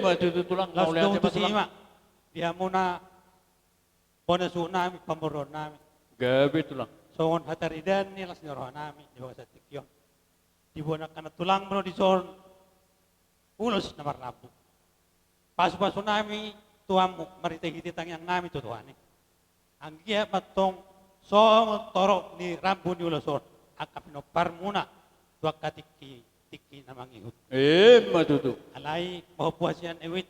Speaker 5: Matutulang.
Speaker 11: Las dong to sima. Dia muna ponasu namin, pamuron namin.
Speaker 5: Gabi tulang.
Speaker 11: So on hataridan ni las norohan namin di bawah sa tikyon. Di buwan na tulang mo di son ulos na marlapo. Pasu-pasu namin tuam maritahititang yang namin tutuhan. Ang giya matong so torok ni rambu ni uloson akapinopar muna tuak katiki na mangihut.
Speaker 5: Matutu.
Speaker 11: Alay mahupuas yan ewit.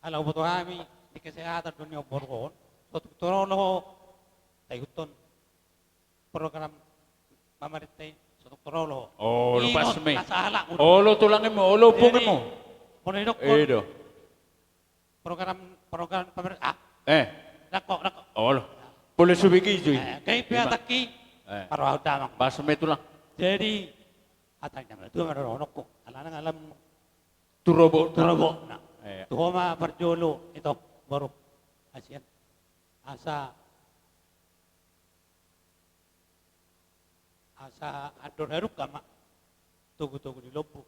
Speaker 11: Alaw po kami di kesehatan dunia borgon. So tuturo lo tayuton program mamaritay so tuturo lo.
Speaker 5: Oh, lupas me.
Speaker 11: Kasala.
Speaker 5: Oh, lo tulangin mo. Oh, lo pungin mo.
Speaker 11: Monedok.
Speaker 5: Edo.
Speaker 11: program pemerintah. Nako.
Speaker 5: Oh, boleh subiki itu.
Speaker 11: Kay piataki para udamang.
Speaker 5: Bahasa itu lang.
Speaker 11: Jadi atanya itu meronok ko. Alam
Speaker 5: Turobo.
Speaker 11: Nah. Tuhoma perjolo itu baru asian. Asa adoraruk kama. Tugu-tugu di Lombok.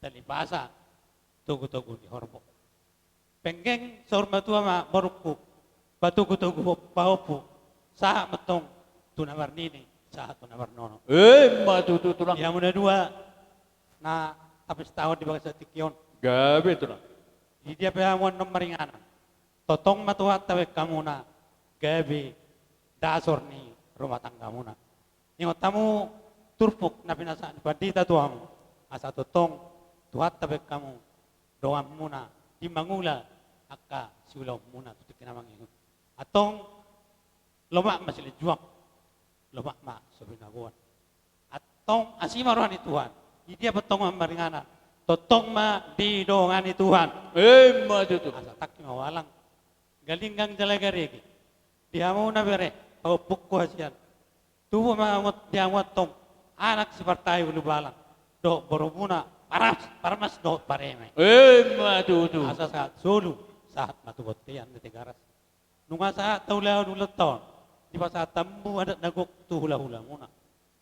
Speaker 11: Talibasa. Tugu-tugu di Horbo. Penggeng sa tua ma barukku. Batugu-tugu paopo. Sa matong tunamarnini. Sa tunamarnono.
Speaker 5: Matutu lang.
Speaker 11: Yang muna dua na tapos tahun di Bagasa Tikyon.
Speaker 5: Gabi itu lang.
Speaker 11: Di dia pahamuan ng maringanan. Totong matuhat tawag ka muna. Gabi dasor ni rumah tangga muna. Ingot tamu turpuk na pinasaan. Pandita tuamu. Asa totong tuhat tawag kamu. Doam muna. Di mangula. Aka siulaw muna. Tutik kinamang ingot. Atong lomak masilijuak. Lomak ma sabi naguan. Atong asimaruhan ni Tuhan. Di dia petong maringanan. Totong ma di dongan ni Tuhan.
Speaker 5: Matutu.
Speaker 11: Asa tak mawalang. Galinggang jalagarigi. Dia mau na bere. Paupuk ko hasian. Tubo maamot dia tong. Anak si partai ulu balang. Do boromuna. Paramas do pareme.
Speaker 5: Matutu.
Speaker 11: Asa saat solo. Saat matugot tiyan na tigaras. Nunga saat taulaw ulat taon. Di ba saat tambu ada nagok tu hula-hula muna.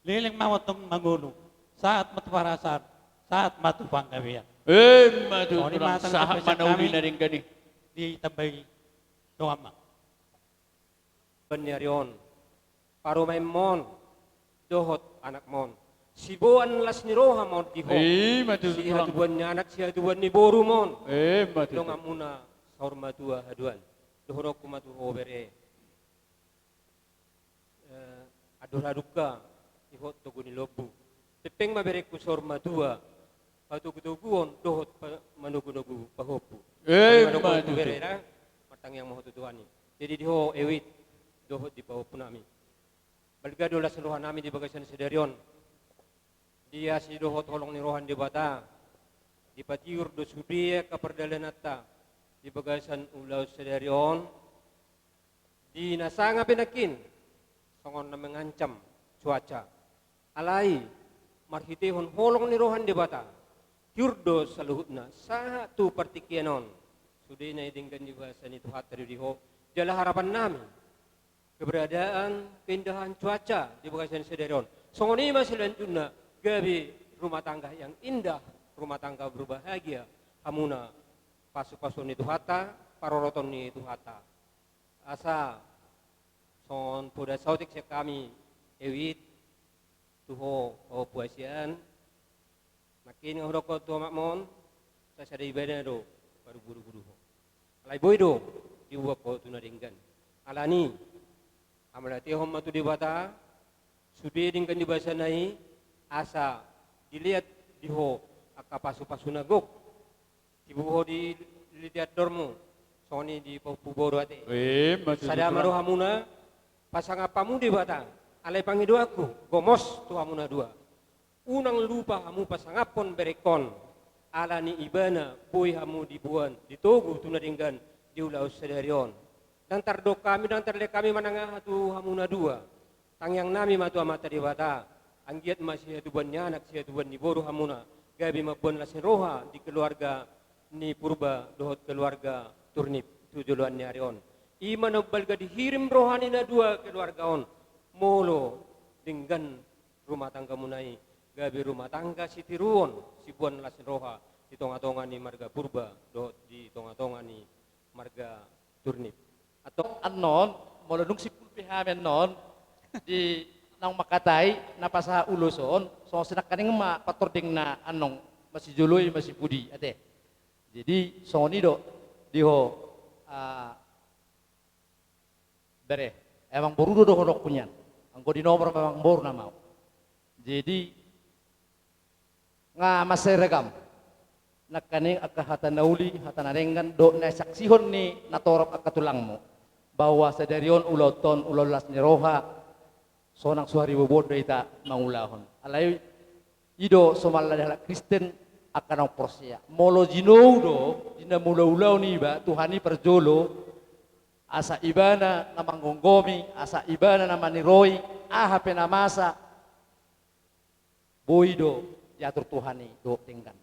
Speaker 11: Liling mawat tong mangulo. Saat matuparasan. Saat matupang gabian.
Speaker 5: Matutu lang. Saat manauli na rin gani.
Speaker 11: Di tambay doama.
Speaker 14: Benyarion. Parumay mon. Dohot anak mon. Sibuan las ni roha mon diho.
Speaker 5: Matutu
Speaker 14: Si
Speaker 5: lang.
Speaker 14: haduan ni anak, si haduan ni boru mon.
Speaker 5: Matutu.
Speaker 14: Donga muna saur matua haduan. Dohorok kumatu hobere. Adoraduka. Ihot togo ni lobu. Tepeng maberek ku saur matua. Patugutuguon dohot manugu-nugu pahopu.
Speaker 5: Matutu.
Speaker 14: Berera matang yang mahu tutuani. Jadi diho ewit dohot di pahopu nami. Balga dola seluruh nami di bagasan sedarion. Dia si dohot holong ni rohan di bata. Di patiur do subriya kaperdalanata. Di bagasan ulau sedarion. Di nasanga pinakin. Songon na mengancam cuaca. Alai marhitehon holong ni rohan di bata. Yurdo saluhutna saha tu partikianon sudena idingkan di bahasa itu hatari diho jala harapan nami keberadaan keindahan cuaca di bagasan sederon songoni selanjutnya gabi rumah tangga yang indah rumah tangga berbahagia hamuna pasu-pasun itu hata paroroton itu hata asa son poda sautik kami ewit tuho puasian makin ngorok tu makmon, saya sadai ibadah do, baru buru-buru. Alai boy do, dibuat kau tu naringkan. Alani, amalati hom tu di bata, sudah ringkan di bahasa nai, asa dilihat diho, akka pasu-pasu nagok, dibuho di lihat dormu, soni di puboro ate. Sada maru hamuna, pasang apamu di bata, alai pangido aku, gomos tu hamuna dua. Unang lupa hamu pasangapon berekon alani ibana boy hamu dibuan ditogu tunaringgan diulau sedarion dan tardo kami dan terle kami manangah tu hamuna dua tangyang nami matu amata dewata anggiat masih adubannya anak si aduban ni boru hamuna gabi mabon lasin roha di keluarga ni purba dohot keluarga turnip tujuan ni arion iman balga dihirim rohani na dua keluarga on molo dengan rumah tangga munai gabi rumah tangga si tiruon si buan lasin roha di tonga-tonga ni marga purba do di tonga-tonga ni marga turnip atau
Speaker 21: anon molodung si pulpihamen non di nang makatay napasa uluson so sinak kaning ma patording na anong masih juloy masih pudi ate jadi soni do diho bere emang boru do hodok punyan anggo di nomor memang boru na mau jadi nga maseregam nakani akka hatanauli hatanarengan do na saksihon ni natorop akka tulangmo bahwa sadarion uloton ulolas ni roha sonang suhari bobod ita mangulahon alay ido somalla dahla Kristen akan ang prosya molo jinoudo
Speaker 13: na mula-ulaw ni ba, Tuhani perjolo, asa ibana na manggonggomi, asa ibana na maniroy, ahape na masa, boido, diatur Tuhani, do tinggan.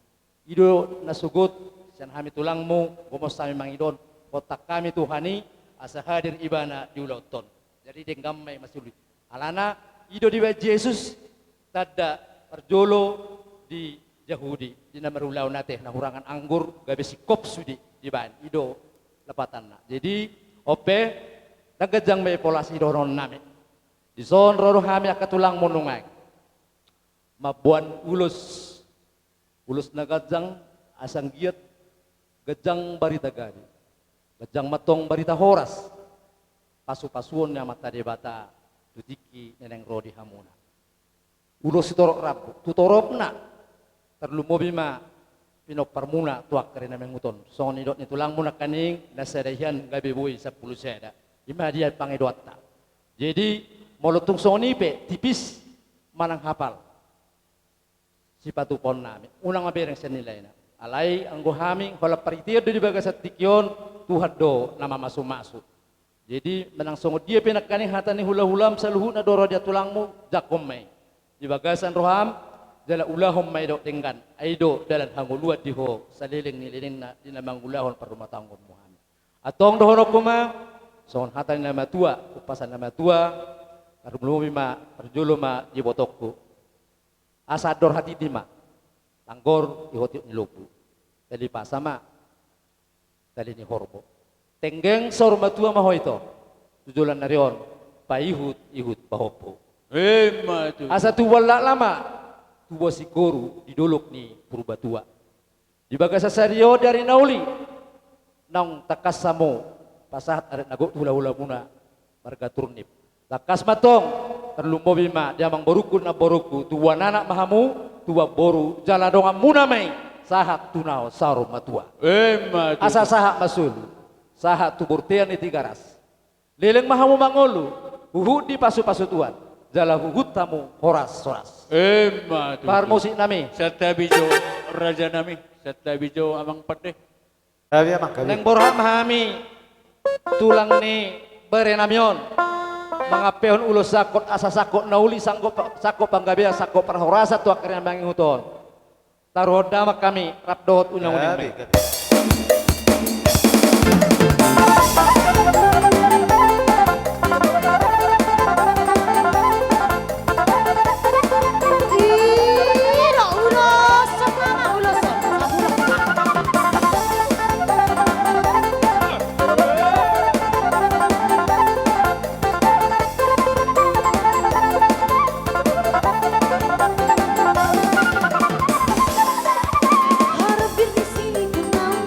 Speaker 13: Ido nasugot, siyan kami tulang mo, gumos kami mangidon, kotak kami Tuhani, asa hadir ibana di ulauton. Jadi denggam may masulit. Alana, ido di Yesus, tada perjolo di Yahudi, di namarulaw natin, na hurangan anggur, gabi si kopsudi, di ban, ido lepatan na. Jadi, ope, nagajang may polasi doron namin. Di son, roro kami akatulang munungay. Mabuan ulos nagajang asang giat, gajang barita gadi, gajang matong barita horas, pasu-pasuon na mata de bata, tutiki neneng rodi hamuna. Ulos itorok rabu, tutorop na, terlumobi ma pinok parmuna tuak karena menguton. So ni dot ni tulang muna kaning nasedahian gabi bui 10 seda. Ima dia pangedot ta. Jadi molutung soni pe tipis manang hafal. Si patupon nami. Unang mabereng senilay na. Alay ang guhaming hola paritir di bagasat tikyon Tuhan do nama masu-masu. Jadi menang songod dia pinakaning hata ni hula-hulam sa luhut na doro dia tulangmu jakom may. Di bagasan roham dala ulahom may do tinggan aido dalan hanguluat diho sa liling nililing na dinamang ulahon parumatanggon mo kami. Atong dohono kuma son hatan na matua upasan na matua karumlumi ma perjulo ma jibotokku. Asador hati dima tanggor ihoti nilupu. Tali pasama tali ni horbo. Tenggeng sor matua maho ito. Tujulan narion paihut pahopo. Asa tu wala lama tuwa si guru di dolok ni Purbatua. Di bagasa sario dari nauli nang takasamo pasahat aret nago hula-hula muna marga turnip. Takas matong terlumbobi ma diamang boruku na boruku tuwa nanak mahamu tuwa boru jala donga muna may sahat tunao saro matua. Asa sahat masul sahat tuburtian ni tigaras. Leleng mahamu mangolu huhud di pasu-pasu tuan. Jala hugut tamu horas-horas. Parmusik nami.
Speaker 5: Serta bijo raja nami. Serta bijo amang pade.
Speaker 13: Kami amang kami. Neng borham hami tulang ni berenamion. Mga peon ulo sakot asa sakot nauli sakot panggabia sakot perhorasa tu akhirnya manginguton. Taruh dama kami rapdot unang-unang.
Speaker 12: Harapin di sini kenal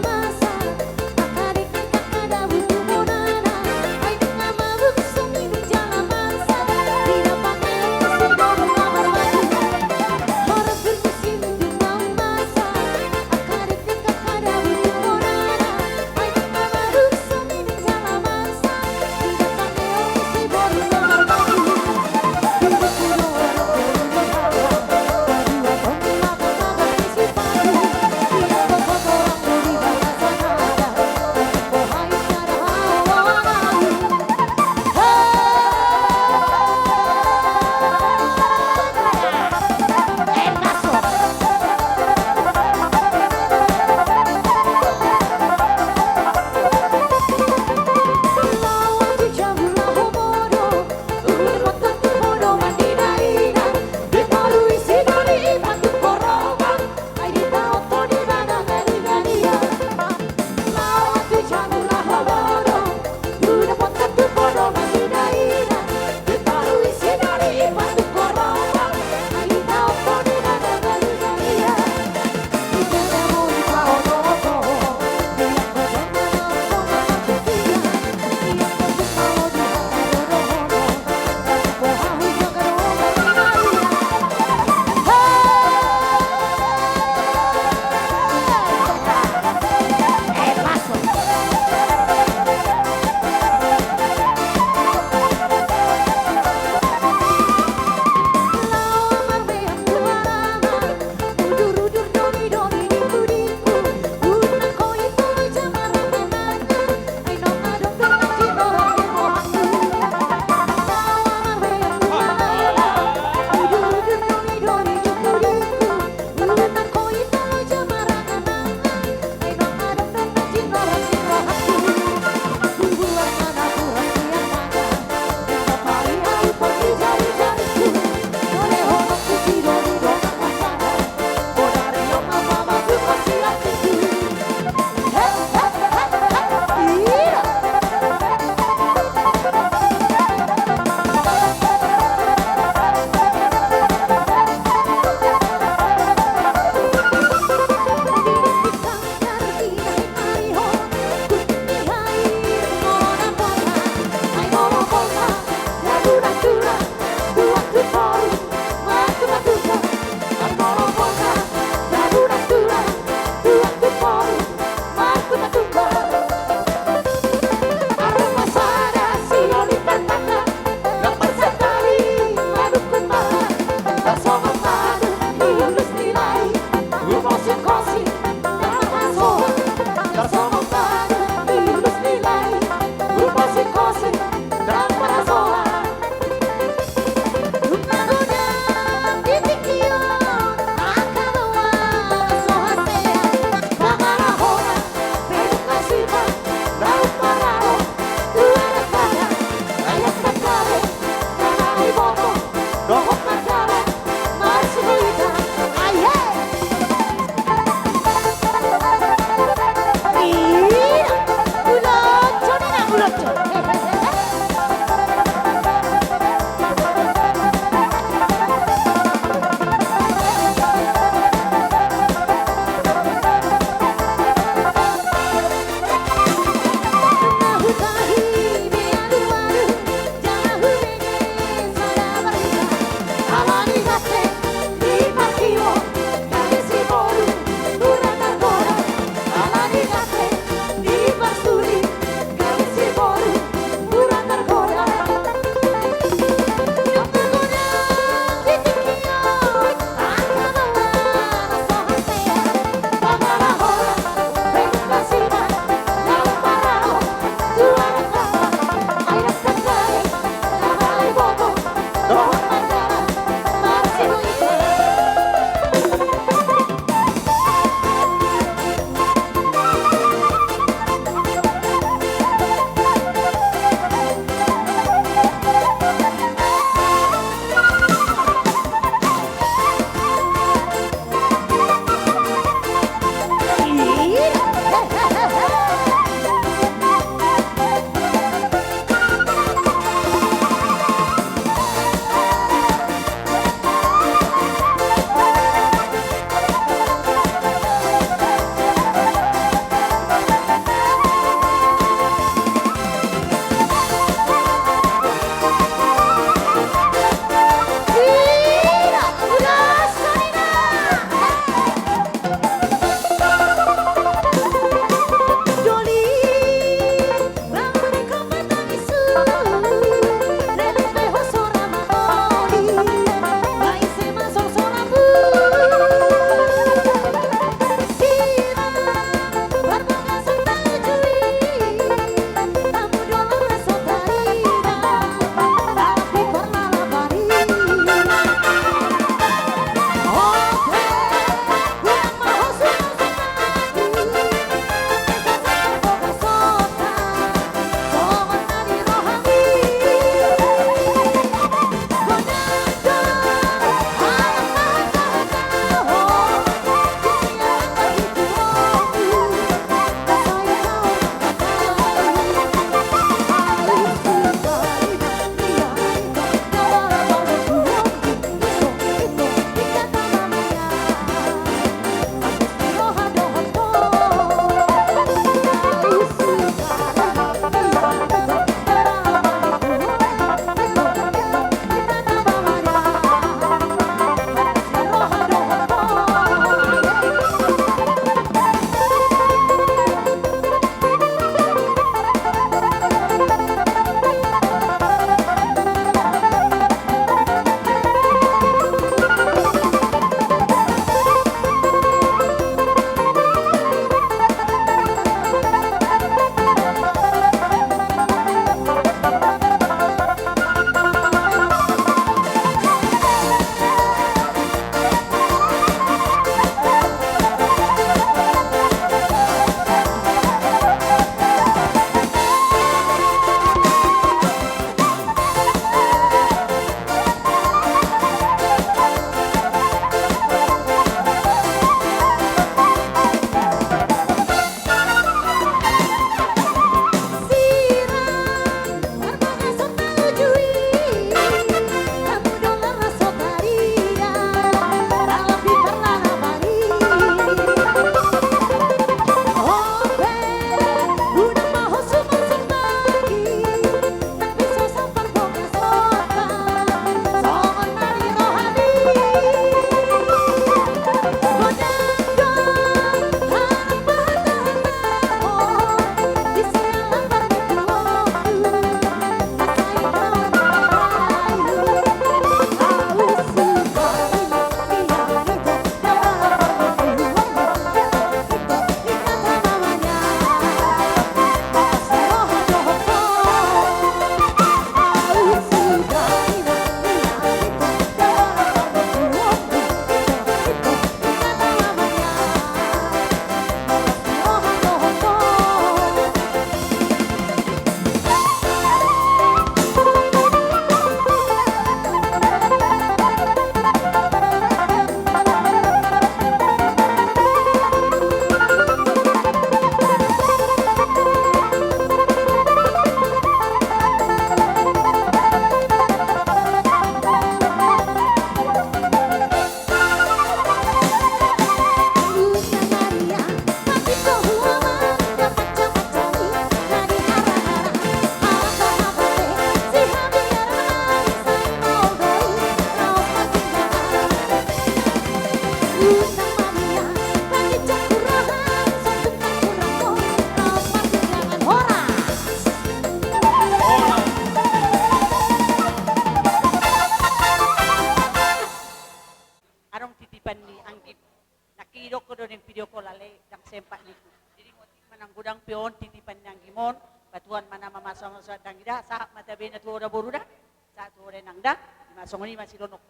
Speaker 8: ini panjang gimon, batuan mana mamasong sa dangida, sa matabi na tuwa boru dah, sa tuwa nang dah, masong ini masih lonok.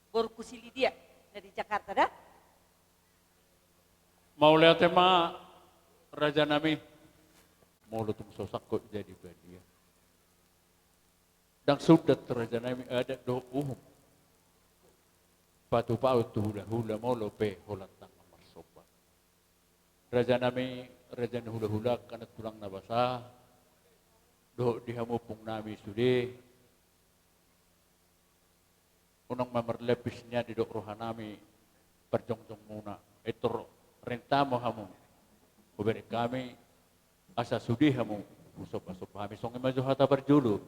Speaker 8: Boru kusili dia dari Jakarta dah.
Speaker 5: Mau lihat tema raja nami, mau lutung sosak kok jadi badia. Dan sudah raja nami ada do patu paut tu hula mau lope holantang marsoba. Raja nami raja hula karena tulang nabasa do dihamupung nami sude unang mamerlepisnya di dok rohanami perjongjong muna itu rentamo hamu kuberi kami asa sudi hamu usop kami songi maju hata berjulu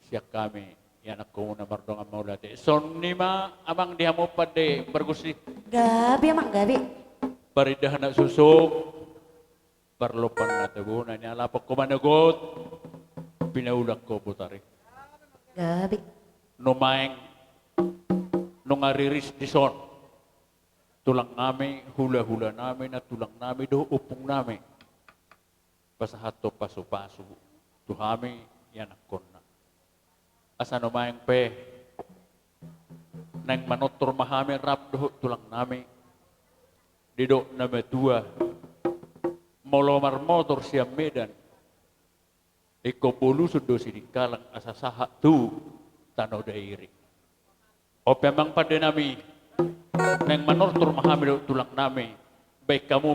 Speaker 5: siak kami ya anak kau na mardongan maulate son nima amang dihamu pade bergusi
Speaker 12: Gabi emang gabi.
Speaker 5: baridah nak susuk perlopan na tabuna niya lapak ko managot pinaulang ko putari
Speaker 12: Gabi.
Speaker 5: numaeng nung ariris di son tulang nami hula-hula nami na tulang nami do upong nami pasahato paso-paso tuhami yan akon na asa numaeng pe nang manotor mahami rap do tulang nami dido na metua molomar motor siya medan iko polusun do sidikalang asa saha tu tanaw dairi o pemang pada nami nang manortor mahami do tulang nami baik kamu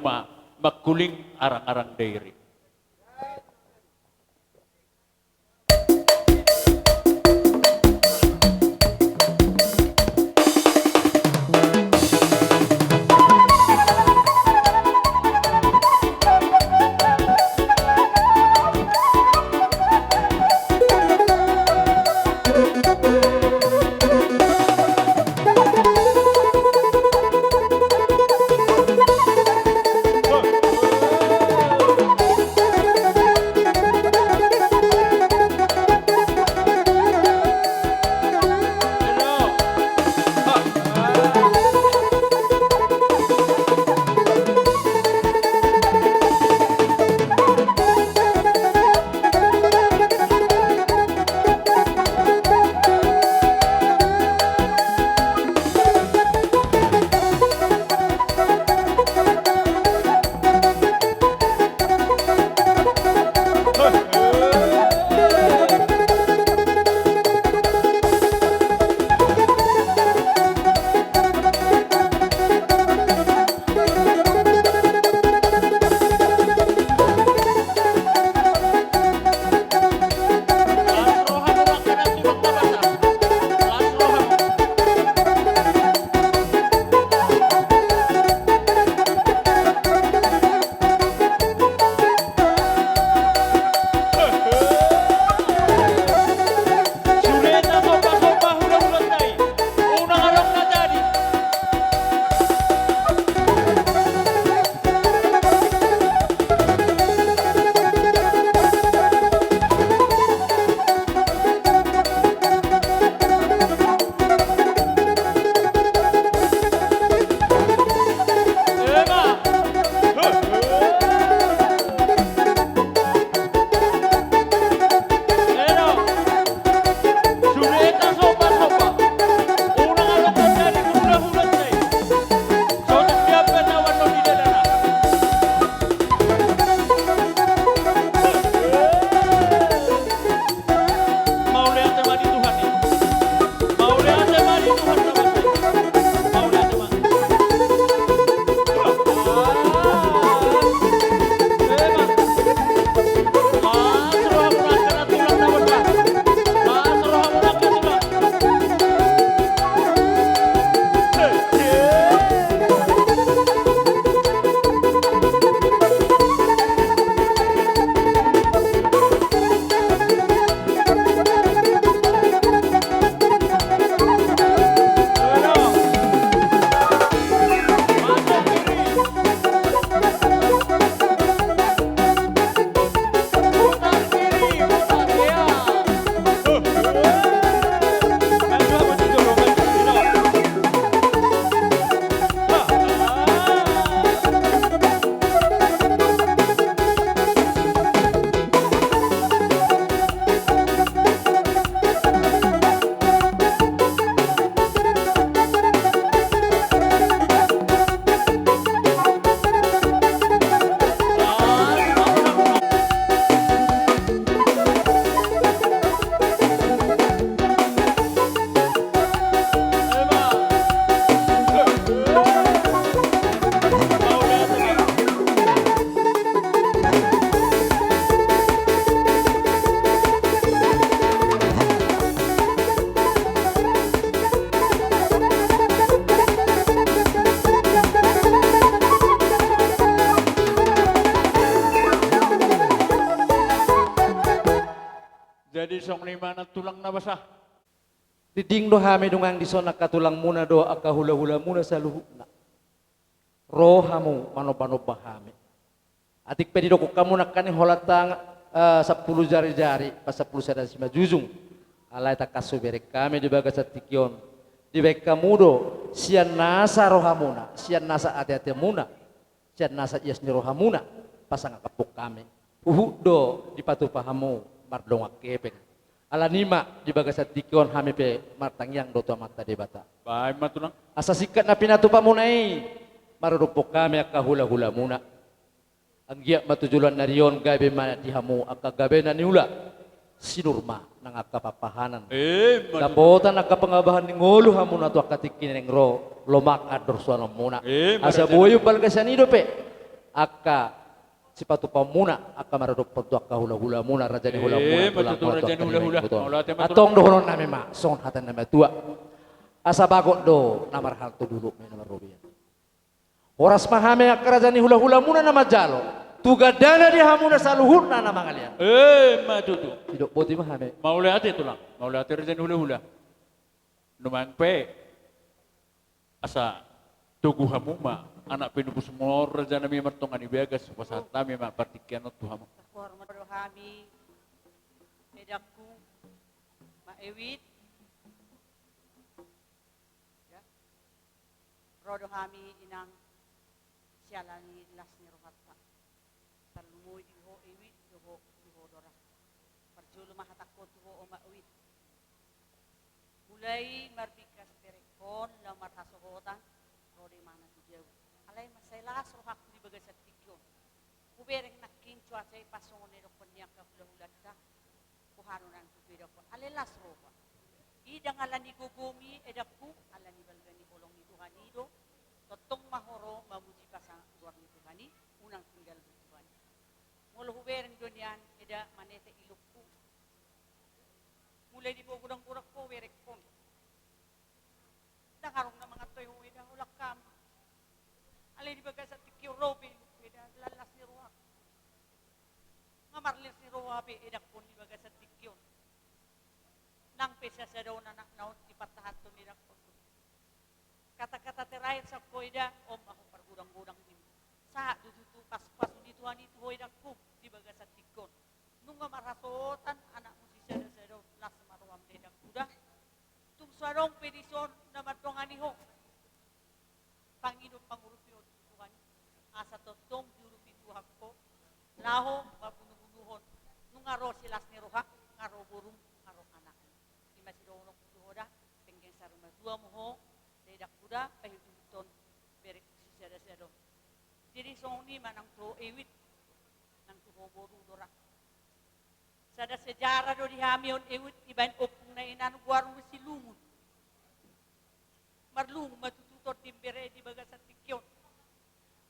Speaker 5: makuling arang-arang dairi Jadi song lima na tulang na basah.
Speaker 13: Diding do hame dungang di sona katulang muna do aka hula-hula muna sa luhuna. Rohamu mano-mano bahame. Atik pedi do kamu nakani holatang 10 jari-jari pas 10 sada sima jujung. Alai tak kasu berek kami di bagas tikyon. Di baik kamudo sian nasa rohamuna, sian nasa ati-ati muna. Sian nasa iasni rohamuna pasang kapuk kami. Do di patu pahamu mardongak kepeng. Ala nima di bagas tikyon hame pe martangyang do to mata debata.
Speaker 5: Baik matunang.
Speaker 13: Asa sikat na pinatu pamunai marupok kami aka hula-hula muna. Ang giyak matujulan na riyon gabi man dihamu aka gabi na niula sinurma nang aka papahanan. Kapotan aka pangabahan ni ngulu hamun ato aka tikin ng ro lomak ador suano muna. Asa buhayo balgasan ido pe aka sipatu pamuna aka marupok to aka hula-hula muna raja ni hula-hula atong dohonon nami ma son hatan nama tua asa bagot do namar hal to dulu me namar robian. Oras mahame kerajaan hula-hula muna nama jalo. Tuga dana di hamuna saluhurna nama kalian.
Speaker 5: Matutu.
Speaker 13: Hidup poti mahame.
Speaker 5: Mau lihat itu lang. Mau lihat kerajaan hula-hula. Numang pe. Asa tugu hamuma. Anak pinubus semua kerajaan kami mertongan ibagas. Pasat kami mak partikian tu hamu.
Speaker 8: Hormat rohami. Medakku. Ma ewit. Ya. Rodohami inang sialani lasni rohatta talmoy diho ewit diho dora parjolo mahatakot diho oma ewit mulai marbikas terekon lamar hasohotan rode mana tujaw alay masailas rohak di bagasat tikyon kubereng nakin cuaca pasone do penyak ka hula-hulatta kuharunan tubeda ko alelas roha idang alani gugumi edakku alani balgani bolong ni Tuhan ido totong mahoro mamuji pasang luar ni Tuhani unang tinggal di Tuhani mulu hubereng dunian eda manete ilukku mulai di bogudang-gudang ko werek pon dangarong na mga toyo eda hulak kam alay di bagasat tikyo robe eda lalas ni ruwak ngamarlis ni ruwabe eda pon di bagasat tikyo nang pesa sa daw na naon di patahat to ni rakon kata-kata terakhir sa koida om ako pargudang-gudang din sa dudutu pas-pas di Tuhan itu koida ku di bagasat tikon nunga marasotan anak mo si sada-sada las maruam dedak kuda tung sarong pedison na matonganiho Panginoon pangurupiyon Tuhan asa totong diurupi Tuhan ko laho mabunuh-bunuhon nunga ro silas ni roha ngaro burung ngaro anak di masidonok tuhoda penggeng saruma dua moho dedak kuda pahiduton berek sisada-sada. Jadi soni manang to ewit nang tuho boru dora. Sada sejarah do dihamion ewit ibain opung na inan guarung silungun. Marlung matututor timbere di bagasat tikyon.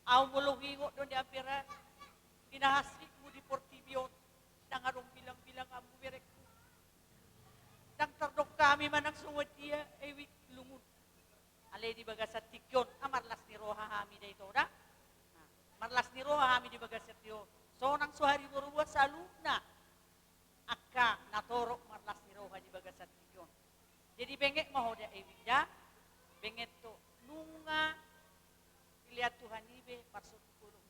Speaker 8: Aw muluhingo do di apira pinahasik mo di portibion. Dangarong bilang-bilang amu berek. Dang tardok kami manang sungod dia ewit lungun. Alay di bagasat tikyon, marlas ni roha hami da ito da. Marlas ni roha hami di bagasat yo. So nang suhari buruwa sa luna. Akka natoro marlas ni roha di bagasat tikyon. Jadi bengek mahoda ewida, bengek to nunga iliat Tuhan ibe parsut kulung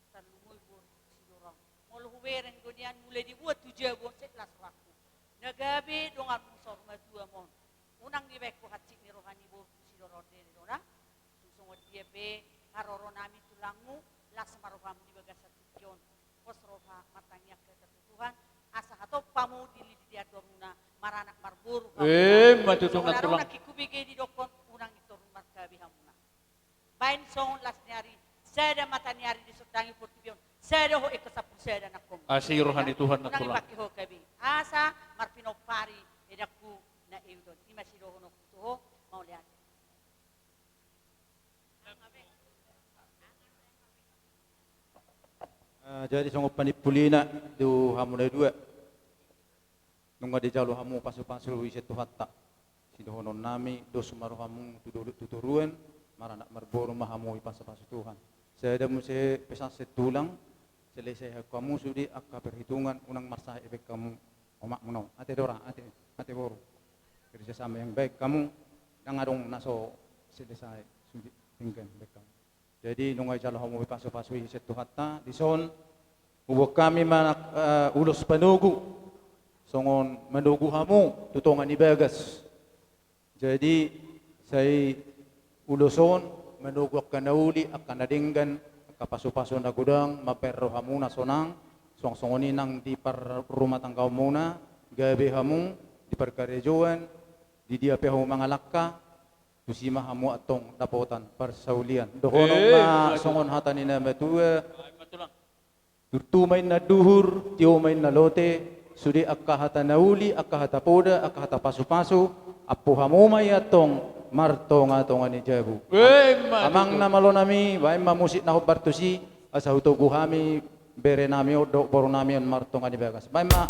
Speaker 8: talungoy bur sidorong. Molo hubereng dunian mulai dibuat tujuh bon setlas waktu. Nagabe dongan musor madua mon. Unang di beko hacik ni rohani bur sidorode dora. Susungod dia be haroro nami tulangmu las maroham di bagasat tikyon. Pos roha matangnya ke Tuhan asa hatop pamu dili di doruna maranak marburu.
Speaker 5: Matutungat tulang.
Speaker 8: Nakikubige di dokon unang itu rumah kabihamuna. Bain song las nyari saya mata nyari di sutangi portibion. Saya ho ikasapu saya nakom.
Speaker 5: Asi rohani Tuhan na tulang.
Speaker 8: Unang ipakiho kabi. Asa marpino pari edakku na iudon. Di masih dohono kutuho mau lihat.
Speaker 15: Jadi sungguh panipulina du hamu na dua. Nunga di jalo hamu pasu-pasu wiset tu hatta. Sidohonon nami do sumaru hamu tuturuen maranak marboro mahamu pasu-pasu Tuhan. Saya dah mesti pesan setulang selesai kamu sudi akka perhitungan unang masa efek kamu omak menau, ate dora, ate boru. Kerjasama yang baik kamu, yang adong naso selesai tinggal bekam. Jadi nungay jalo hamu paso-paso setu hatta di son ubok kami manak ulos panugu songon manugu hamu tutongan ibagas. Jadi saya uloson manugu kanauli akan nadinggan kapaso-paso na gudang maperro hamu na sonang song-songoni nang di par rumah tangga muna gabi hamu di perkarejuan di dia peho mga lakka tusima hamu atong dapotan persaulian dohonong ma songon hata ni na matua turtumay na duhur tiumay na lote sudi akka hata nauli akka hata poda akka hata pasu-pasu apo hamu may atong marto nga atong ani jabu amang na malo nami bay mamusit na bartusi asa hutogu hami bere nami odo poro nami on marto nga ni bagas bay ma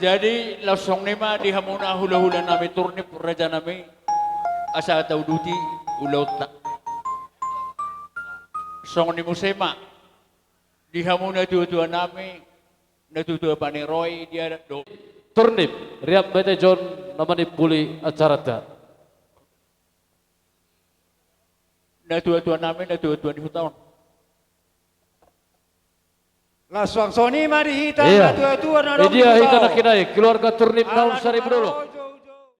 Speaker 5: Jadi langsung nima di hamuna hula-hula nami turnip raja nami asa tau duti ulau tak. Song ni musema di hamuna tua-tua nami na tua-tua paneroy dia do.
Speaker 6: Turnip riap bete John namani puli acara ta.
Speaker 5: Na tua-tua nami na tua-tua di tahun.
Speaker 16: Laswang Sony mari hita
Speaker 6: Iya.
Speaker 16: tua-tua na
Speaker 6: Dia hita nak kinai keluarga turnip tahun 1000 dulu.